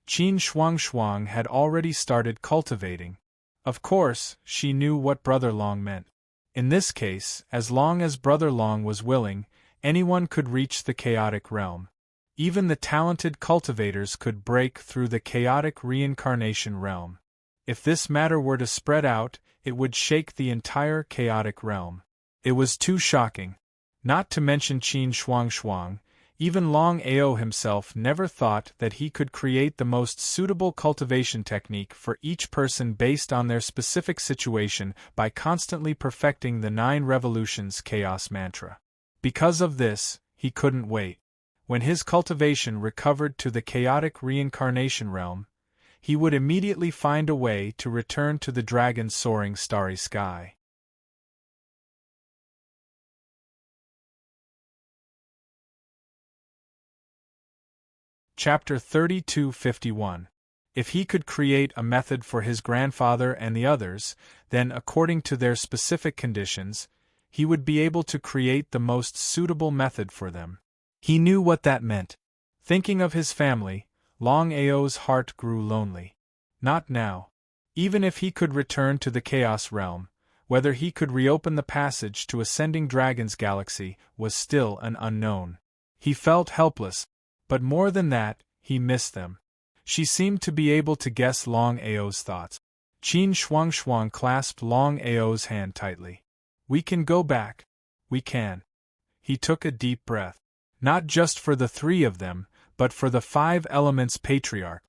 Qin Shuangshuang had already started cultivating. Of course, she knew what Brother Long meant. In this case, as long as Brother Long was willing, anyone could reach the chaotic realm. Even the talented cultivators could break through the chaotic reincarnation realm. If this matter were to spread out, it would shake the entire chaotic realm. It was too shocking. Not to mention Qin Shuangshuang, even Longao himself never thought that he could create the most suitable cultivation technique for each person based on their specific situation by constantly perfecting the 9 revolutions chaos mantra. Because of this, he couldn't wait. When his cultivation recovered to the chaotic reincarnation realm, he would immediately find a way to return to the dragon's soaring starry sky. Chapter 32:51. If he could create a method for his grandfather and the others, then according to their specific conditions, he would be able to create the most suitable method for them. He knew what that meant. Thinking of his family, Longao's heart grew lonely. Not now. Even if he could return to the Chaos Realm, whether he could reopen the passage to Ascending Dragon's galaxy was still an unknown. He felt helpless, but more than that, he missed them. She seemed to be able to guess Longao's thoughts. Qin Shuangshuang clasped Longao's hand tightly. "We can go back. We can." He took a deep breath. Not just for the 3 of them, but for the 5 elements patriarch.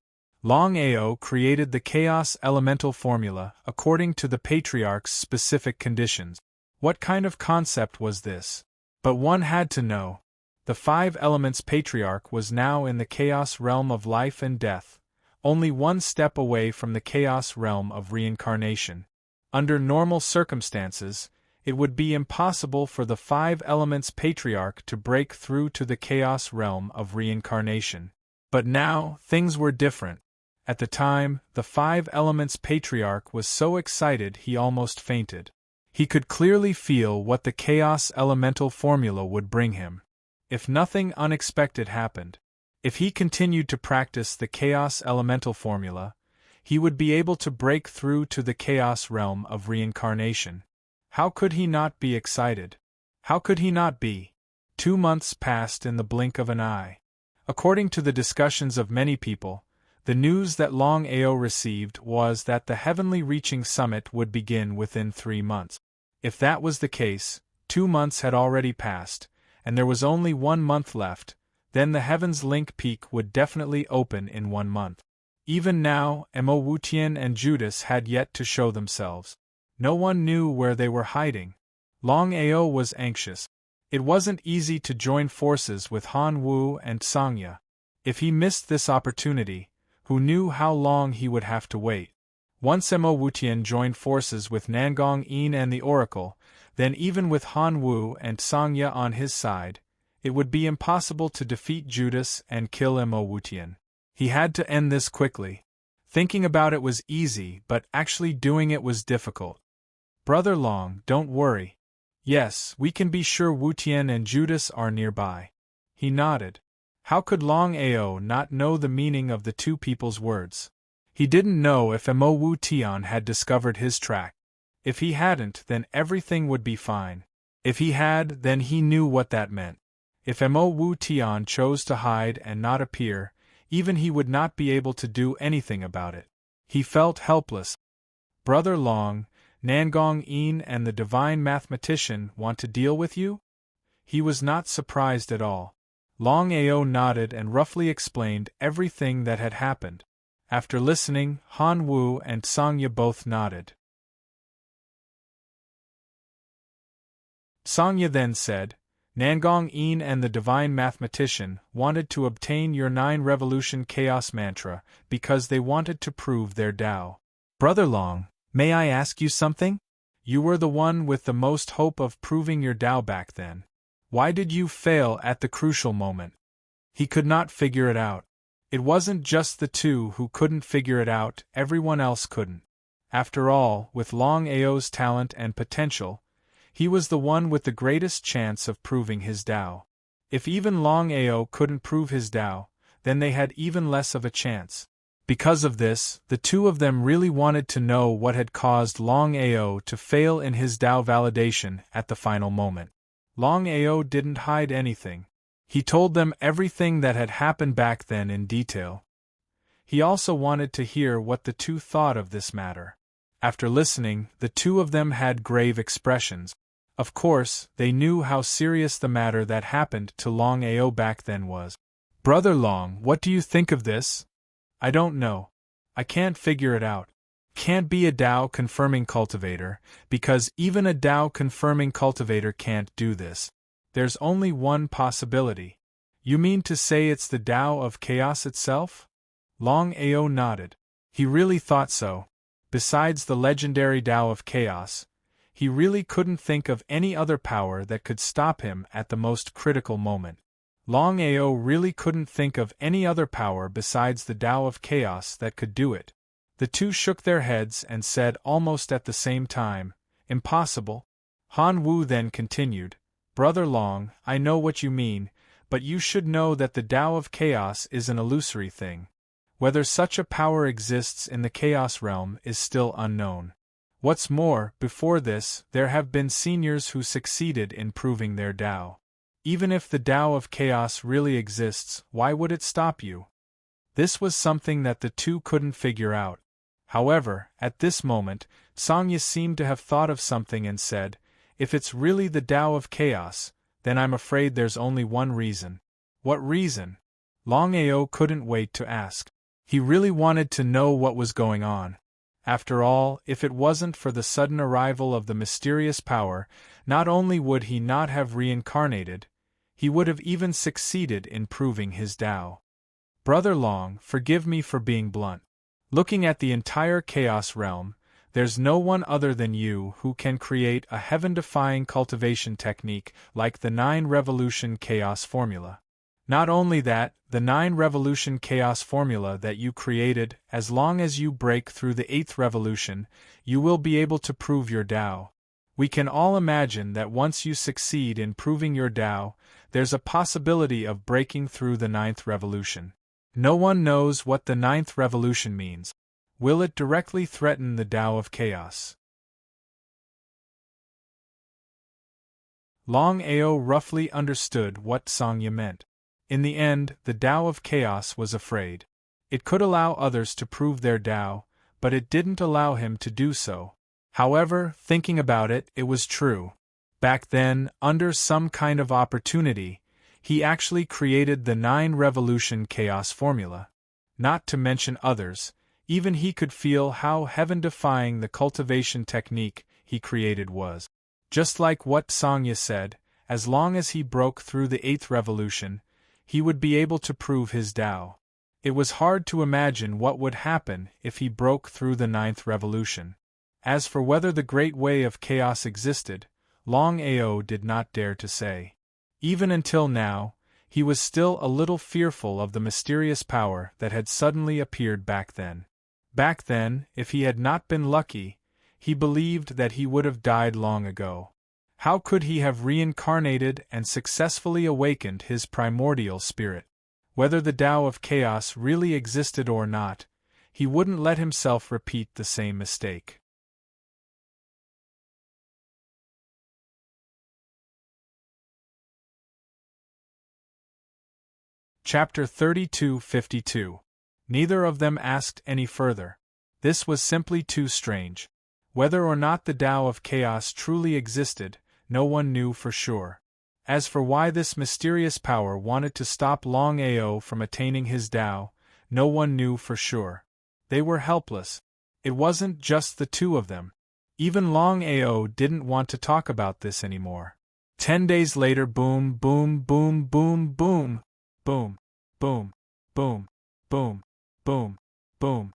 Longao created the Chaos Elemental Formula according to the patriarch's specific conditions. What kind of concept was this? But one had to know. The 5 elements patriarch was now in the chaos realm of life and death, only one step away from the chaos realm of reincarnation. Under normal circumstances, it would be impossible for the 5 elements patriarch to break through to the chaos realm of reincarnation. But now, things were different. At the time, the 5 elements patriarch was so excited he almost fainted. He could clearly feel what the chaos elemental formula would bring him. If nothing unexpected happened, if he continued to practice the chaos elemental formula, he would be able to break through to the chaos realm of reincarnation. How could he not be excited? How could he not be? 2 months passed in the blink of an eye. According to the discussions of many people, the news that Longao received was that the heavenly reaching summit would begin within 3 months. If that was the case, 2 months had already passed, and there was only 1 month left, then the Heaven's Link Peak would definitely open in 1 month. Even now, Mo Wutian and Judas had yet to show themselves. No one knew where they were hiding. Longao was anxious. It wasn't easy to join forces with Han Wu and Sangya. If he missed this opportunity, who knew how long he would have to wait? Once Mo Wutian joined forces with Nangong Yin and the Oracle, then even with Han Wu and Sangya on his side, it would be impossible to defeat Judas and kill Mo Wutian. He had to end this quickly. Thinking about it was easy, but actually doing it was difficult. Brother Long, don't worry. Yes, we can be sure Wutian and Judas are nearby. He nodded. How could Longao not know the meaning of the two people's words? He didn't know if Mo Wutian had discovered his track. If he hadn't, then everything would be fine. If he had, then he knew what that meant. If Mo Wutian chose to hide and not appear, even he would not be able to do anything about it. He felt helpless. Brother Long, Nangong Yin and the divine mathematician want to deal with you? He was not surprised at all. Longao nodded and roughly explained everything that had happened. After listening, Han Wu and Sangya both nodded. Sangya then said, Nangong Yin and the divine mathematician wanted to obtain your 9-revolution chaos mantra because they wanted to prove their Tao. Brother Long, may I ask you something? You were the one with the most hope of proving your Tao back then. Why did you fail at the crucial moment? He could not figure it out. It wasn't just the two who couldn't figure it out, everyone else couldn't. After all, with Longao's talent and potential, he was the one with the greatest chance of proving his Tao. If even Longao couldn't prove his Tao, then they had even less of a chance. Because of this, the two of them really wanted to know what had caused Longao to fail in his Tao validation at the final moment. Longao didn't hide anything. He told them everything that had happened back then in detail. He also wanted to hear what the two thought of this matter. After listening, the two of them had grave expressions. Of course, they knew how serious the matter that happened to Longao back then was. Brother Long, what do you think of this? I don't know. I can't figure it out. Can't be a Tao confirming cultivator, because even a Tao confirming cultivator can't do this. There's only one possibility. You mean to say it's the Tao of chaos itself? Longao nodded. He really thought so. Besides the legendary Tao of chaos, he really couldn't think of any other power that could stop him at the most critical moment. Longao really couldn't think of any other power besides the Tao of chaos that could do it. The two shook their heads and said almost at the same time, impossible. Han Wu then continued, Brother Long, I know what you mean, but you should know that the Tao of chaos is an illusory thing. Whether such a power exists in the chaos realm is still unknown. What's more, before this, there have been seniors who succeeded in proving their Tao. Even if the Tao of chaos really exists, why would it stop you? This was something that the two couldn't figure out. However, at this moment, Sangya seemed to have thought of something and said, if it's really the Tao of chaos, then I'm afraid there's only one reason. What reason? Longao couldn't wait to ask. He really wanted to know what was going on. After all, if it wasn't for the sudden arrival of the mysterious power, not only would he not have reincarnated, he would have even succeeded in proving his Tao. Brother Long, forgive me for being blunt. Looking at the entire chaos realm, there's no one other than you who can create a heaven-defying cultivation technique like the 9-revolution chaos formula. Not only that, the 9-revolution chaos formula that you created, as long as you break through the 8th revolution, you will be able to prove your Tao. We can all imagine that once you succeed in proving your Tao, there's a possibility of breaking through the 9th revolution. No one knows what the 9th revolution means. Will it directly threaten the Tao of chaos? Longao roughly understood what Sangya meant. In the end, the Tao of chaos was afraid. It could allow others to prove their Tao, but it didn't allow him to do so. However, thinking about it, it was true. Back then, under some kind of opportunity, he actually created the 9-revolution chaos formula. Not to mention others, even he could feel how heaven-defying the cultivation technique he created was. Just like what Sangya said, as long as he broke through the 8th revolution, he would be able to prove his Tao. It was hard to imagine what would happen if he broke through the ninth revolution. As for whether the great way of chaos existed, Longao did not dare to say. Even until now, he was still a little fearful of the mysterious power that had suddenly appeared back then. Back then, if he had not been lucky, he believed that he would have died long ago. How could he have reincarnated and successfully awakened his primordial spirit? Whether the Tao of Chaos really existed or not, he wouldn't let himself repeat the same mistake. Chapter 32:52. Neither of them asked any further. This was simply too strange. Whether or not the Tao of Chaos truly existed, no one knew for sure. As for why this mysterious power wanted to stop Longao from attaining his Tao, no one knew for sure. They were helpless. It wasn't just the two of them. Even Longao didn't want to talk about this anymore. 10 days later, boom, boom, boom, boom, boom. Boom, boom, boom, boom, boom, boom,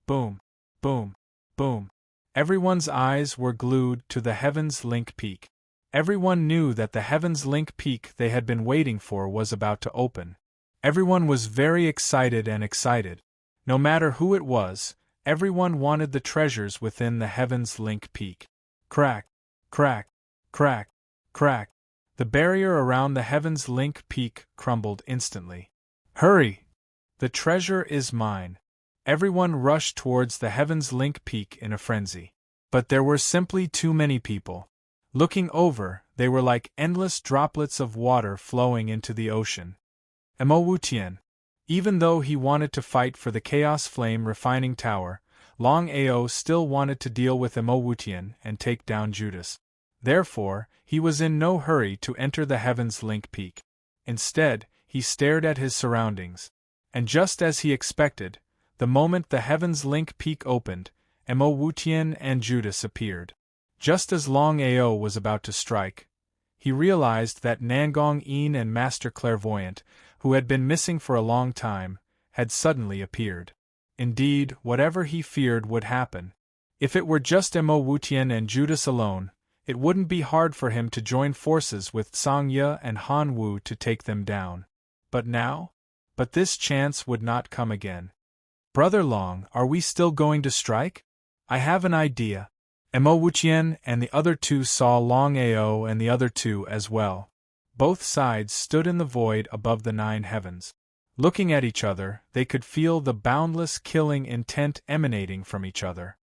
boom, boom, boom. Everyone's eyes were glued to the Heavens Link Peak. Everyone knew that the Heavens Link Peak they had been waiting for was about to open. Everyone was very excited and excited. No matter who it was, everyone wanted the treasures within the Heavens Link Peak. Crack, crack, crack, crack. The barrier around the Heavens Link Peak crumbled instantly. Hurry! The treasure is mine. Everyone rushed towards the Heavens Link Peak in a frenzy. But there were simply too many people. Looking over, they were like endless droplets of water flowing into the ocean. Emo Wutian. Even though he wanted to fight for the Chaos Flame Refining Tower, Longao still wanted to deal with Emo Wutian and take down Judas. Therefore, he was in no hurry to enter the Heavens Link Peak. Instead, he stared at his surroundings. And just as he expected, the moment the Heavens Link Peak opened, Emo Wutian and Judas appeared. Just as Longao was about to strike, he realized that Nangong Yin and Master Clairvoyant, who had been missing for a long time, had suddenly appeared. Indeed, whatever he feared would happen. If it were just Emo Wutian and Judas alone, it wouldn't be hard for him to join forces with Sangye and Han Wu to take them down. But now? But this chance would not come again. Brother Long, are we still going to strike? I have an idea. Emo Wutian and the other two saw Longao and the other two as well. Both sides stood in the void above the 9 heavens. Looking at each other, they could feel the boundless killing intent emanating from each other.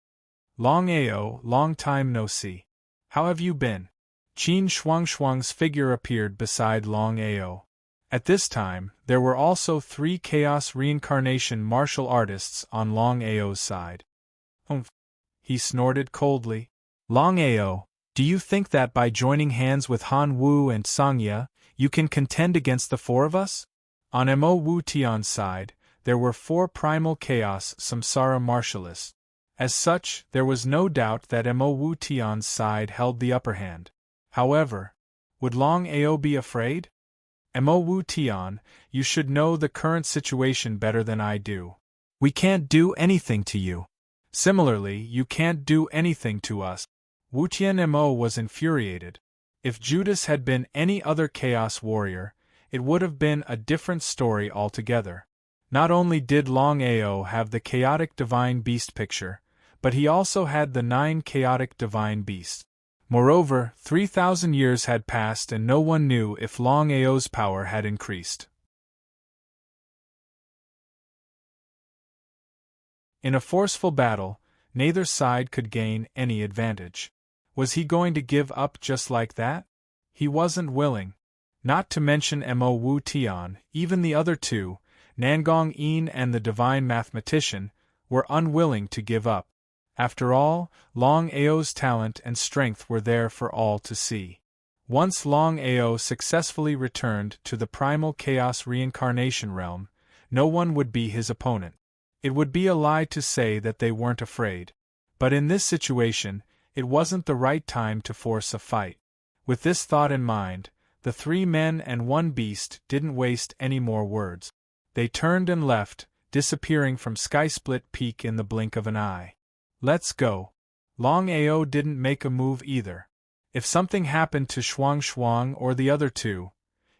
Longao, long time no see. How have you been? Qin Shuangshuang's figure appeared beside Longao. At this time, there were also 3 Chaos Reincarnation martial artists on Longao's side. Humph! He snorted coldly. Longao, do you think that by joining hands with Han Wu and Sangye, you can contend against the 4 of us? On Emo Wu Tian's side, there were 4 Primal Chaos Samsara martialists. As such, there was no doubt that Emo Wu Tian's side held the upper hand. However, would Longao be afraid? Emo Wu Tian, you should know the current situation better than I do. We can't do anything to you. Similarly, you can't do anything to us. Wu Tian Emo was infuriated. If Judas had been any other Chaos warrior, it would have been a different story altogether. Not only did Longao have the chaotic divine beast picture, but he also had the 9 chaotic divine beasts. Moreover, 3,000 years had passed and no one knew if Longao's power had increased. In a forceful battle, neither side could gain any advantage. Was he going to give up just like that? He wasn't willing. Not to mention Emo Wu Tian, even the other 2, Nangong Yin and the divine mathematician, were unwilling to give up. After all, Longao's talent and strength were there for all to see. Once Longao successfully returned to the primal chaos reincarnation realm, no one would be his opponent. It would be a lie to say that they weren't afraid. But in this situation, it wasn't the right time to force a fight. With this thought in mind, the 3 men and 1 beast didn't waste any more words. They turned and left, disappearing from Skysplit Peak in the blink of an eye. Let's go. Longao didn't make a move either. If something happened to Shuang Shuang or the other two,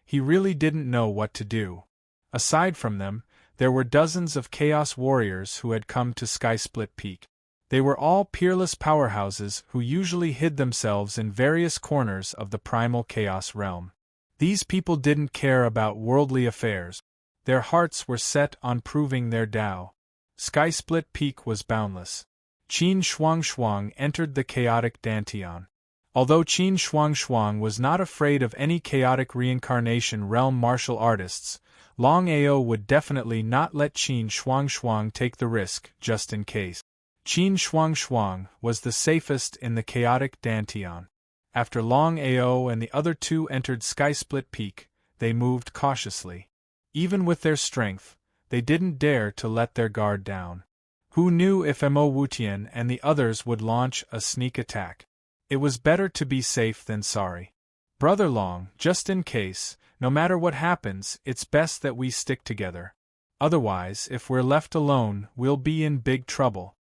he really didn't know what to do. Aside from them, there were dozens of Chaos Warriors who had come to Skysplit Peak. They were all peerless powerhouses who usually hid themselves in various corners of the primal Chaos realm. These people didn't care about worldly affairs. Their hearts were set on proving their Tao. Skysplit Peak was boundless. Qin Shuang Shuang entered the chaotic Dantian. Although Qin Shuang Shuang was not afraid of any chaotic reincarnation realm martial artists, Longao would definitely not let Qin Shuang Shuang take the risk, just in case. Qin Shuang Shuang was the safest in the chaotic Dantian. After Longao and the other two entered Skysplit Peak, they moved cautiously. Even with their strength, they didn't dare to let their guard down. Who knew if Mo Wutian and the others would launch a sneak attack? It was better to be safe than sorry. Brother Long, just in case, no matter what happens, it's best that we stick together. Otherwise, if we're left alone, we'll be in big trouble.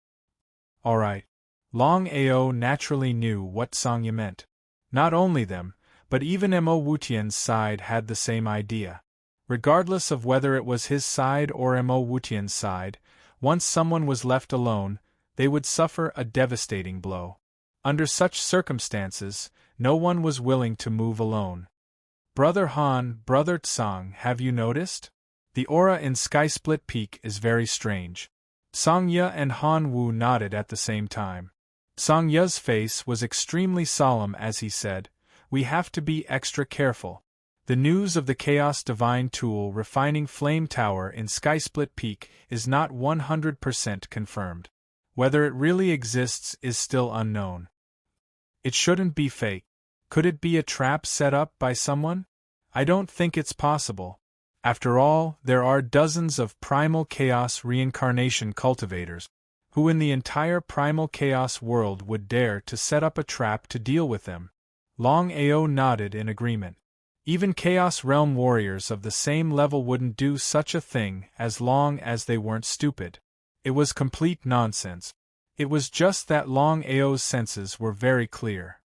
Alright. Longao naturally knew what Sangya meant. Not only them, but even Mo Wutian's side had the same idea. Regardless of whether it was his side or Mo Wutian's side, once someone was left alone, they would suffer a devastating blow. Under such circumstances, no one was willing to move alone. Brother Han, Brother Tsang, have you noticed? The aura in Skysplit Peak is very strange. Sangya and Han Wu nodded at the same time. Sangya's face was extremely solemn as he said, "We have to be extra careful." The news of the Chaos Divine Tool refining Flame Tower in Skysplit Peak is not 100% confirmed. Whether it really exists is still unknown. It shouldn't be fake. Could it be a trap set up by someone? I don't think it's possible. After all, there are dozens of primal chaos reincarnation cultivators, who in the entire primal chaos world would dare to set up a trap to deal with them. Longao nodded in agreement. Even Chaos Realm warriors of the same level wouldn't do such a thing as long as they weren't stupid. It was complete nonsense. It was just that Longao's senses were very clear.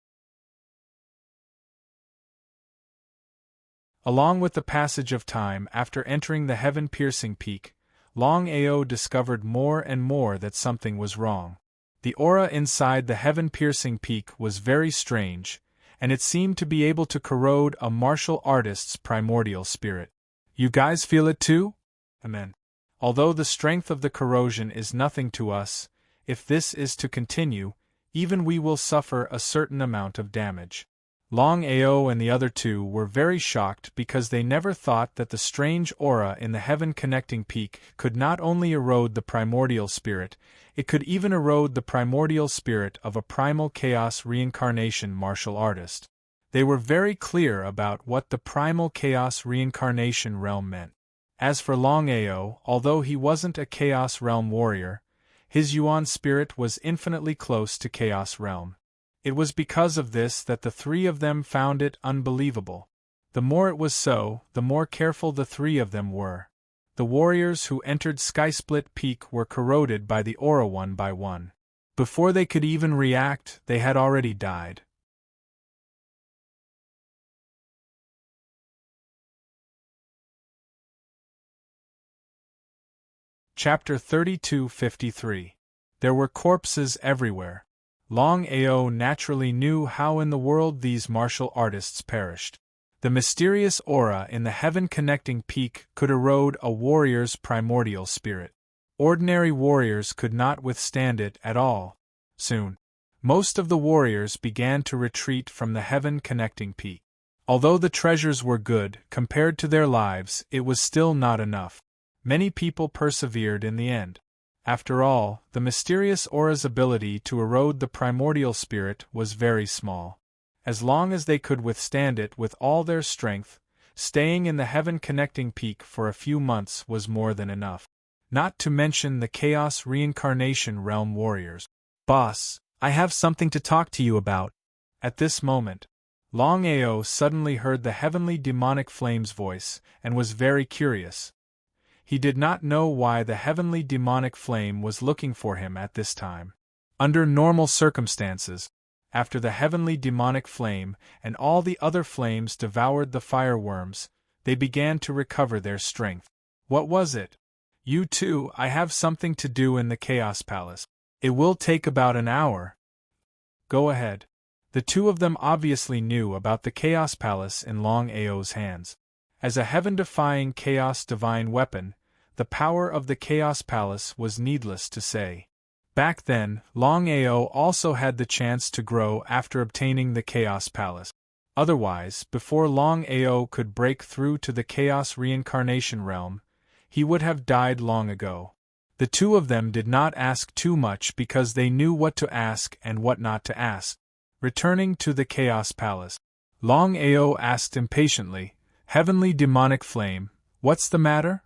Along with the passage of time after entering the heaven-piercing peak, Longao discovered more and more that something was wrong. The aura inside the heaven-piercing peak was very strange, and it seemed to be able to corrode a martial artist's primordial spirit. You guys feel it too? Amen. Although the strength of the corrosion is nothing to us, if this is to continue, even we will suffer a certain amount of damage. Longao and the other two were very shocked because they never thought that the strange aura in the heaven-connecting peak could not only erode the primordial spirit, it could even erode the primordial spirit of a primal chaos reincarnation martial artist. They were very clear about what the primal chaos reincarnation realm meant. As for Longao, although he wasn't a chaos realm warrior, his Yuan spirit was infinitely close to chaos realm. It was because of this that the three of them found it unbelievable. The more it was so, the more careful the three of them were. The warriors who entered Skysplit Peak were corroded by the aura one by one. Before they could even react, they had already died. Chapter 3253. There were corpses everywhere. Longao naturally knew how in the world these martial artists perished. The mysterious aura in the heaven-connecting peak could erode a warrior's primordial spirit. Ordinary warriors could not withstand it at all. Soon, most of the warriors began to retreat from the heaven-connecting peak. Although the treasures were good, compared to their lives, it was still not enough. Many people persevered in the end. After all, the mysterious aura's ability to erode the primordial spirit was very small. As long as they could withstand it with all their strength, staying in the heaven-connecting peak for a few months was more than enough. Not to mention the Chaos Reincarnation Realm warriors. "Boss, I have something to talk to you about." At this moment, Longao suddenly heard the heavenly demonic flame's voice, and was very curious. He did not know why the heavenly demonic flame was looking for him at this time. Under normal circumstances, after the heavenly demonic flame and all the other flames devoured the fireworms, they began to recover their strength. What was it? You two, I have something to do in the Chaos Palace. It will take about an hour. Go ahead. The two of them obviously knew about the Chaos Palace in Longao's hands. As a heaven-defying Chaos Divine weapon, the power of the Chaos Palace was needless to say. Back then, Longao also had the chance to grow after obtaining the Chaos Palace. Otherwise, before Longao could break through to the Chaos Reincarnation Realm, he would have died long ago. The two of them did not ask too much because they knew what to ask and what not to ask. Returning to the Chaos Palace, Longao asked impatiently, "Heavenly demonic flame, what's the matter?"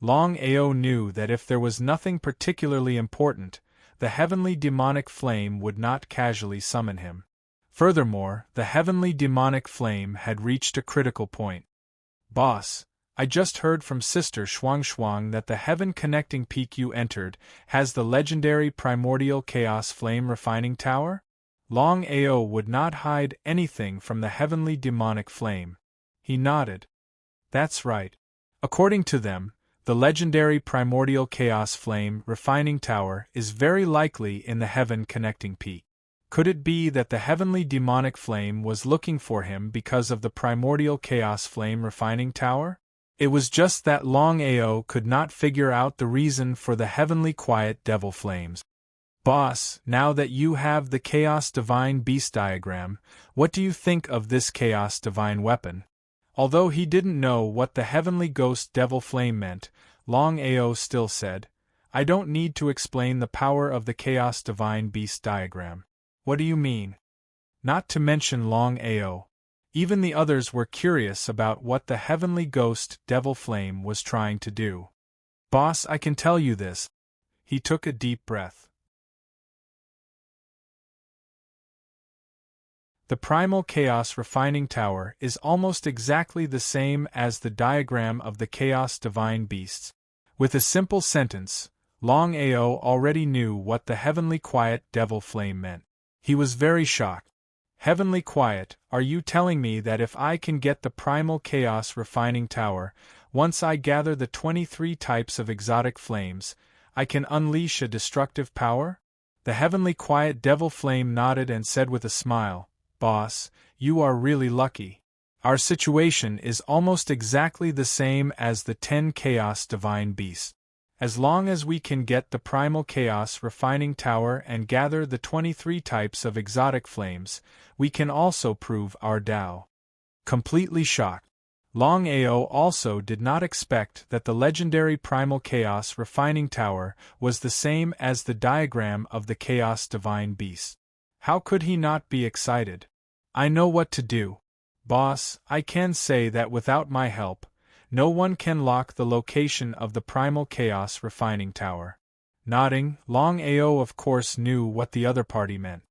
Longao knew that if there was nothing particularly important, the heavenly demonic flame would not casually summon him. Furthermore, the heavenly demonic flame had reached a critical point. "Boss, I just heard from Sister Shuang that the heaven-connecting peak you entered has the legendary primordial chaos flame refining tower?" Longao would not hide anything from the heavenly demonic flame. He nodded. "That's right. According to them, the legendary primordial chaos flame refining tower is very likely in the heaven-connecting peak. Could it be that the heavenly demonic flame was looking for him because of the primordial chaos flame refining tower? It was just that Longao could not figure out the reason for the heavenly quiet devil flames. "Boss, now that you have the Chaos Divine Beast diagram, what do you think of this Chaos Divine weapon?" Although he didn't know what the heavenly ghost devil flame meant, Longao still said, "I don't need to explain the power of the Chaos Divine Beast diagram." "What do you mean?" Not to mention Longao. Even the others were curious about what the heavenly ghost devil flame was trying to do. "Boss, I can tell you this." He took a deep breath. The primal chaos refining tower is almost exactly the same as the diagram of the chaos divine beasts. With a simple sentence, Longao already knew what the heavenly quiet devil flame meant. He was very shocked. "Heavenly quiet, are you telling me that if I can get the primal chaos refining tower, once I gather the 23 types of exotic flames, I can unleash a destructive power?" The heavenly quiet devil flame nodded and said with a smile, "Boss, you are really lucky. Our situation is almost exactly the same as the 10 chaos divine beasts. As long as we can get the primal chaos refining tower and gather the 23 types of exotic flames, we can also prove our Tao." Completely shocked, Longao also did not expect that the legendary primal chaos refining tower was the same as the diagram of the chaos divine beast. How could he not be excited? "I know what to do. Boss, I can say that without my help, no one can lock the location of the primal chaos refining tower." Nodding, Longao of course knew what the other party meant.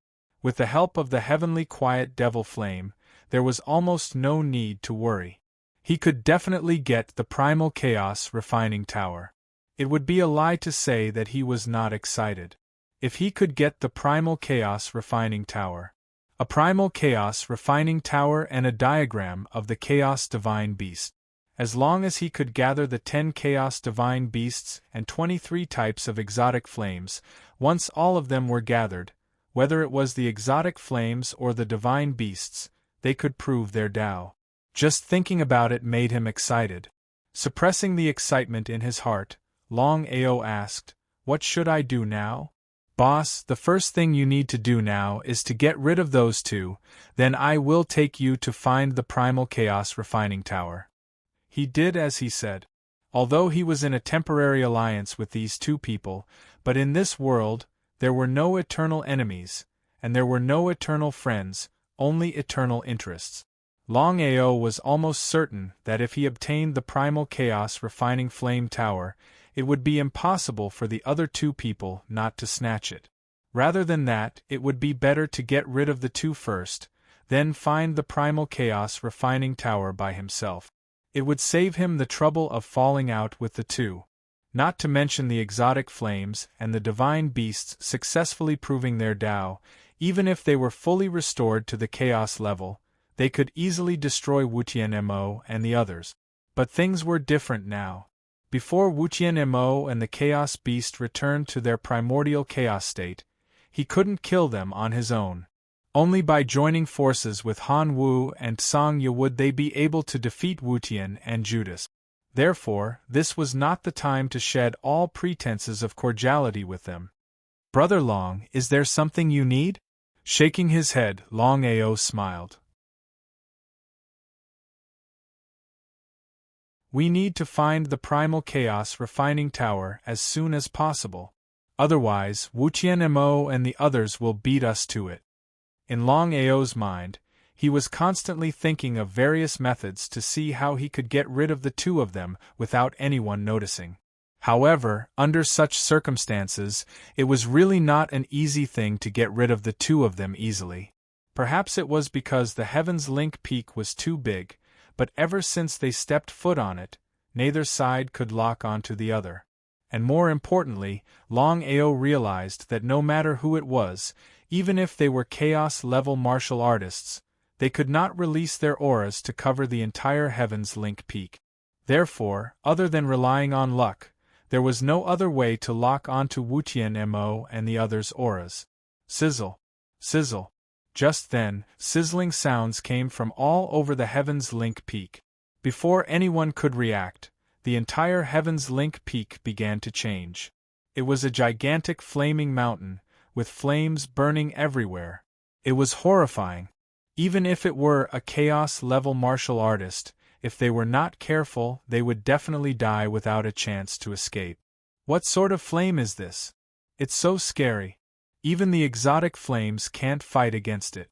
With the help of the heavenly quiet devil flame, there was almost no need to worry. He could definitely get the primal chaos refining tower. It would be a lie to say that he was not excited. If he could get the primal chaos refining tower, a primal chaos refining tower and a diagram of the chaos divine beast. As long as he could gather the 10 chaos divine beasts and 23 types of exotic flames, once all of them were gathered, whether it was the exotic flames or the divine beasts, they could prove their Tao. Just thinking about it made him excited. Suppressing the excitement in his heart, Longao asked, "What should I do now?" "Boss, the first thing you need to do now is to get rid of those two, then I will take you to find the primal chaos refining tower." He did as he said. Although he was in a temporary alliance with these two people, but in this world, there were no eternal enemies, and there were no eternal friends, only eternal interests. Longao was almost certain that if he obtained the primal chaos refining flame tower, it would be impossible for the other two people not to snatch it. Rather than that, it would be better to get rid of the two first, then find the primal chaos refining tower by himself. It would save him the trouble of falling out with the two. not to mention the exotic flames and the divine beasts successfully proving their Tao. Even if they were fully restored to the chaos level, they could easily destroy Wutian Mo and the others. But things were different now. Before Wutian Mo and the chaos beast returned to their primordial chaos state, he couldn't kill them on his own. Only by joining forces with Han Wu and Song Ye would they be able to defeat Wutian and Judas. Therefore, this was not the time to shed all pretenses of cordiality with them. "Brother Long, is there something you need?" Shaking his head, Longao smiled. "We need to find the primal chaos refining tower as soon as possible. Otherwise, Wutian Mo and the others will beat us to it." In Longao's mind, he was constantly thinking of various methods to see how he could get rid of the two of them without anyone noticing. However, under such circumstances, it was really not an easy thing to get rid of the two of them easily. Perhaps it was because the Heaven's Link peak was too big, but ever since they stepped foot on it, neither side could lock onto the other. And more importantly, Longao realized that no matter who it was, even if they were chaos-level martial artists, they could not release their auras to cover the entire Heaven's Link peak. Therefore, other than relying on luck, there was no other way to lock onto Wutian Mo and the others' auras. Sizzle. Sizzle. Just then, sizzling sounds came from all over the Heaven's Link peak. Before anyone could react, the entire Heaven's Link peak began to change. It was a gigantic flaming mountain, with flames burning everywhere. It was horrifying. Even if it were a chaos-level martial artist, if they were not careful, they would definitely die without a chance to escape. What sort of flame is this? It's so scary. Even the exotic flames can't fight against it.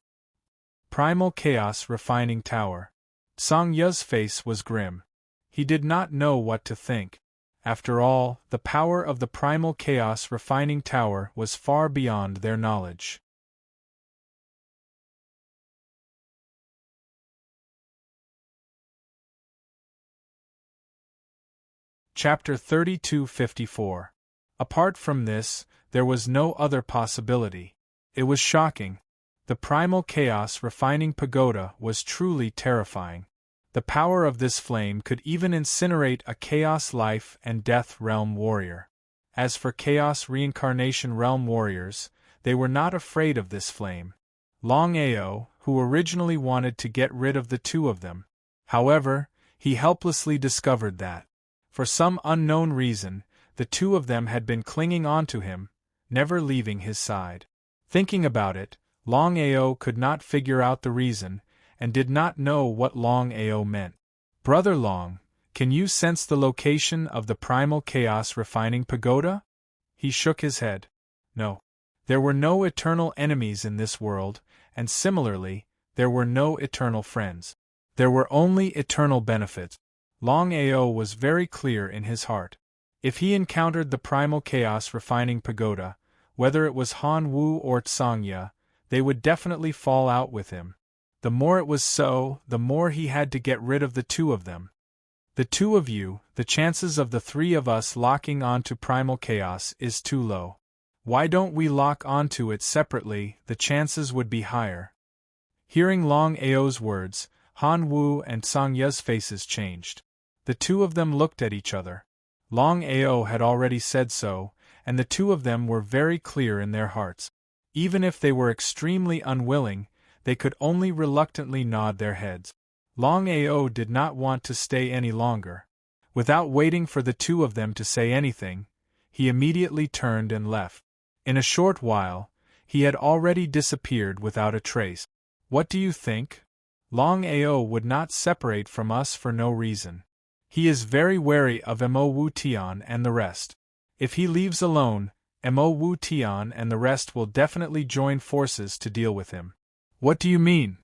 Primal Chaos Refining Tower. Song Ye's face was grim. He did not know what to think. After all, the power of the Primal Chaos Refining Tower was far beyond their knowledge. Chapter 3254. Apart from this, there was no other possibility. It was shocking. The Primal Chaos Refining Pagoda was truly terrifying. The power of this flame could even incinerate a Chaos Life and Death Realm warrior. As for Chaos Reincarnation Realm warriors, they were not afraid of this flame. Longao, who originally wanted to get rid of the two of them. However, he helplessly discovered that, for some unknown reason, the two of them had been clinging onto him, never leaving his side. Thinking about it, Longao could not figure out the reason, and did not know what Longao meant. "Brother Long, can you sense the location of the Primal Chaos Refining Pagoda?" He shook his head. No. There were no eternal enemies in this world, and similarly, there were no eternal friends. There were only eternal benefits. Longao was very clear in his heart. If he encountered the Primal Chaos Refining Pagoda, whether it was Han Wu or Tsangya, they would definitely fall out with him. The more it was so, the more he had to get rid of the two of them. "The two of you, the chances of the three of us locking onto Primal Chaos is too low. Why don't we lock onto it separately? The chances would be higher." Hearing Longao's words, Han Wu and Tsangya's faces changed. The two of them looked at each other. Longao had already said so, and the two of them were very clear in their hearts. Even if they were extremely unwilling, they could only reluctantly nod their heads. Longao did not want to stay any longer. Without waiting for the two of them to say anything, he immediately turned and left. In a short while, he had already disappeared without a trace. "What do you think? Longao would not separate from us for no reason. He is very wary of Mo Wu Tian and the rest. If he leaves alone, Mo Wu Tian and the rest will definitely join forces to deal with him." "What do you mean?"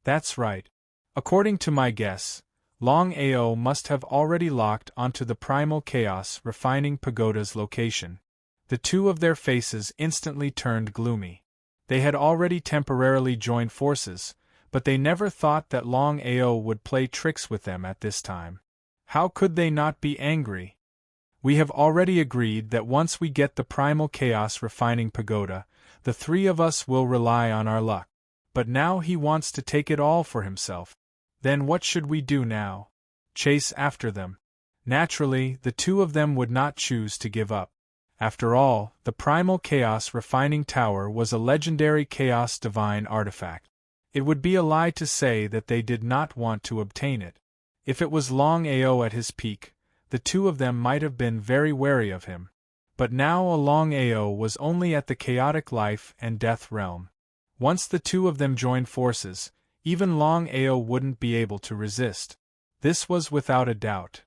"That's right. According to my guess, Longao must have already locked onto the Primal Chaos Refining Pagoda's location." The two of their faces instantly turned gloomy. They had already temporarily joined forces, but they never thought that Longao would play tricks with them at this time. How could they not be angry? We have already agreed that once we get the primal chaos refining pagoda, the three of us will rely on our luck. But now he wants to take it all for himself. Then what should we do now? Chase after them. Naturally, the two of them would not choose to give up. After all, the primal chaos refining tower was a legendary chaos divine artifact. It would be a lie to say that they did not want to obtain it. If it was Longao at his peak, the two of them might have been very wary of him. But now Longao was only at the chaotic life and death realm. Once the two of them joined forces, even Longao wouldn't be able to resist. This was without a doubt.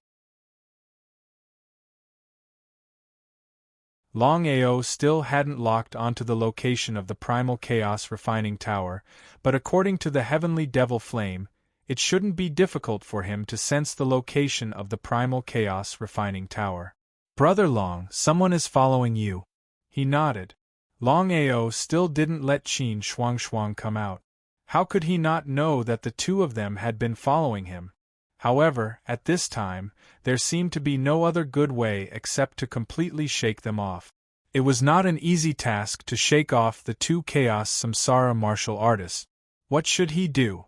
Longao still hadn't locked onto the location of the primal chaos refining tower, but according to the heavenly devil flame, it shouldn't be difficult for him to sense the location of the primal chaos refining tower. Brother Long, someone is following you. He nodded. Longao still didn't let Qin Shuang come out. How could he not know that the two of them had been following him? However, at this time, there seemed to be no other good way except to completely shake them off. It was not an easy task to shake off the two Chaos Samsara martial artists. What should he do?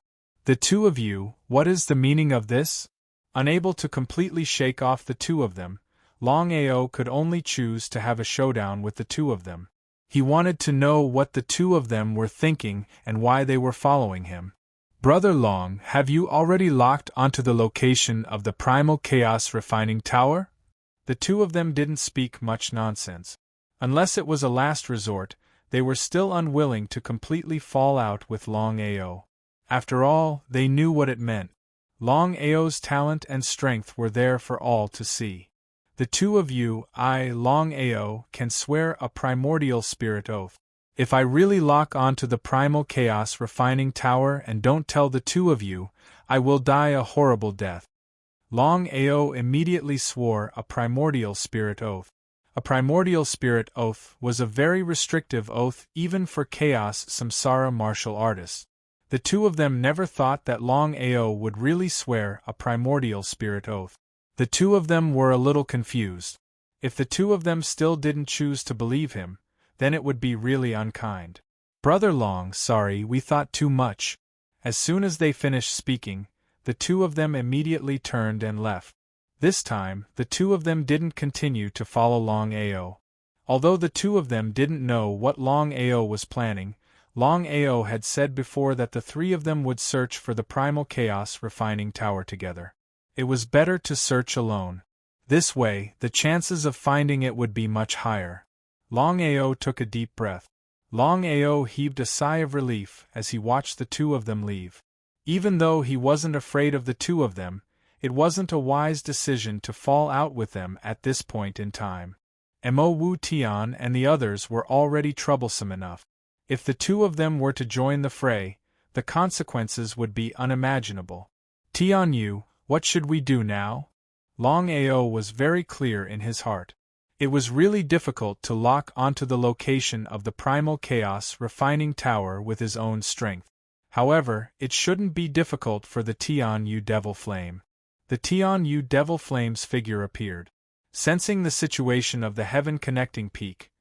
The two of you, what is the meaning of this? Unable to completely shake off the two of them, Longao could only choose to have a showdown with the two of them. He wanted to know what the two of them were thinking and why they were following him. Brother Long, have you already locked onto the location of the primal chaos refining tower? The two of them didn't speak much nonsense. Unless it was a last resort, they were still unwilling to completely fall out with Longao. After all, they knew what it meant. Longao's talent and strength were there for all to see. The two of you, I, Longao, can swear a primordial spirit oath. If I really lock onto the primal chaos refining tower and don't tell the two of you, I will die a horrible death. Longao immediately swore a primordial spirit oath. A primordial spirit oath was a very restrictive oath even for chaos samsara martial artists. The two of them never thought that Longao would really swear a primordial spirit oath. The two of them were a little confused. If the two of them still didn't choose to believe him, then it would be really unkind. Brother Long, sorry, we thought too much. As soon as they finished speaking, the two of them immediately turned and left. This time, the two of them didn't continue to follow Longao. Although the two of them didn't know what Longao was planning, Longao had said before that the three of them would search for the primal chaos refining tower together. It was better to search alone. This way, the chances of finding it would be much higher. Longao took a deep breath. Longao heaved a sigh of relief as he watched the two of them leave. Even though he wasn't afraid of the two of them, it wasn't a wise decision to fall out with them at this point in time. Mo Wu Tian and the others were already troublesome enough. If the two of them were to join the fray, the consequences would be unimaginable. Tian Yu, what should we do now? Longao was very clear in his heart. It was really difficult to lock onto the location of the primal chaos refining tower with his own strength. However, it shouldn't be difficult for the Tian Yu Devil Flame. The Tian Yu Devil Flame's figure appeared. Sensing the situation of the heaven connecting peak,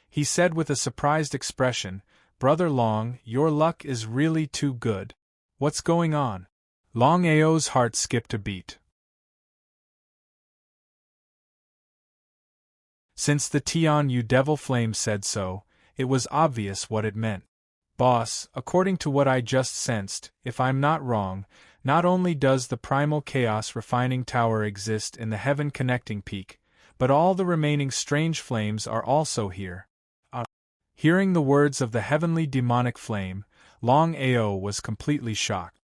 he said with a surprised expression, Brother Long, your luck is really too good. What's going on? Longao's heart skipped a beat. Since the Tian Yu Devil Flame said so, it was obvious what it meant. Boss, according to what I just sensed, if I'm not wrong, not only does the primal chaos refining tower exist in the heaven connecting peak, but all the remaining strange flames are also here. Hearing the words of the heavenly demonic flame, Longao was completely shocked.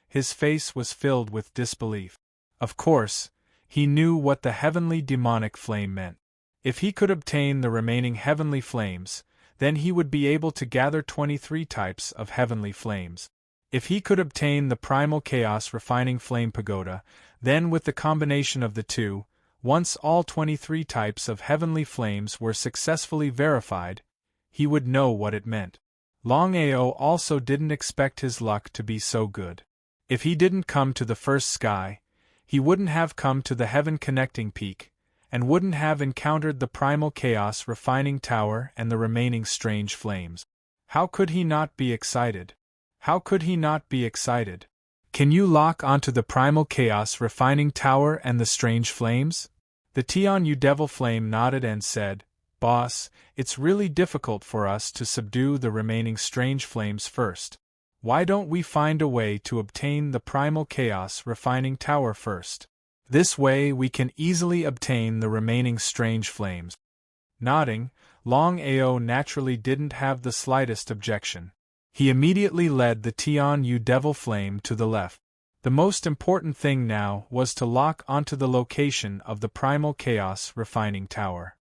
His face was filled with disbelief. Of course, he knew what the heavenly demonic flame meant. If he could obtain the remaining heavenly flames, then he would be able to gather 23 types of heavenly flames. If he could obtain the primal chaos refining flame pagoda, then with the combination of the two, once all 23 types of heavenly flames were successfully verified, he would know what it meant. Longao also didn't expect his luck to be so good. If he didn't come to the first sky, he wouldn't have come to the heaven connecting peak, and wouldn't have encountered the primal chaos refining tower and the remaining strange flames. How could he not be excited? How could he not be excited? Can you lock onto the primal chaos refining tower and the strange flames? The Tian Yu Devil Flame nodded and said, Boss, it's really difficult for us to subdue the remaining strange flames first. Why don't we find a way to obtain the primal chaos refining tower first? This way we can easily obtain the remaining strange flames. Nodding, Longao naturally didn't have the slightest objection. He immediately led the Tian Yu Devil Flame to the left. The most important thing now was to lock onto the location of the primal chaos refining tower.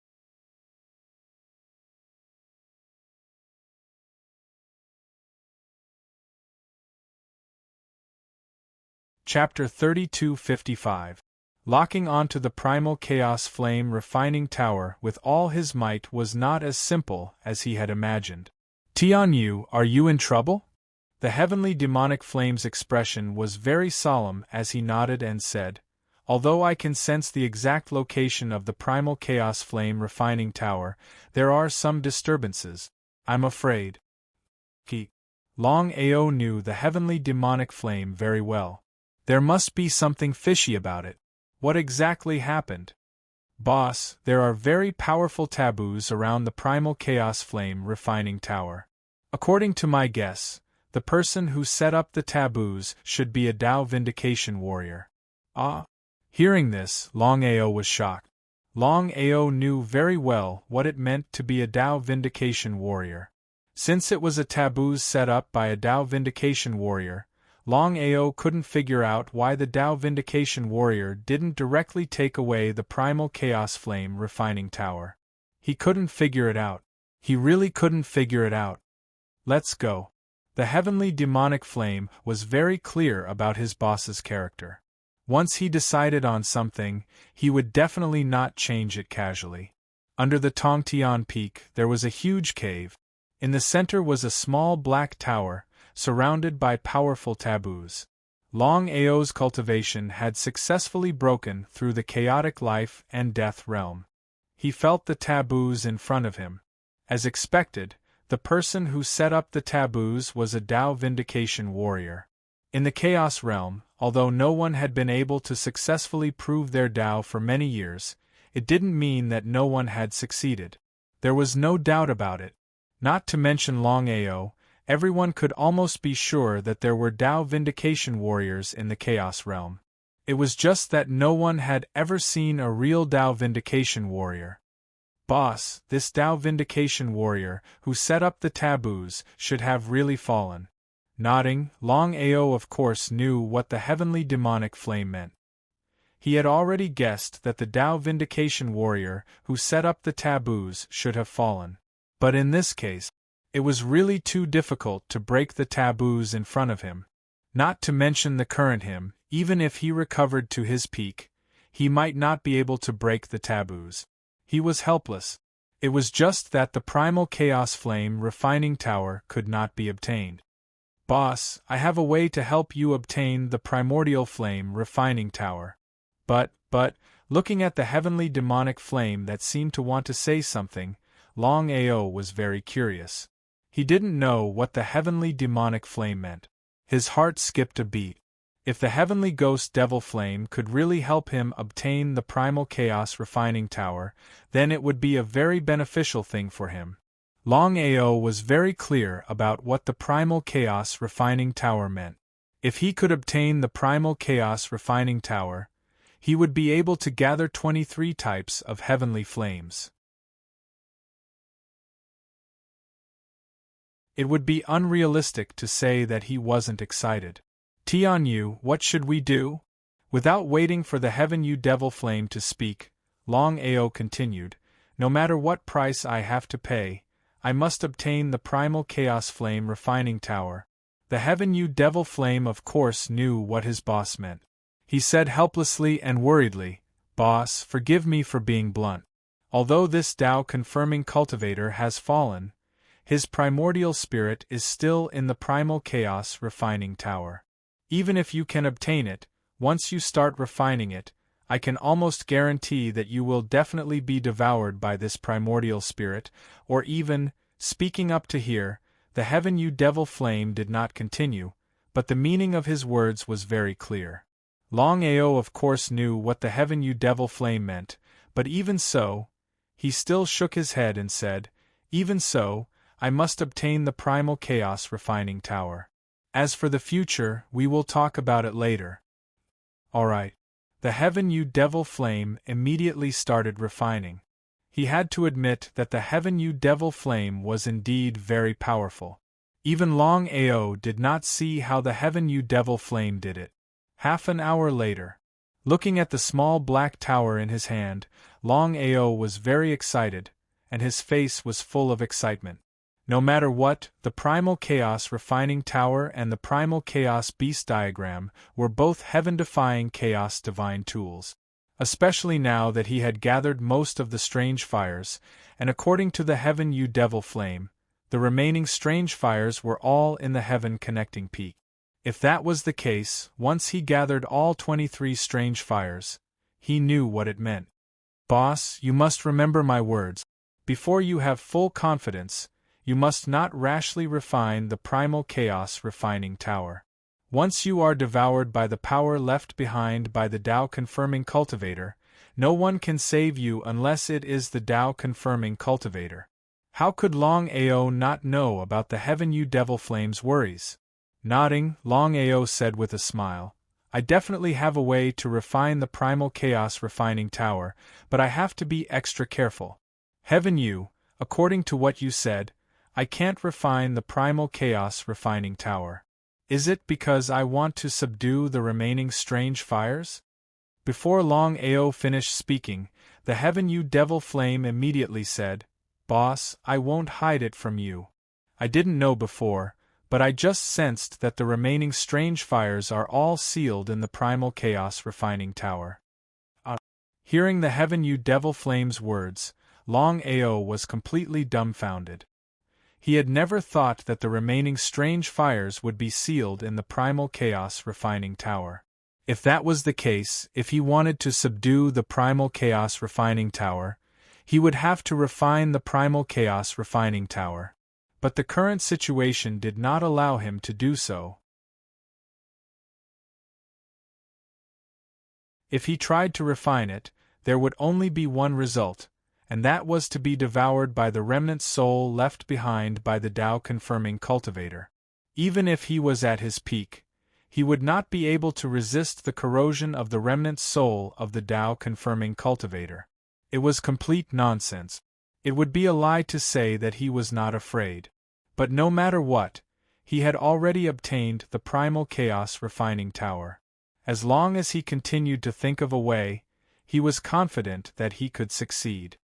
Chapter 3255. Locking onto the primal chaos flame refining tower with all his might was not as simple as he had imagined. Tian Yu, are you in trouble? The heavenly demonic flame's expression was very solemn as he nodded and said, Although I can sense the exact location of the primal chaos flame refining tower, there are some disturbances. I'm afraid. Longao knew the heavenly demonic flame very well. There must be something fishy about it. What exactly happened? Boss, there are very powerful taboos around the primal chaos flame refining tower. According to my guess, the person who set up the taboos should be a Tao Vindication warrior. Ah! Hearing this, Longao was shocked. Longao knew very well what it meant to be a Tao Vindication warrior. Since it was a taboo set up by a Tao Vindication warrior, Longao couldn't figure out why the Tao Vindication warrior didn't directly take away the primal chaos flame refining tower. He couldn't figure it out. He really couldn't figure it out. Let's go. The heavenly demonic flame was very clear about his boss's character. Once he decided on something, he would definitely not change it casually. Under the Tongtian Peak there was a huge cave. In the center was a small black tower, surrounded by powerful taboos. Longao's cultivation had successfully broken through the chaotic life and death realm. He felt the taboos in front of him. As expected, the person who set up the taboos was a Tao Vindication warrior. In the chaos realm, although no one had been able to successfully prove their Tao for many years, it didn't mean that no one had succeeded. There was no doubt about it. Not to mention Longao, everyone could almost be sure that there were Tao Vindication warriors in the Chaos Realm. It was just that no one had ever seen a real Tao Vindication warrior. Boss, this Tao Vindication warrior, who set up the taboos, should have really fallen. Nodding, Longao of course knew what the heavenly demonic flame meant. He had already guessed that the Tao Vindication warrior, who set up the taboos, should have fallen. But in this case, it was really too difficult to break the taboos in front of him. Not to mention the current him, even if he recovered to his peak, he might not be able to break the taboos. He was helpless. It was just that the primal chaos flame refining tower could not be obtained. Boss, I have a way to help you obtain the primordial flame refining tower. But, looking at the heavenly demonic flame that seemed to want to say something, Longao was very curious. He didn't know what the heavenly demonic flame meant. His heart skipped a beat. If the heavenly ghost devil flame could really help him obtain the primal chaos refining tower, then it would be a very beneficial thing for him. Longao was very clear about what the primal chaos refining tower meant. If he could obtain the primal chaos refining tower, he would be able to gather 23 types of heavenly flames. It would be unrealistic to say that he wasn't excited. Tian Yu, what should we do? Without waiting for the Heaven Yu Devil Flame to speak, Longao continued, No matter what price I have to pay, I must obtain the primal chaos flame refining tower. The Heaven Yu Devil Flame of course knew what his boss meant. He said helplessly and worriedly, Boss, forgive me for being blunt. Although this Tao confirming cultivator has fallen, his primordial spirit is still in the primal chaos refining tower. Even if you can obtain it, once you start refining it, I can almost guarantee that you will definitely be devoured by this primordial spirit, or even, speaking up to here, the heaven you devil flame did not continue, but the meaning of his words was very clear. Longao of course knew what the heaven you devil flame meant, but even so, he still shook his head and said, even so, I must obtain the primal chaos refining tower. As for the future, we will talk about it later. Alright. The heaven you devil flame immediately started refining. He had to admit that the heaven you devil flame was indeed very powerful. Even Longao did not see how the heaven you devil flame did it. Half an hour later, looking at the small black tower in his hand, Longao was very excited, and his face was full of excitement. No matter what, the Primal Chaos Refining Tower and the Primal Chaos Beast Diagram were both heaven-defying chaos divine tools. Especially now that he had gathered most of the strange fires, and according to the heaven you devil flame, the remaining strange fires were all in the heaven connecting peak. If that was the case, once he gathered all 23 strange fires, he knew what it meant. Boss, you must remember my words. Before you have full confidence, you must not rashly refine the primal chaos refining tower. Once you are devoured by the power left behind by the Tao-confirming cultivator, no one can save you unless it is the Tao-confirming cultivator. How could Longao not know about the heaven you devil flame's worries? Nodding, Longao said with a smile, I definitely have a way to refine the primal chaos refining tower, but I have to be extra careful. Heaven you, according to what you said, I can't refine the primal chaos refining tower. Is it because I want to subdue the remaining strange fires? Before Longao finished speaking, the heaven you devil flame immediately said, Boss, I won't hide it from you. I didn't know before, but I just sensed that the remaining strange fires are all sealed in the primal chaos refining tower. Hearing the heaven you devil flame's words, Longao was completely dumbfounded. He had never thought that the remaining strange fires would be sealed in the primal chaos refining tower. If that was the case, if he wanted to subdue the primal chaos refining tower, he would have to refine the primal chaos refining tower. But the current situation did not allow him to do so. If he tried to refine it, there would only be one result, and that was to be devoured by the remnant soul left behind by the Tao-confirming cultivator. Even if he was at his peak, he would not be able to resist the corrosion of the remnant soul of the Tao-confirming cultivator. It was complete nonsense. It would be a lie to say that he was not afraid. But no matter what, he had already obtained the primal chaos refining tower. As long as he continued to think of a way, he was confident that he could succeed.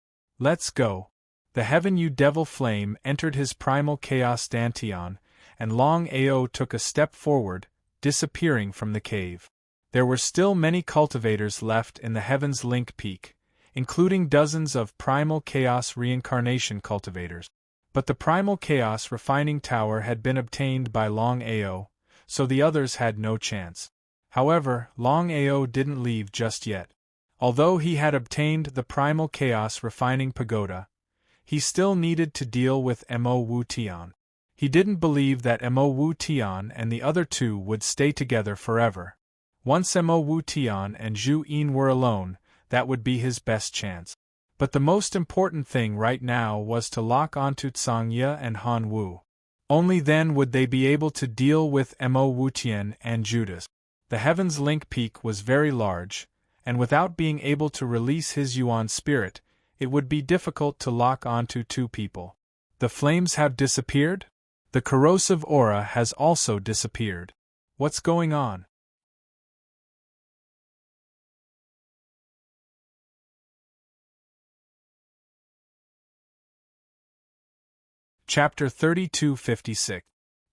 Let's go. The heaven you devil flame entered his primal chaos dantian, and Longao took a step forward, disappearing from the cave. There were still many cultivators left in the heaven's link peak, including dozens of primal chaos reincarnation cultivators. But the primal chaos refining tower had been obtained by Longao, so the others had no chance. However, Longao didn't leave just yet. Although he had obtained the primal chaos refining pagoda, he still needed to deal with Mo Wu Tian. He didn't believe that Mo Wu Tian and the other two would stay together forever. Once Mo Wu Tian and Zhu Yin were alone, that would be his best chance. But the most important thing right now was to lock onto Tsang Ye and Han Wu. Only then would they be able to deal with Mo Wu Tian and Judas. The Heaven's Link Peak was very large, and without being able to release his Yuan spirit, it would be difficult to lock onto two people. The flames have disappeared? The corrosive aura has also disappeared. What's going on? Chapter 3256.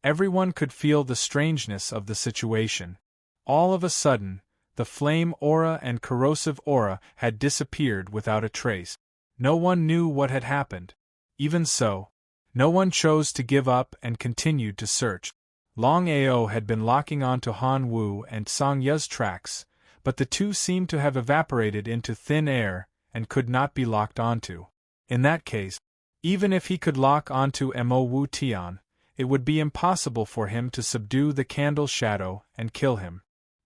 Everyone could feel the strangeness of the situation. All of a sudden, the flame aura and corrosive aura had disappeared without a trace. No one knew what had happened. Even so, no one chose to give up and continued to search. Longao had been locking onto Han Wu and Tsang Ye's tracks, but the two seemed to have evaporated into thin air and could not be locked onto. In that case, even if he could lock onto Mo Wu Tian, it would be impossible for him to subdue the candle shadow and kill him.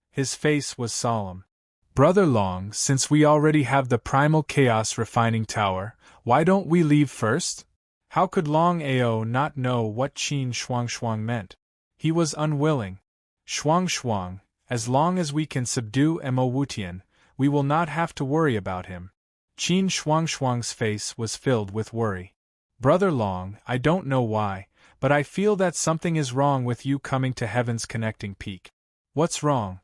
His face was solemn. Brother Long, since we already have the primal chaos refining tower, why don't we leave first? How could Long Ao not know what Qin Shuang meant? He was unwilling. Shuang, as long as we can subdue Mo Wutian, we will not have to worry about him. Qin Shuang's face was filled with worry. Brother Long, I don't know why, but I feel that something is wrong with you coming to Heaven's connecting peak. What's wrong?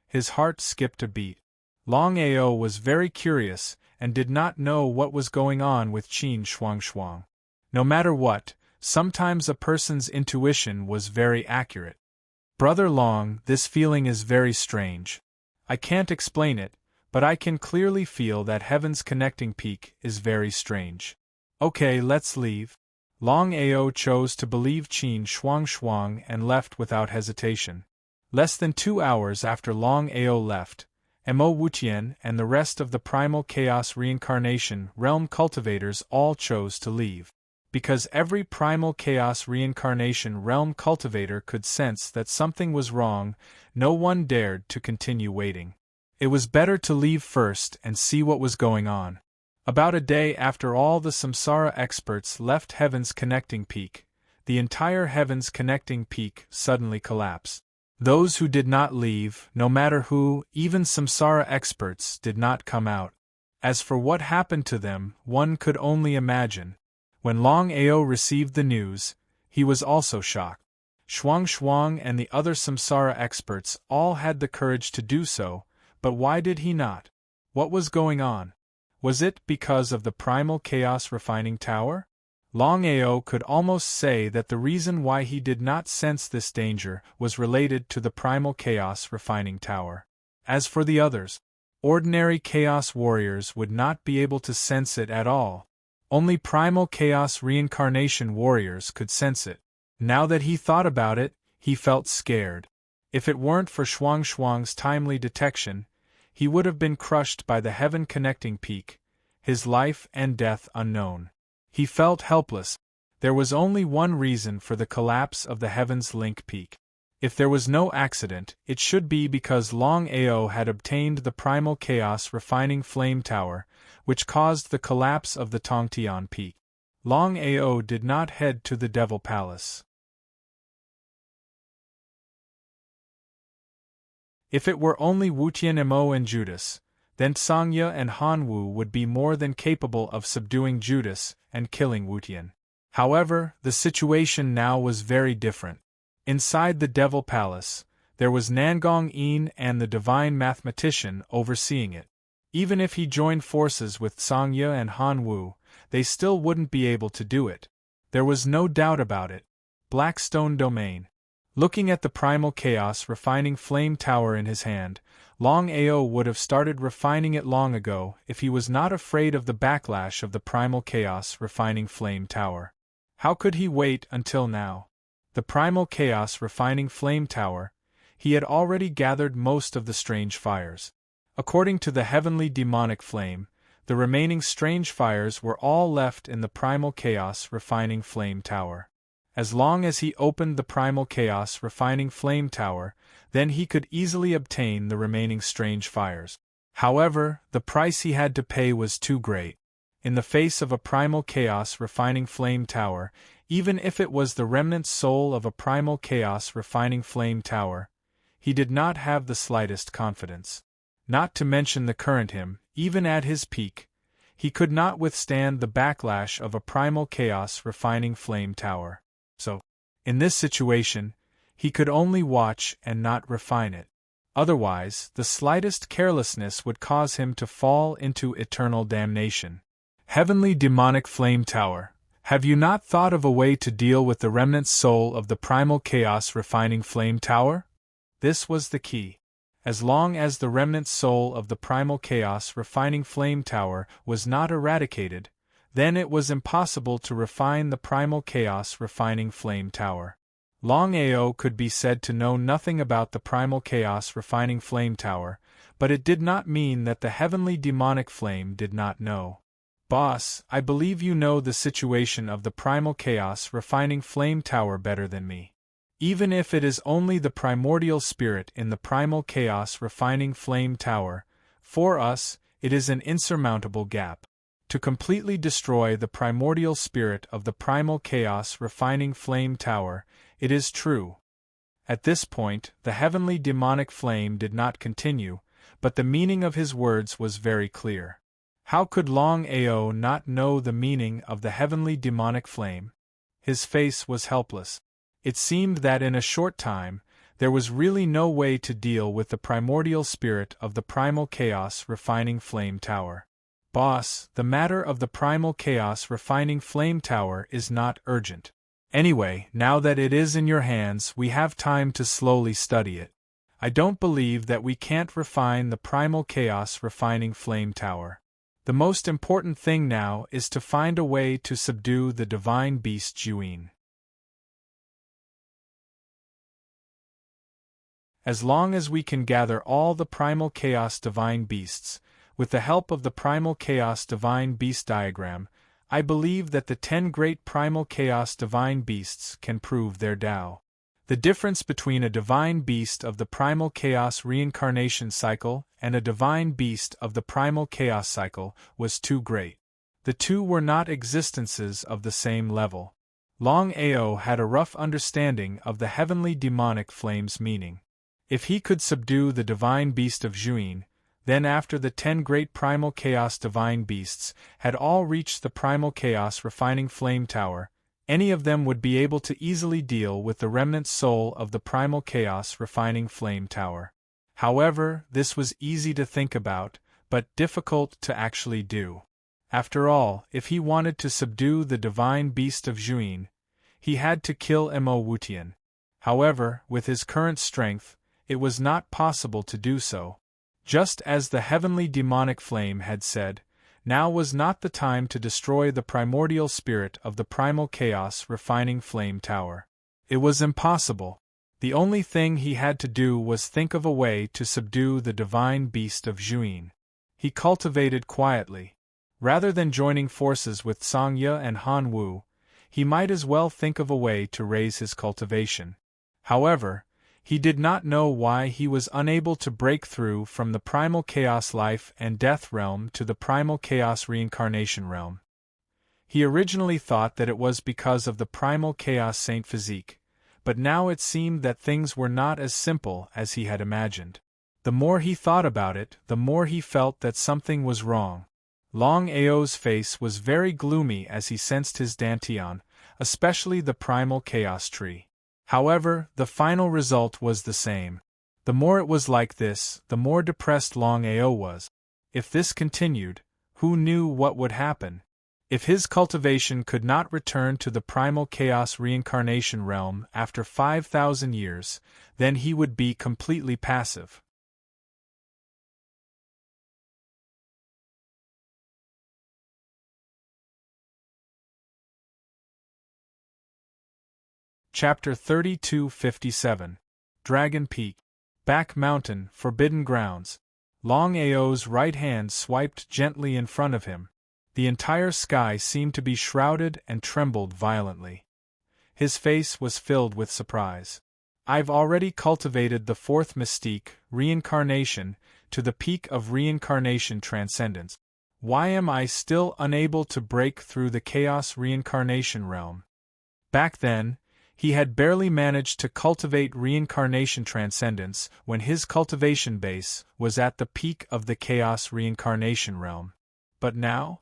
His heart skipped a beat. Long Ao was very curious and did not know what was going on with Qin Shuang. No matter what, sometimes a person's intuition was very accurate. Brother Long, this feeling is very strange. I can't explain it, but I can clearly feel that Heaven's connecting peak is very strange. Okay, let's leave. Long Ao chose to believe Qin Shuang and left without hesitation. Less than 2 hours after Long Ao left, Mo Wutian and the rest of the primal chaos reincarnation realm cultivators all chose to leave. Because every primal chaos reincarnation realm cultivator could sense that something was wrong, no one dared to continue waiting. It was better to leave first and see what was going on. About a day after all the samsara experts left Heaven's connecting peak, the entire Heaven's connecting peak suddenly collapsed. Those who did not leave, no matter who, even samsara experts, did not come out. As for what happened to them, one could only imagine. When Long Ao received the news, he was also shocked. Shuang and the other samsara experts all had the courage to do so, but why did he not? What was going on? Was it because of the primal chaos refining tower? Long Ao could almost say that the reason why he did not sense this danger was related to the primal chaos refining tower. As for the others, ordinary chaos warriors would not be able to sense it at all. Only primal chaos reincarnation warriors could sense it. Now that he thought about it, he felt scared. If it weren't for Shuang's timely detection, he would have been crushed by the heaven connecting peak, his life and death unknown. He felt helpless. There was only one reason for the collapse of the Heaven's Link Peak. If there was no accident, it should be because Long Ao had obtained the primal chaos refining flame tower, which caused the collapse of the Tongtian Peak. Long Ao did not head to the Devil Palace. If it were only Wutian Mo and Judas, then Sangya and Hanwu would be more than capable of subduing Judas and killing Wutian. However, the situation now was very different. Inside the Devil Palace, there was Nangong Yin and the divine mathematician overseeing it. Even if he joined forces with Sangya and Hanwu, they still wouldn't be able to do it. There was no doubt about it. Blackstone Domain. Looking at the primal chaos refining flame tower in his hand, Long Ao would have started refining it long ago if he was not afraid of the backlash of the primal chaos refining flame tower. How could he wait until now? The primal chaos refining flame tower, he had already gathered most of the strange fires. According to the heavenly demonic flame, the remaining strange fires were all left in the primal chaos refining flame tower. As long as he opened the primal chaos refining flame tower, then he could easily obtain the remaining strange fires. However, the price he had to pay was too great. In the face of a primal chaos refining flame tower, even if it was the remnant soul of a primal chaos refining flame tower, he did not have the slightest confidence. Not to mention the current him, even at his peak, he could not withstand the backlash of a primal chaos refining flame tower. So, in this situation, he could only watch and not refine it. Otherwise, the slightest carelessness would cause him to fall into eternal damnation. Heavenly demonic flame tower, have you not thought of a way to deal with the remnant soul of the primal chaos refining flame tower? This was the key. As long as the remnant soul of the primal chaos refining flame tower was not eradicated, then it was impossible to refine the primal chaos refining flame tower. Long Ao could be said to know nothing about the primal chaos refining flame tower, but it did not mean that the heavenly demonic flame did not know. Boss, I believe you know the situation of the primal chaos refining flame tower better than me. Even if it is only the primordial spirit in the primal chaos refining flame tower, for us, it is an insurmountable gap. To completely destroy the primordial spirit of the primal chaos refining flame tower, it is true. At this point, the heavenly demonic flame did not continue, but the meaning of his words was very clear. How could Longao not know the meaning of the heavenly demonic flame? His face was helpless. It seemed that in a short time, there was really no way to deal with the primordial spirit of the primal chaos refining flame tower. Boss, the matter of the primal chaos refining flame tower is not urgent. Anyway, now that it is in your hands, we have time to slowly study it. I don't believe that we can't refine the primal chaos refining flame tower. The most important thing now is to find a way to subdue the divine beast Juin. As long as we can gather all the primal chaos divine beasts, with the help of the primal chaos divine beast diagram, I believe that the 10 great primal chaos divine beasts can prove their Tao. The difference between a divine beast of the primal chaos reincarnation cycle and a divine beast of the primal chaos cycle was too great. The two were not existences of the same level. Longao had a rough understanding of the heavenly demonic flame's meaning. If he could subdue the divine beast of Juin, then after the 10 great primal chaos divine beasts had all reached the primal chaos refining flame tower, any of them would be able to easily deal with the remnant soul of the primal chaos refining flame tower. However, this was easy to think about, but difficult to actually do. After all, if he wanted to subdue the divine beast of Juin, he had to kill Mo Wutian. However, with his current strength, it was not possible to do so. Just as the heavenly demonic flame had said, now was not the time to destroy the primordial spirit of the primal chaos refining flame tower. It was impossible. The only thing he had to do was think of a way to subdue the divine beast of Juin. He cultivated quietly. Rather than joining forces with Sangya and Han Wu, he might as well think of a way to raise his cultivation. However, he did not know why he was unable to break through from the primal chaos life and death realm to the primal chaos reincarnation realm. He originally thought that it was because of the primal chaos saint physique, but now it seemed that things were not as simple as he had imagined. The more he thought about it, the more he felt that something was wrong. Longao's face was very gloomy as he sensed his dantian, especially the primal chaos tree. However, the final result was the same. The more it was like this, the more depressed Longao was. If this continued, who knew what would happen? If his cultivation could not return to the primal chaos reincarnation realm after 5,000 years, then he would be completely passive. Chapter 3257 Dragon Peak Back Mountain, Forbidden Grounds. Longao's right hand swiped gently in front of him. The entire sky seemed to be shrouded and trembled violently. His face was filled with surprise. I've already cultivated the fourth mystique, reincarnation, to the peak of reincarnation transcendence. Why am I still unable to break through the chaos reincarnation realm? Back then, he had barely managed to cultivate reincarnation transcendence when his cultivation base was at the peak of the chaos reincarnation realm. But now?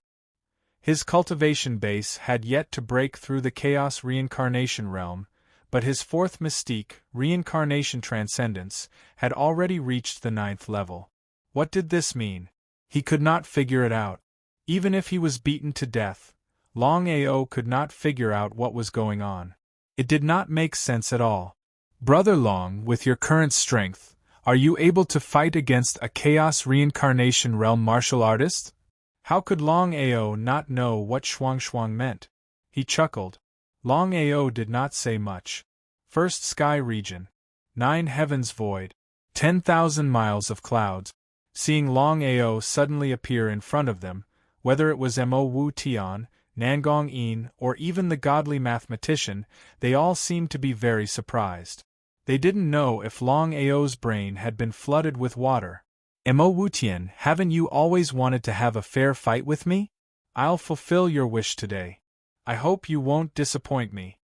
His cultivation base had yet to break through the chaos reincarnation realm, but his fourth mystique, reincarnation transcendence, had already reached the 9th level. What did this mean? He could not figure it out. Even if he was beaten to death, Longao could not figure out what was going on. It did not make sense at all. Brother Long, with your current strength, are you able to fight against a chaos reincarnation realm martial artist? How could Longao not know what Shuang meant? He chuckled. Longao did not say much. First sky region. 9 heavens void. 10,000 miles of clouds. Seeing Long Ao suddenly appear in front of them, whether it was Mo Wu Tian, Nangong Yin, or even the godly mathematician, they all seemed to be very surprised. They didn't know if Long Ao's brain had been flooded with water. Mo Wu Tian, haven't you always wanted to have a fair fight with me? I'll fulfill your wish today. I hope you won't disappoint me.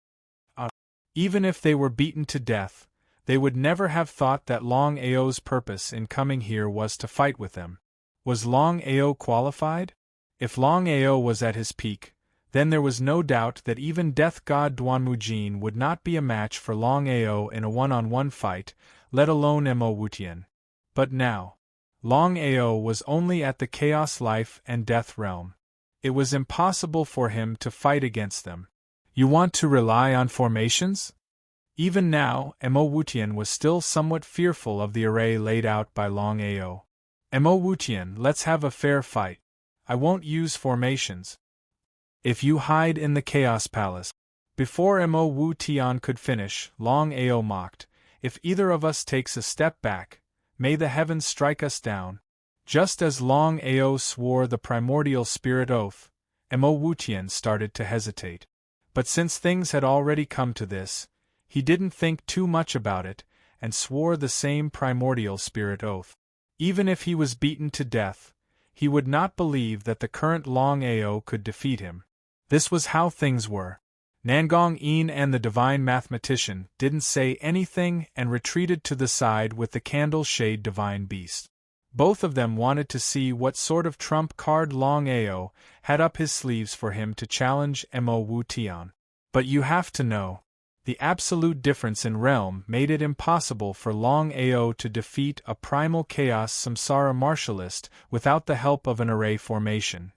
Even if they were beaten to death, they would never have thought that Long Ao's purpose in coming here was to fight with them. Was Long Ao qualified? If Long Ao was at his peak, then there was no doubt that even death god Duanmujin would not be a match for Long Ao in a one-on-one fight, let alone Mo Wutian. But now, Long Ao was only at the chaos life and death realm. It was impossible for him to fight against them. You want to rely on formations? Even now, Mo Wutian was still somewhat fearful of the array laid out by Long Ao. Mo Wutian, let's have a fair fight. I won't use formations. If you hide in the Chaos Palace. Before Mo Wu Tian could finish, Long Ao mocked, if either of us takes a step back, may the heavens strike us down. Just as Long Ao swore the primordial spirit oath, Mo Wu Tian started to hesitate. But since things had already come to this, he didn't think too much about it, and swore the same primordial spirit oath. Even if he was beaten to death, he would not believe that the current Long Ao could defeat him. This was how things were. Nangong Yin and the divine mathematician didn't say anything and retreated to the side with the candle shade divine beast. Both of them wanted to see what sort of trump card Long Ao had up his sleeves for him to challenge Mo Wu Tian. But you have to know, the absolute difference in realm made it impossible for Long Ao to defeat a primal chaos samsara martialist without the help of an array formation.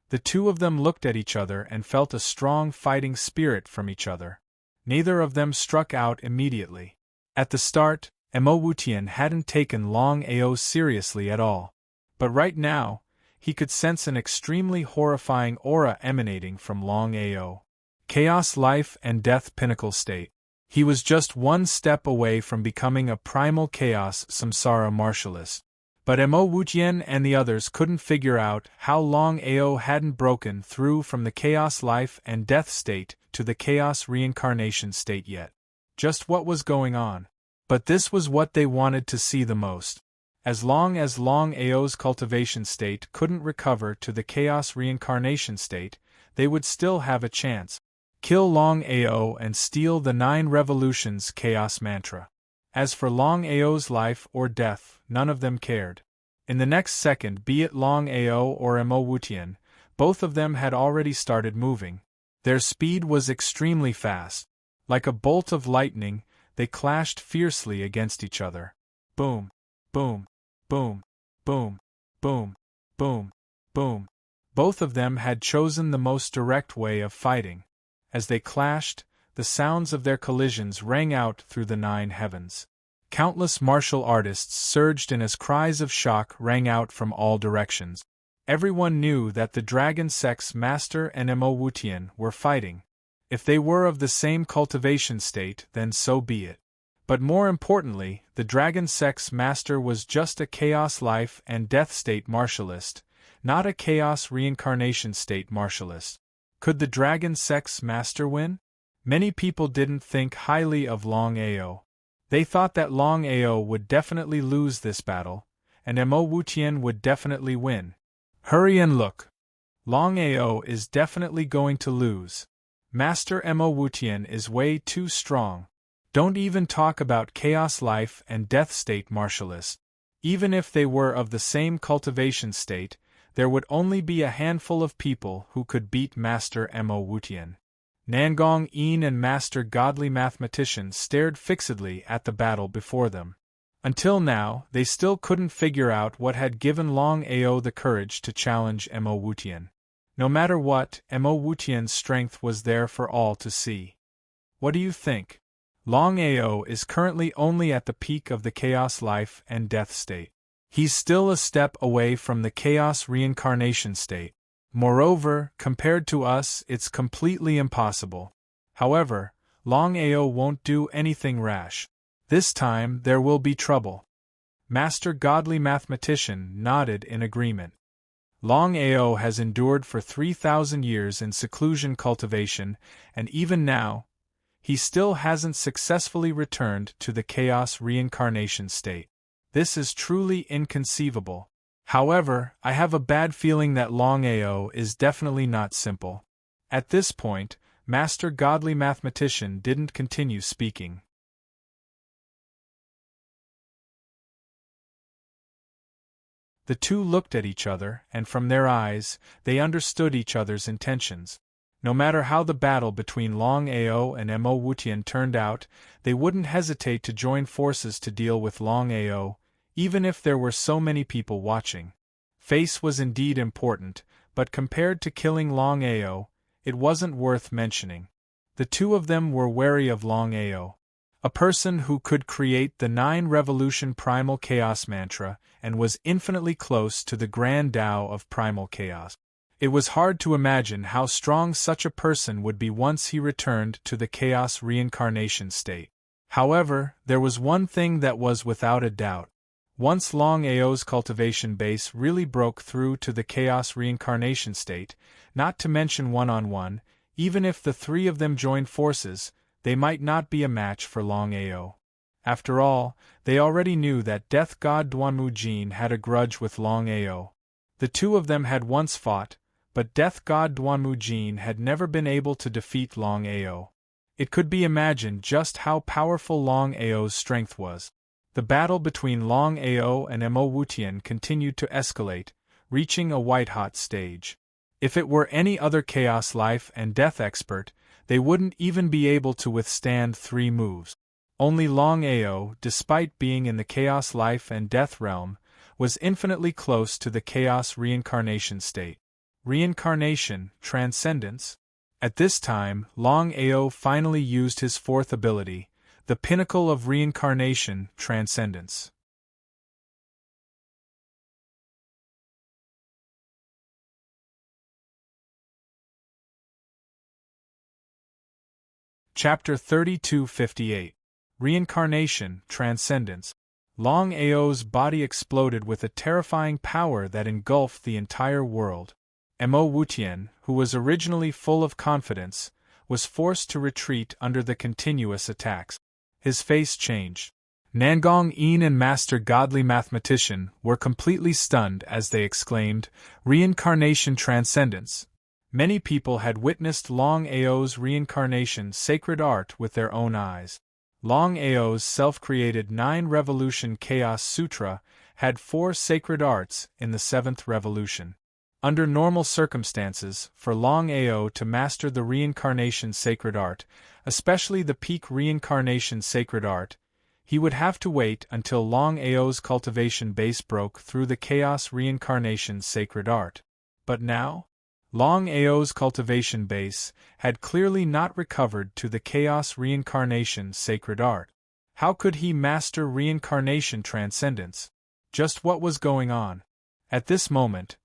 The two of them looked at each other and felt a strong fighting spirit from each other. Neither of them struck out immediately. At the start, Mo Wutian hadn't taken Long Ao seriously at all. But right now, he could sense an extremely horrifying aura emanating from Long Ao. Chaos life and death pinnacle state. He was just one step away from becoming a primal chaos samsara martialist. But Mo Wutian and the others couldn't figure out how Long Ao hadn't broken through from the chaos life and death state to the chaos reincarnation state yet. Just what was going on. But this was what they wanted to see the most. As long as Long Ao's cultivation state couldn't recover to the chaos reincarnation state, they would still have a chance. Kill Long Ao and steal the 9 revolutions chaos mantra. As for Long Ao's life or death, none of them cared. In the next second, be it Long Ao or Mo Wutian, both of them had already started moving. Their speed was extremely fast. Like a bolt of lightning, they clashed fiercely against each other. Boom, boom, boom, boom, boom, boom, boom. Both of them had chosen the most direct way of fighting. As they clashed, the sounds of their collisions rang out through the 9 heavens. Countless martial artists surged in as cries of shock rang out from all directions. Everyone knew that the Dragon Sex Master and Mo Wutian were fighting. If they were of the same cultivation state, then so be it. But more importantly, the Dragon Sex Master was just a chaos life and death state martialist, not a chaos reincarnation state martialist. Could the Dragon Sex Master win? Many people didn't think highly of Long Ao. They thought that Long Ao would definitely lose this battle, and Mo Wutian would definitely win. Hurry and look. Long Ao is definitely going to lose. Master Mo Wutian is way too strong. Don't even talk about chaos life and death state martialists. Even if they were of the same cultivation state, there would only be a handful of people who could beat Master Mo Wutian. Nangong Yin and Master Godly Mathematician stared fixedly at the battle before them. Until now, they still couldn't figure out what had given Long Ao the courage to challenge Mo Wutian. No matter what, Mo Wutian's strength was there for all to see. What do you think? Long Ao is currently only at the peak of the chaos life and death state. He's still a step away from the chaos reincarnation state. Moreover, compared to us, it's completely impossible. However, Long Ao won't do anything rash. This time there will be trouble. Master Godly Mathematician nodded in agreement. Longao has endured for 3,000 years in seclusion cultivation, and even now, he still hasn't successfully returned to the chaos reincarnation state. This is truly inconceivable. However, I have a bad feeling that Longao is definitely not simple. At this point, Master Godly Mathematician didn't continue speaking. The two looked at each other, and from their eyes, they understood each other's intentions. No matter how the battle between Longao and Mo Wutian turned out, they wouldn't hesitate to join forces to deal with Longao, even if there were so many people watching. Face was indeed important, but compared to killing Longao, it wasn't worth mentioning. The two of them were wary of Longao, a person who could create the 9-revolution primal chaos mantra and was infinitely close to the grand Tao of primal chaos. It was hard to imagine how strong such a person would be once he returned to the chaos reincarnation state. However, there was one thing that was without a doubt. Once Longao's cultivation base really broke through to the chaos reincarnation state, not to mention one-on-one, even if the three of them joined forces, they might not be a match for Longao. After all, they already knew that Death God Duanmu Jin had a grudge with Longao. The two of them had once fought, but Death God Duanmu Jin had never been able to defeat Longao. It could be imagined just how powerful Longao's strength was. The battle between Longao and Mo Wutian continued to escalate, reaching a white-hot stage. If it were any other chaos life and death expert, they wouldn't even be able to withstand 3 moves. Only Longao, despite being in the chaos life and death realm, was infinitely close to the chaos reincarnation state. Reincarnation, transcendence. At this time, Longao finally used his 4th ability, the pinnacle of reincarnation, transcendence. Chapter 3258. Reincarnation, Transcendence. Longao's body exploded with a terrifying power that engulfed the entire world. Mo Wutian, who was originally full of confidence, was forced to retreat under the continuous attacks. His face changed. Nangong Yin and Master Godly Mathematician were completely stunned as they exclaimed, "Reincarnation Transcendence!" Many people had witnessed Longao's reincarnation sacred art with their own eyes. Longao's self-created 9-revolution Chaos Sutra had 4 sacred arts in the 7th revolution. Under normal circumstances, for Longao to master the reincarnation sacred art, especially the peak reincarnation sacred art, he would have to wait until Longao's cultivation base broke through the chaos reincarnation sacred art. But now? Longao's cultivation base had clearly not recovered to the chaos reincarnation sacred art. How could he master reincarnation transcendence? Just what was going on? At this moment,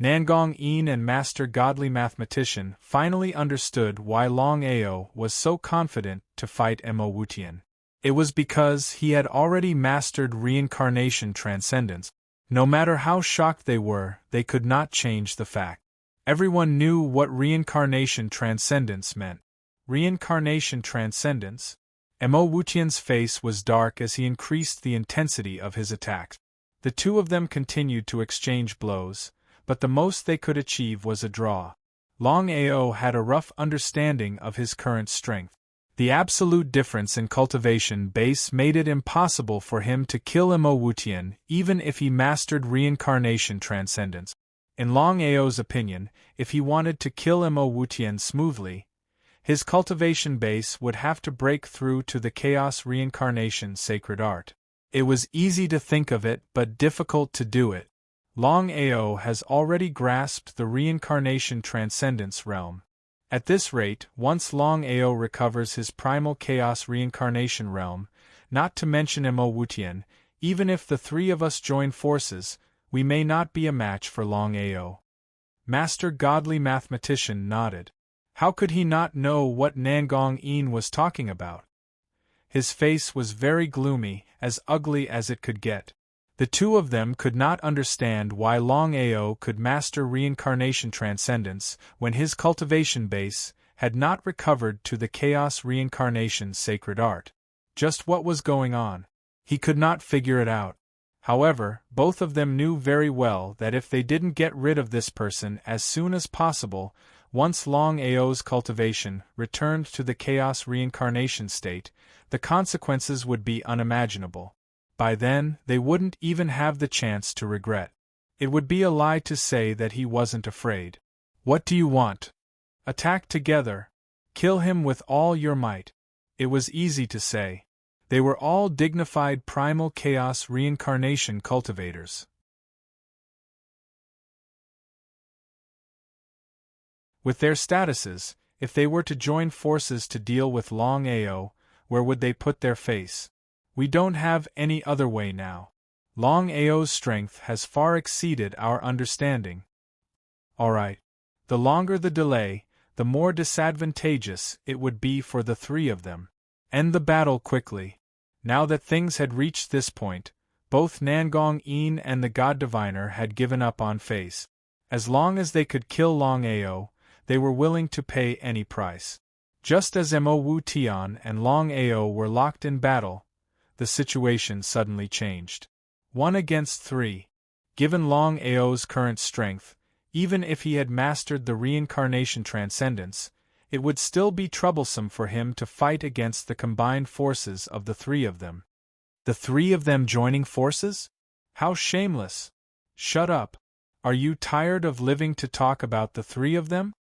Nangong Yin and Master Godly Mathematician finally understood why Longao was so confident to fight Mo Wutian. It was because he had already mastered reincarnation transcendence. No matter how shocked they were, they could not change the fact. Everyone knew what reincarnation transcendence meant. Reincarnation transcendence? Mo Wutian's face was dark as he increased the intensity of his attacks. The two of them continued to exchange blows, but the most they could achieve was a draw. Longao had a rough understanding of his current strength. The absolute difference in cultivation base made it impossible for him to kill Mo Wutian even if he mastered reincarnation transcendence. In Longao's opinion, if he wanted to kill Mo Wutian smoothly, his cultivation base would have to break through to the chaos reincarnation sacred art. It was easy to think of it but difficult to do it. Longao has already grasped the reincarnation transcendence realm. At this rate, once Longao recovers his primal chaos reincarnation realm, not to mention Mo Wutian, even if the 3 of us join forces, we may not be a match for Longao. Master Godly Mathematician nodded. How could he not know what Nangong Yin was talking about? His face was very gloomy, as ugly as it could get. The two of them could not understand why Longao could master reincarnation transcendence when his cultivation base had not recovered to the chaos reincarnation sacred art. Just what was going on? He could not figure it out. However, both of them knew very well that if they didn't get rid of this person as soon as possible, once Longao's cultivation returned to the chaos reincarnation state, the consequences would be unimaginable. By then, they wouldn't even have the chance to regret. It would be a lie to say that he wasn't afraid. What do you want? Attack together. Kill him with all your might. It was easy to say. They were all dignified primal chaos reincarnation cultivators. With their statuses, if they were to join forces to deal with Longao, where would they put their face? We don't have any other way now. Longao's strength has far exceeded our understanding. Alright. The longer the delay, the more disadvantageous it would be for the three of them. End the battle quickly. Now that things had reached this point, both Nangong Yin and the God Diviner had given up on face. As long as they could kill Longao, they were willing to pay any price. Just as Mo Wu Tian and Longao were locked in battle, the situation suddenly changed. 1 against 3. Given Longao's current strength, even if he had mastered the reincarnation transcendence, it would still be troublesome for him to fight against the combined forces of the three of them. The three of them joining forces? How shameless! Shut up! Are you tired of living to talk about the three of them?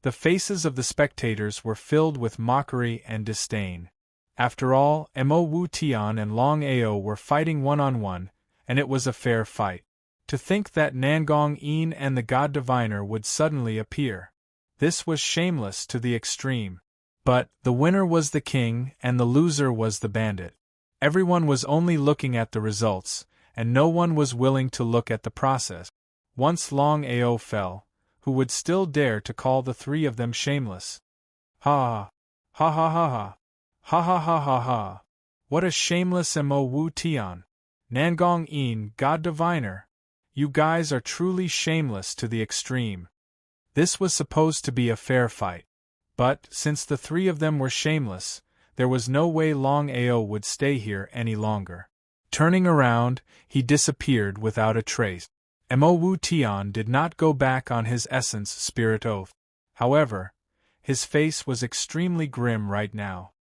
The faces of the spectators were filled with mockery and disdain. After all, Mo Wu Tian and Longao were fighting one-on-one, and it was a fair fight. To think that Nangong Yin and the God Diviner would suddenly appear. This was shameless to the extreme. But the winner was the king and the loser was the bandit. Everyone was only looking at the results, and no one was willing to look at the process. Once Longao fell, who would still dare to call the three of them shameless? Ha ha ha ha ha ha ha ha ha ha. What a shameless Mo Wu Tian. Nangong Yin, God Diviner. You guys are truly shameless to the extreme. This was supposed to be a fair fight. But, since the three of them were shameless, there was no way Longao would stay here any longer. Turning around, he disappeared without a trace. Mo Wu Tian did not go back on his essence spirit oath. However, his face was extremely grim right now.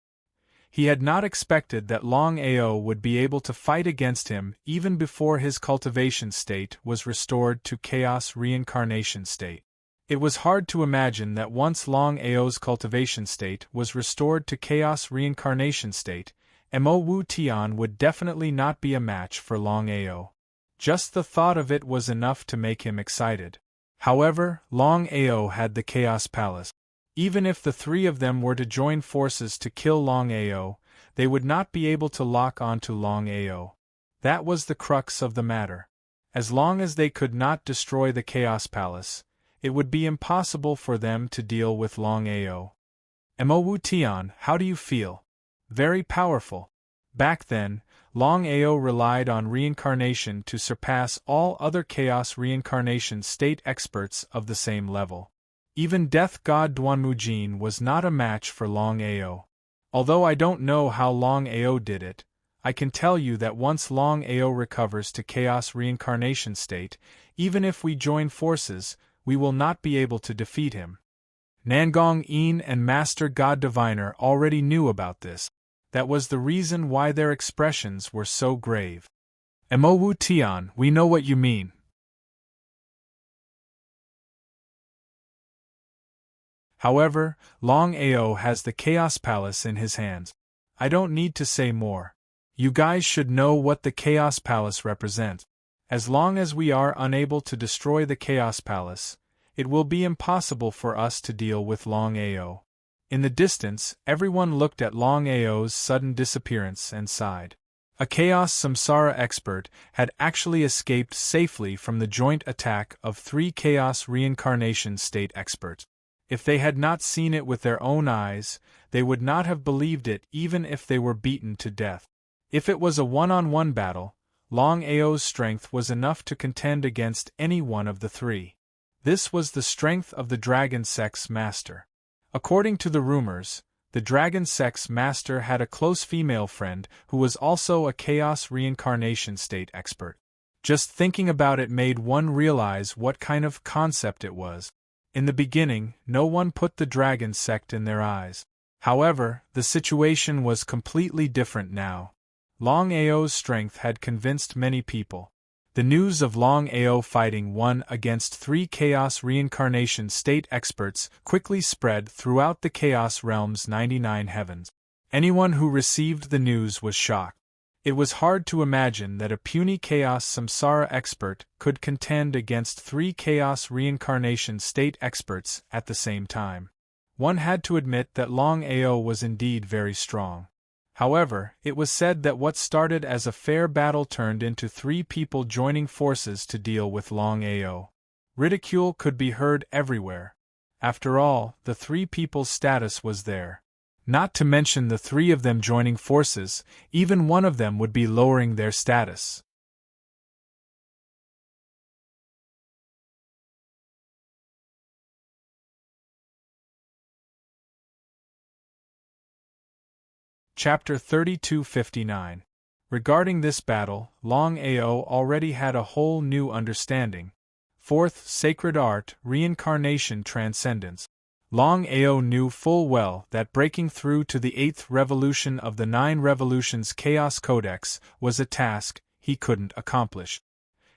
He had not expected that Longao would be able to fight against him even before his cultivation state was restored to chaos reincarnation state. It was hard to imagine that once Longao's cultivation state was restored to chaos reincarnation state, Mo Wu Tian would definitely not be a match for Longao. Just the thought of it was enough to make him excited. However, Longao had the Chaos Palace. Even if the three of them were to join forces to kill Longao, they would not be able to lock onto Longao. That was the crux of the matter. As long as they could not destroy the Chaos Palace, it would be impossible for them to deal with Longao. Mo Wu Tian, how do you feel? Very powerful. Back then, Longao relied on reincarnation to surpass all other chaos reincarnation state experts of the same level. Even Death God Duanmujin was not a match for Longao. Although I don't know how Longao did it, I can tell you that once Longao recovers to chaos reincarnation state, even if we join forces, we will not be able to defeat him. Nangong Yin and Master God Diviner already knew about this. That was the reason why their expressions were so grave. Mo Wu Tian, we know what you mean. However, Longao has the Chaos Palace in his hands. I don't need to say more. You guys should know what the Chaos Palace represents. As long as we are unable to destroy the Chaos Palace, it will be impossible for us to deal with Longao. In the distance, everyone looked at Longao's sudden disappearance and sighed. A Chaos Samsara expert had actually escaped safely from the joint attack of 3 Chaos Reincarnation State experts. If they had not seen it with their own eyes, they would not have believed it even if they were beaten to death. If it was a one-on-one battle, Longao's strength was enough to contend against any one of the three. This was the strength of the Dragon Sex Master. According to the rumors, the Dragon Sex Master had a close female friend who was also a Chaos Reincarnation State expert. Just thinking about it made one realize what kind of concept it was. In the beginning, no one put the Dragon Sect in their eyes. However, the situation was completely different now. Longao's strength had convinced many people. The news of Longao fighting one against three Chaos Reincarnation State experts quickly spread throughout the Chaos Realm's 99 heavens. Anyone who received the news was shocked. It was hard to imagine that a puny Chaos Samsara expert could contend against three Chaos Reincarnation State experts at the same time. One had to admit that Longao was indeed very strong. However, it was said that what started as a fair battle turned into three people joining forces to deal with Longao. Ridicule could be heard everywhere. After all, the three people's status was there. Not to mention the three of them joining forces, even one of them would be lowering their status. Chapter 3259. Regarding this battle, Longao already had a whole new understanding. Fourth Sacred Art, Reincarnation Transcendence. Longao knew full well that breaking through to the 8th revolution of the 9 revolutions Chaos Codex was a task he couldn't accomplish.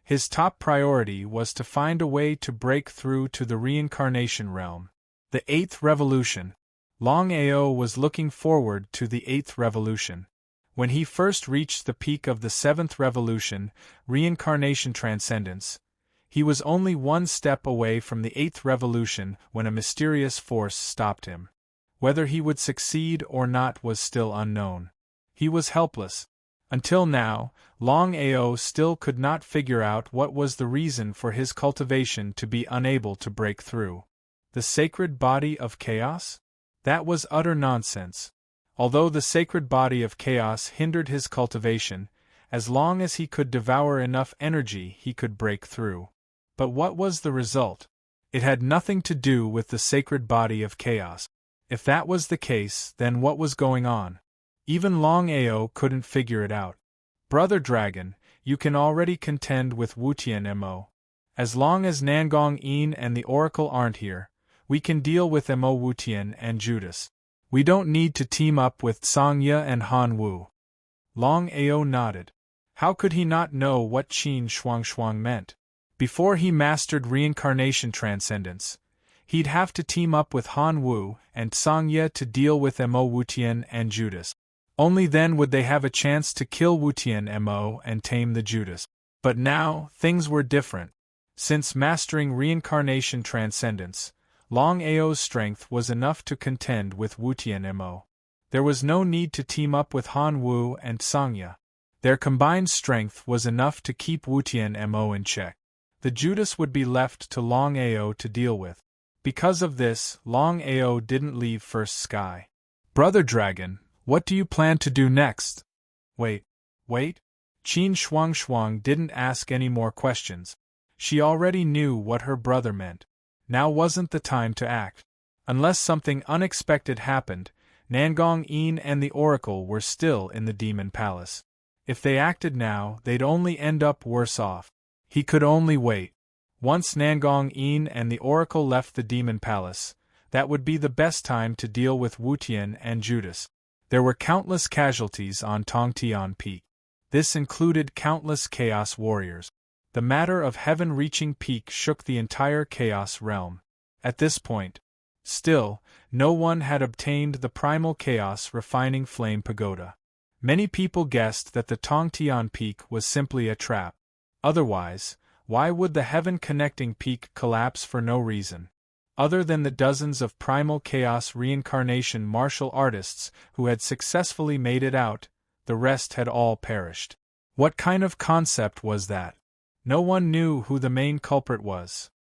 His top priority was to find a way to break through to the reincarnation realm. The 8th revolution. Longao was looking forward to the 8th revolution. When he first reached the peak of the 7th revolution, Reincarnation Transcendence, he was only one step away from the 8th revolution when a mysterious force stopped him. Whether he would succeed or not was still unknown. He was helpless. Until now, Longao still could not figure out what was the reason for his cultivation to be unable to break through. The sacred body of chaos? That was utter nonsense. Although the sacred body of chaos hindered his cultivation, as long as he could devour enough energy he could break through. But what was the result? It had nothing to do with the sacred body of chaos. If that was the case, then what was going on? Even Longao couldn't figure it out. Brother Dragon, you can already contend with Wutian Mo. As long as Nangong Yin and the Oracle aren't here, we can deal with Mo Wutian and Judas. We don't need to team up with Sangya and Han Wu. Longao nodded. How could he not know what Qin Shuangshang meant? Before he mastered reincarnation transcendence, he'd have to team up with Han Wu and Sangya to deal with Mo Wutian and Judas. Only then would they have a chance to kill Wutian Mo and tame the Judas. But now, things were different. Since mastering reincarnation transcendence, Longao's strength was enough to contend with Wutian Mo. There was no need to team up with Han Wu and Sangya. Their combined strength was enough to keep Wutian Mo in check. The Judas would be left to Longao to deal with. Because of this, Longao didn't leave First Sky. Brother Dragon, what do you plan to do next? Wait. Qin Shuangshang didn't ask any more questions. She already knew what her brother meant. Now wasn't the time to act. Unless something unexpected happened, Nangong Yin and the Oracle were still in the Demon Palace. If they acted now, they'd only end up worse off. He could only wait. Once Nangong Yin and the Oracle left the Demon Palace, that would be the best time to deal with Wutian and Judas. There were countless casualties on Tongtian Peak. This included countless Chaos Warriors. The matter of heaven-reaching peak shook the entire Chaos realm. At this point, still, no one had obtained the primal Chaos refining flame pagoda. Many people guessed that the Tongtian Peak was simply a trap. Otherwise, why would the heaven-connecting peak collapse for no reason? Other than the dozens of primal chaos reincarnation martial artists who had successfully made it out, the rest had all perished. What kind of concept was that? No one knew who the main culprit was.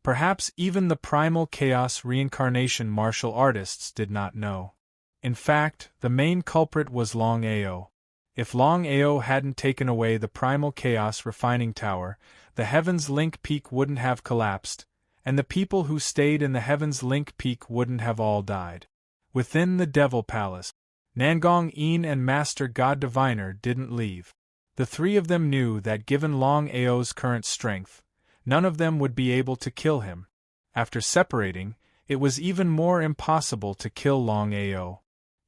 Perhaps even the primal chaos reincarnation martial artists did not know. In fact, the main culprit was Longao. If Longao hadn't taken away the primal chaos refining tower, the Heaven's Link Peak wouldn't have collapsed, and the people who stayed in the Heaven's Link Peak wouldn't have all died. Within the Devil Palace, Nangong Yin and Master God Diviner didn't leave. The three of them knew that given Longao's current strength, none of them would be able to kill him. After separating, it was even more impossible to kill Longao.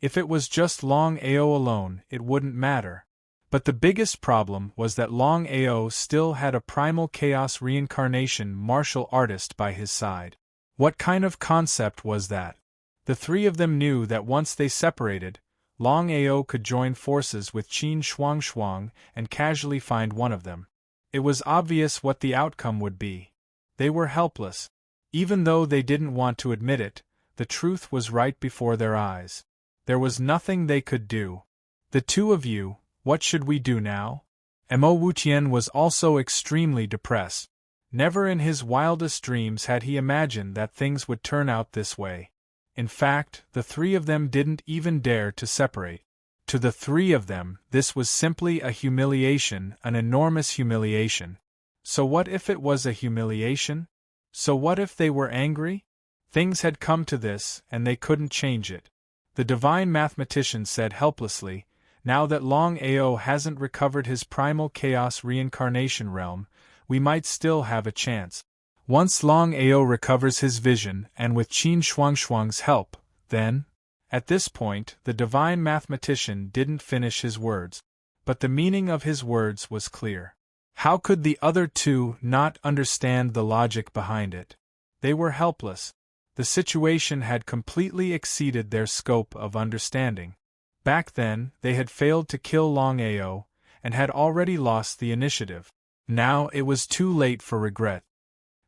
If it was just Longao alone, it wouldn't matter. But the biggest problem was that Longao still had a primal chaos reincarnation martial artist by his side. What kind of concept was that? The three of them knew that once they separated, Longao could join forces with Qin Shuang and casually find one of them. It was obvious what the outcome would be. They were helpless. Even though they didn't want to admit it, the truth was right before their eyes. There was nothing they could do. The two of you, what should we do now? Mo Wutian was also extremely depressed. Never in his wildest dreams had he imagined that things would turn out this way. In fact, the three of them didn't even dare to separate. To the three of them, this was simply a humiliation, an enormous humiliation. So what if it was a humiliation? So what if they were angry? Things had come to this, and they couldn't change it. The divine mathematician said helplessly, now that Longao hasn't recovered his primal chaos reincarnation realm, we might still have a chance. Once Longao recovers his vision, and with Qin Shuang's help, then… At this point, the divine mathematician didn't finish his words. But the meaning of his words was clear. How could the other two not understand the logic behind it? They were helpless. The situation had completely exceeded their scope of understanding. Back then, they had failed to kill Longao, and had already lost the initiative. Now it was too late for regret.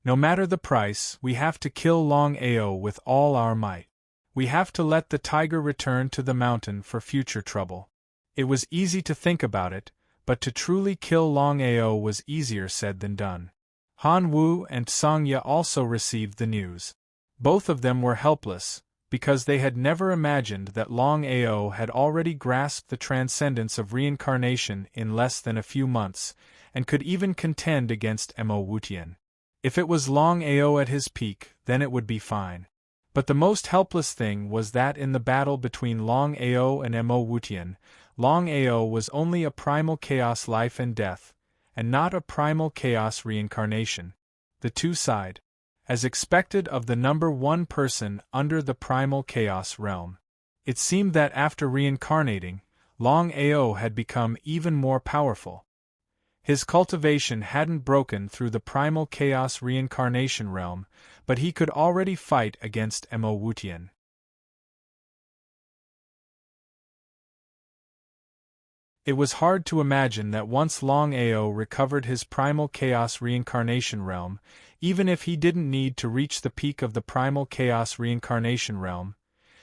No matter the price, we have to kill Longao with all our might. We have to let the tiger return to the mountain for future trouble. It was easy to think about it, but to truly kill Longao was easier said than done. Han Wu and Songya also received the news. Both of them were helpless, because they had never imagined that Longao had already grasped the transcendence of reincarnation in less than a few months, and could even contend against Mo Wutian. If it was Longao at his peak, then it would be fine. But the most helpless thing was that in the battle between Longao and Mo Wutian, Longao was only a primal chaos life and death, and not a primal chaos reincarnation. The two sighed. As expected of the number one person under the primal chaos realm. It seemed that after reincarnating, Longao had become even more powerful. His cultivation hadn't broken through the primal chaos reincarnation realm, but he could already fight against Mo Wutian. It was hard to imagine that once Longao recovered his primal chaos reincarnation realm, even if he didn't need to reach the peak of the primal chaos reincarnation realm,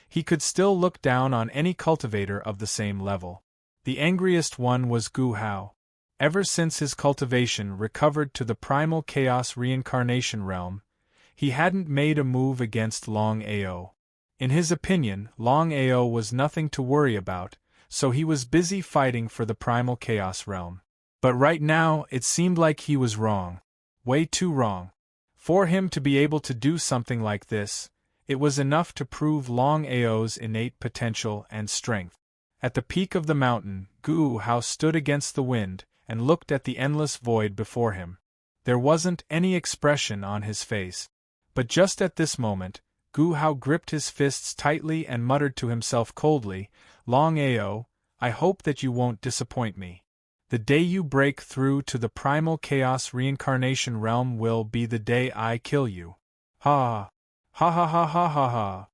he could still look down on any cultivator of the same level. The angriest one was Gu Hao. Ever since his cultivation recovered to the primal chaos reincarnation realm, he hadn't made a move against Longao. In his opinion, Longao was nothing to worry about, so he was busy fighting for the primal chaos realm. But right now, it seemed like he was wrong. Way too wrong. For him to be able to do something like this, it was enough to prove Longao's innate potential and strength. At the peak of the mountain, Gu Hao stood against the wind and looked at the endless void before him. There wasn't any expression on his face. But just at this moment, Gu Hao gripped his fists tightly and muttered to himself coldly, Longao, I hope that you won't disappoint me. The day you break through to the primal chaos reincarnation realm will be the day I kill you. Ha! Ha ha ha ha ha ha!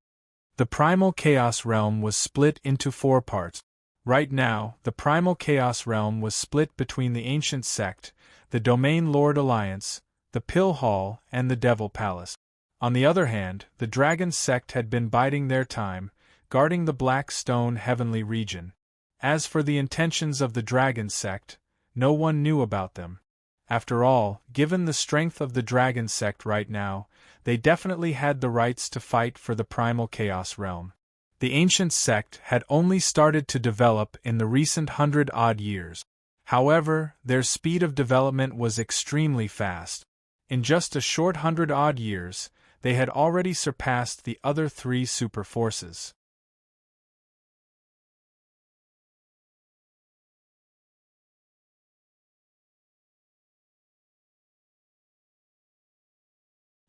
The primal chaos realm was split into 4 parts. Right now, the primal chaos realm was split between the Ancient Sect, the Domain Lord Alliance, the Pill Hall, and the Devil Palace. On the other hand, the Dragon Sect had been biding their time, guarding the Black Stone Heavenly region. As for the intentions of the Dragon Sect, no one knew about them. After all, given the strength of the dragon sect right now, they definitely had the rights to fight for the primal chaos realm. The ancient sect had only started to develop in the recent 100-odd years. However, their speed of development was extremely fast. In just a short 100-odd years, they had already surpassed the other three super forces.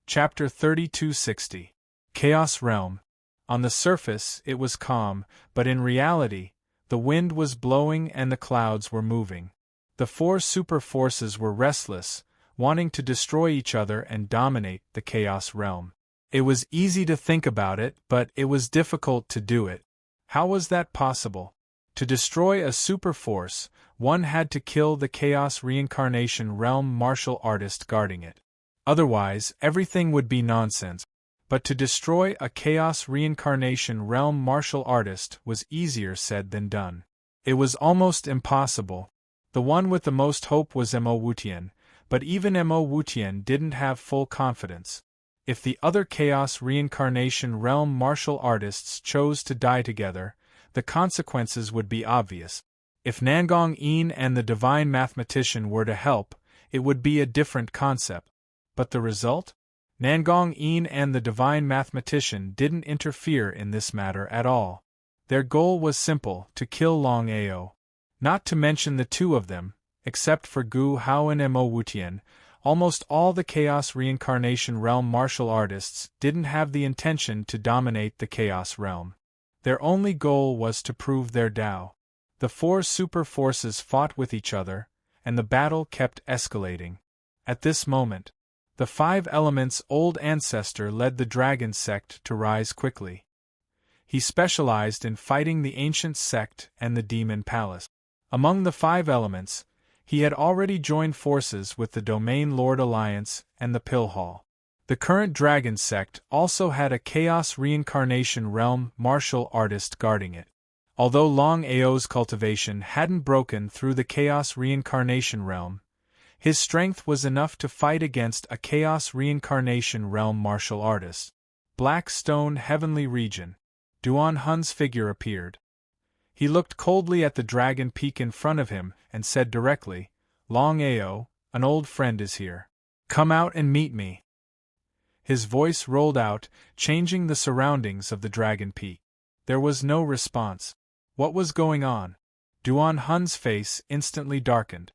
Chapter 3260. Chaos Realm. On the surface, it was calm, but in reality, the wind was blowing and the clouds were moving. The four super forces were restless, wanting to destroy each other and dominate the Chaos Realm. It was easy to think about it, but it was difficult to do it. How was that possible? To destroy a super force, one had to kill the Chaos Reincarnation Realm martial artist guarding it. Otherwise, everything would be nonsense. But to destroy a Chaos Reincarnation Realm martial artist was easier said than done. It was almost impossible. The one with the most hope was Mo Wutian, but even Mo Wutian didn't have full confidence. If the other Chaos Reincarnation Realm martial artists chose to die together, the consequences would be obvious. If Nangong Yin and the Divine Mathematician were to help, it would be a different concept. But the result? Nangong Yin and the Divine Mathematician didn't interfere in this matter at all. Their goal was simple, to kill Longao. Not to mention the two of them, except for Gu Hao and Mo Wutian, almost all the Chaos Reincarnation Realm martial artists didn't have the intention to dominate the Chaos Realm. Their only goal was to prove their Tao. The four super forces fought with each other, and the battle kept escalating. At this moment, the five elements' old ancestor led the dragon sect to rise quickly. He specialized in fighting the ancient sect and the demon palace. Among the five elements, he had already joined forces with the Domain Lord Alliance and the Pill Hall. The current dragon sect also had a Chaos Reincarnation Realm martial artist guarding it. Although Longao's cultivation hadn't broken through the Chaos Reincarnation Realm, his strength was enough to fight against a Chaos Reincarnation Realm martial artist. Black Stone Heavenly Region. Duan Hun's figure appeared. He looked coldly at the dragon peak in front of him and said directly, "Longao, an old friend is here. Come out and meet me." His voice rolled out, changing the surroundings of the dragon peak. There was no response. What was going on? Duan Hun's face instantly darkened.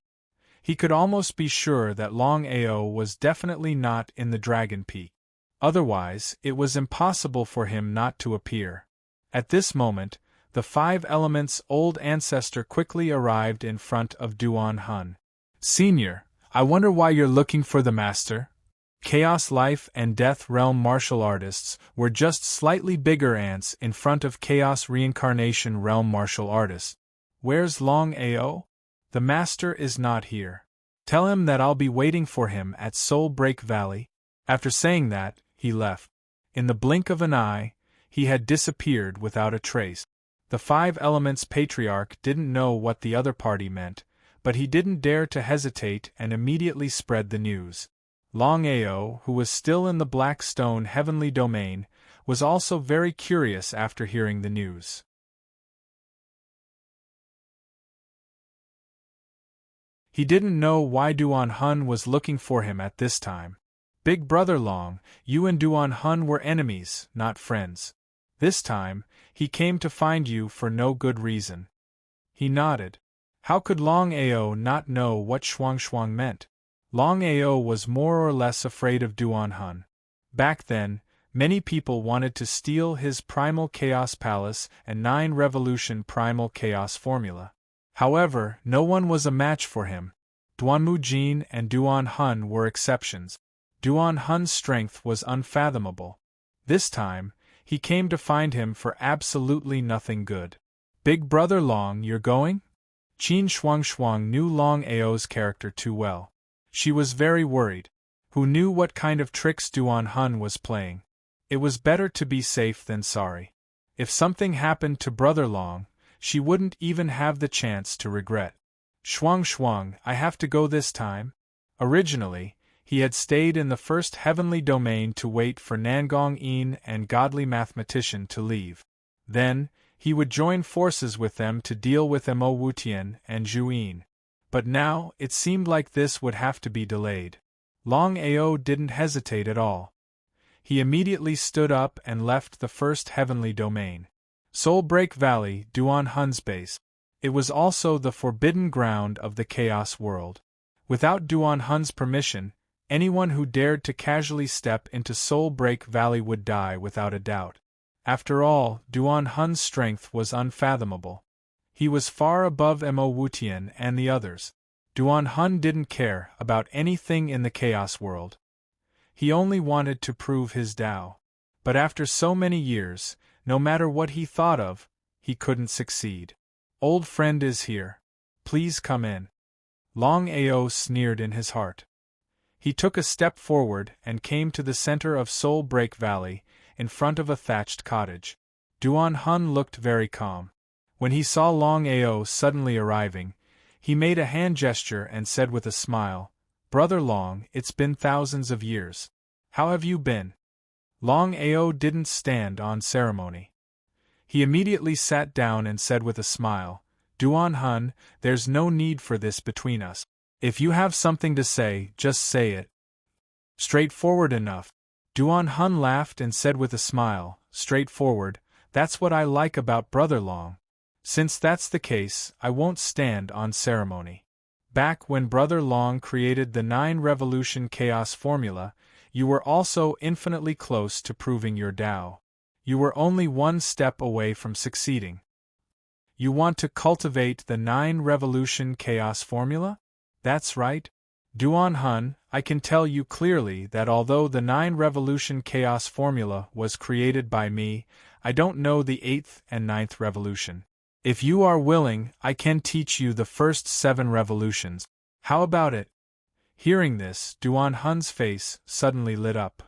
He could almost be sure that Longao was definitely not in the Dragon Peak. Otherwise, it was impossible for him not to appear. At this moment, the five elements' old ancestor quickly arrived in front of Duan Hun. "Senior, I wonder why you're looking for the master?" Chaos Life and Death Realm martial artists were just slightly bigger ants in front of Chaos Reincarnation Realm martial artists. "Where's Longao? The master is not here. Tell him that I'll be waiting for him at Soul Break Valley." After saying that, he left. In the blink of an eye, he had disappeared without a trace. The Five Elements Patriarch didn't know what the other party meant, but he didn't dare to hesitate and immediately spread the news. Longao, who was still in the Black Stone Heavenly Domain, was also very curious after hearing the news. He didn't know why Duan Hun was looking for him at this time. "Big Brother Long, you and Duan Hun were enemies, not friends. This time, he came to find you for no good reason." He nodded. How could Longao not know what Shuang meant? Longao was more or less afraid of Duan Hun. Back then, many people wanted to steal his Primal Chaos Palace and 9 Revolution Primal Chaos Formula. However, no one was a match for him. Duanmu Jin and Duan Hun were exceptions. Duan Hun's strength was unfathomable. This time, he came to find him for absolutely nothing good. "Big Brother Long, you're going?" Qin Shuang knew Longao's character too well. She was very worried. Who knew what kind of tricks Duan Hun was playing? It was better to be safe than sorry. If something happened to Brother Long, she wouldn't even have the chance to regret. "Shuang, I have to go this time." Originally, he had stayed in the first heavenly domain to wait for Nangong-in and godly mathematician to leave. Then, he would join forces with them to deal with Mo Wutian and Zhu-yin. But now, it seemed like this would have to be delayed. Longao didn't hesitate at all. He immediately stood up and left the first heavenly domain. Soul Break Valley, Duan Hun's base. It was also the forbidden ground of the Chaos World. Without Duan Hun's permission, anyone who dared to casually step into Soul Break Valley would die without a doubt. After all, Duan Hun's strength was unfathomable. He was far above Mo Wutian and the others. Duan Hun didn't care about anything in the Chaos World. He only wanted to prove his Tao. But after so many years, no matter what he thought of, he couldn't succeed. Old friend is here. Please come in. Longao sneered in his heart. He took a step forward and came to the center of Soul Break Valley, in front of a thatched cottage. Duan Hun looked very calm. When he saw Longao suddenly arriving, he made a hand gesture and said with a smile, "Brother Long, it's been thousands of years. How have you been?" Longao didn't stand on ceremony. He immediately sat down and said with a smile, "Duan Hun, there's no need for this between us. If you have something to say, just say it. Straightforward enough." Duan Hun laughed and said with a smile, "Straightforward, that's what I like about Brother Long. Since that's the case, I won't stand on ceremony. Back when Brother Long created the 9-revolution chaos formula, you were also infinitely close to proving your Tao. You were only one step away from succeeding. You want to cultivate the 9-revolution chaos formula? That's right. Duan Hun, I can tell you clearly that although the 9-revolution chaos formula was created by me, I don't know the 8th and 9th revolution. If you are willing, I can teach you the first 7 revolutions. How about it?" Hearing this, Duan Hun's face suddenly lit up.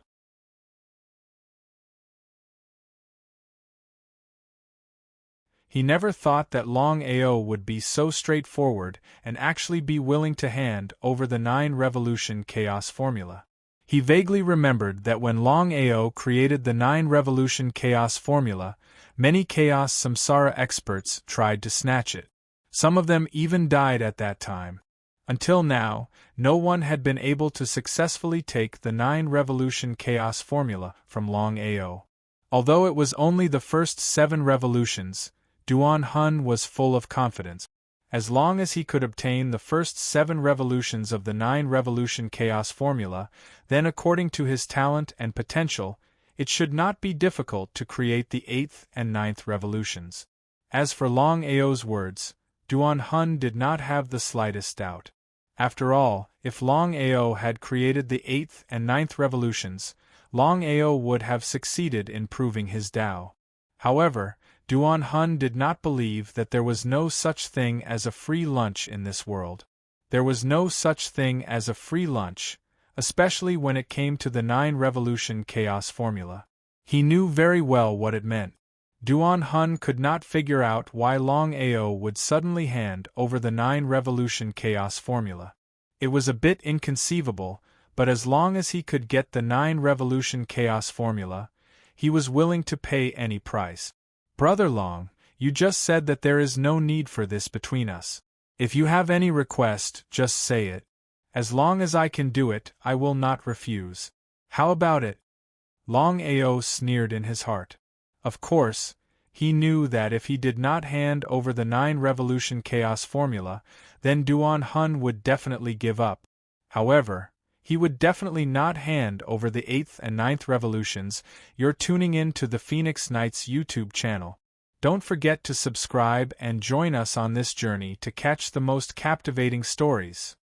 He never thought that Longao would be so straightforward and actually be willing to hand over the 9-revolution chaos formula. He vaguely remembered that when Longao created the 9-revolution chaos formula, many chaos samsara experts tried to snatch it. Some of them even died at that time. Until now, no one had been able to successfully take the 9-revolution chaos formula from Longao. Although it was only the first 7 revolutions, Duan Hun was full of confidence. As long as he could obtain the first 7 revolutions of the 9-revolution chaos formula, then according to his talent and potential, it should not be difficult to create the 8th and 9th revolutions. As for Longao's words, Duan Hun did not have the slightest doubt. After all, if Longao had created the 8th and 9th revolutions, Longao would have succeeded in proving his Tao. However, Duan Hun did not believe that there was no such thing as a free lunch in this world. There was no such thing as a free lunch, especially when it came to the 9-revolution chaos formula. He knew very well what it meant. Duan Hun could not figure out why Longao would suddenly hand over the 9-revolution chaos formula. It was a bit inconceivable, but as long as he could get the 9-revolution chaos formula, he was willing to pay any price. "Brother Long, you just said that there is no need for this between us. If you have any request, just say it. As long as I can do it, I will not refuse. How about it?" Longao sneered in his heart. Of course, he knew that if he did not hand over the 9-revolution chaos formula, then Duan Hun would definitely give up. However, he would definitely not hand over the 8th and 9th revolutions. You're tuning in to the Phoenix Knights YouTube channel. Don't forget to subscribe and join us on this journey to catch the most captivating stories.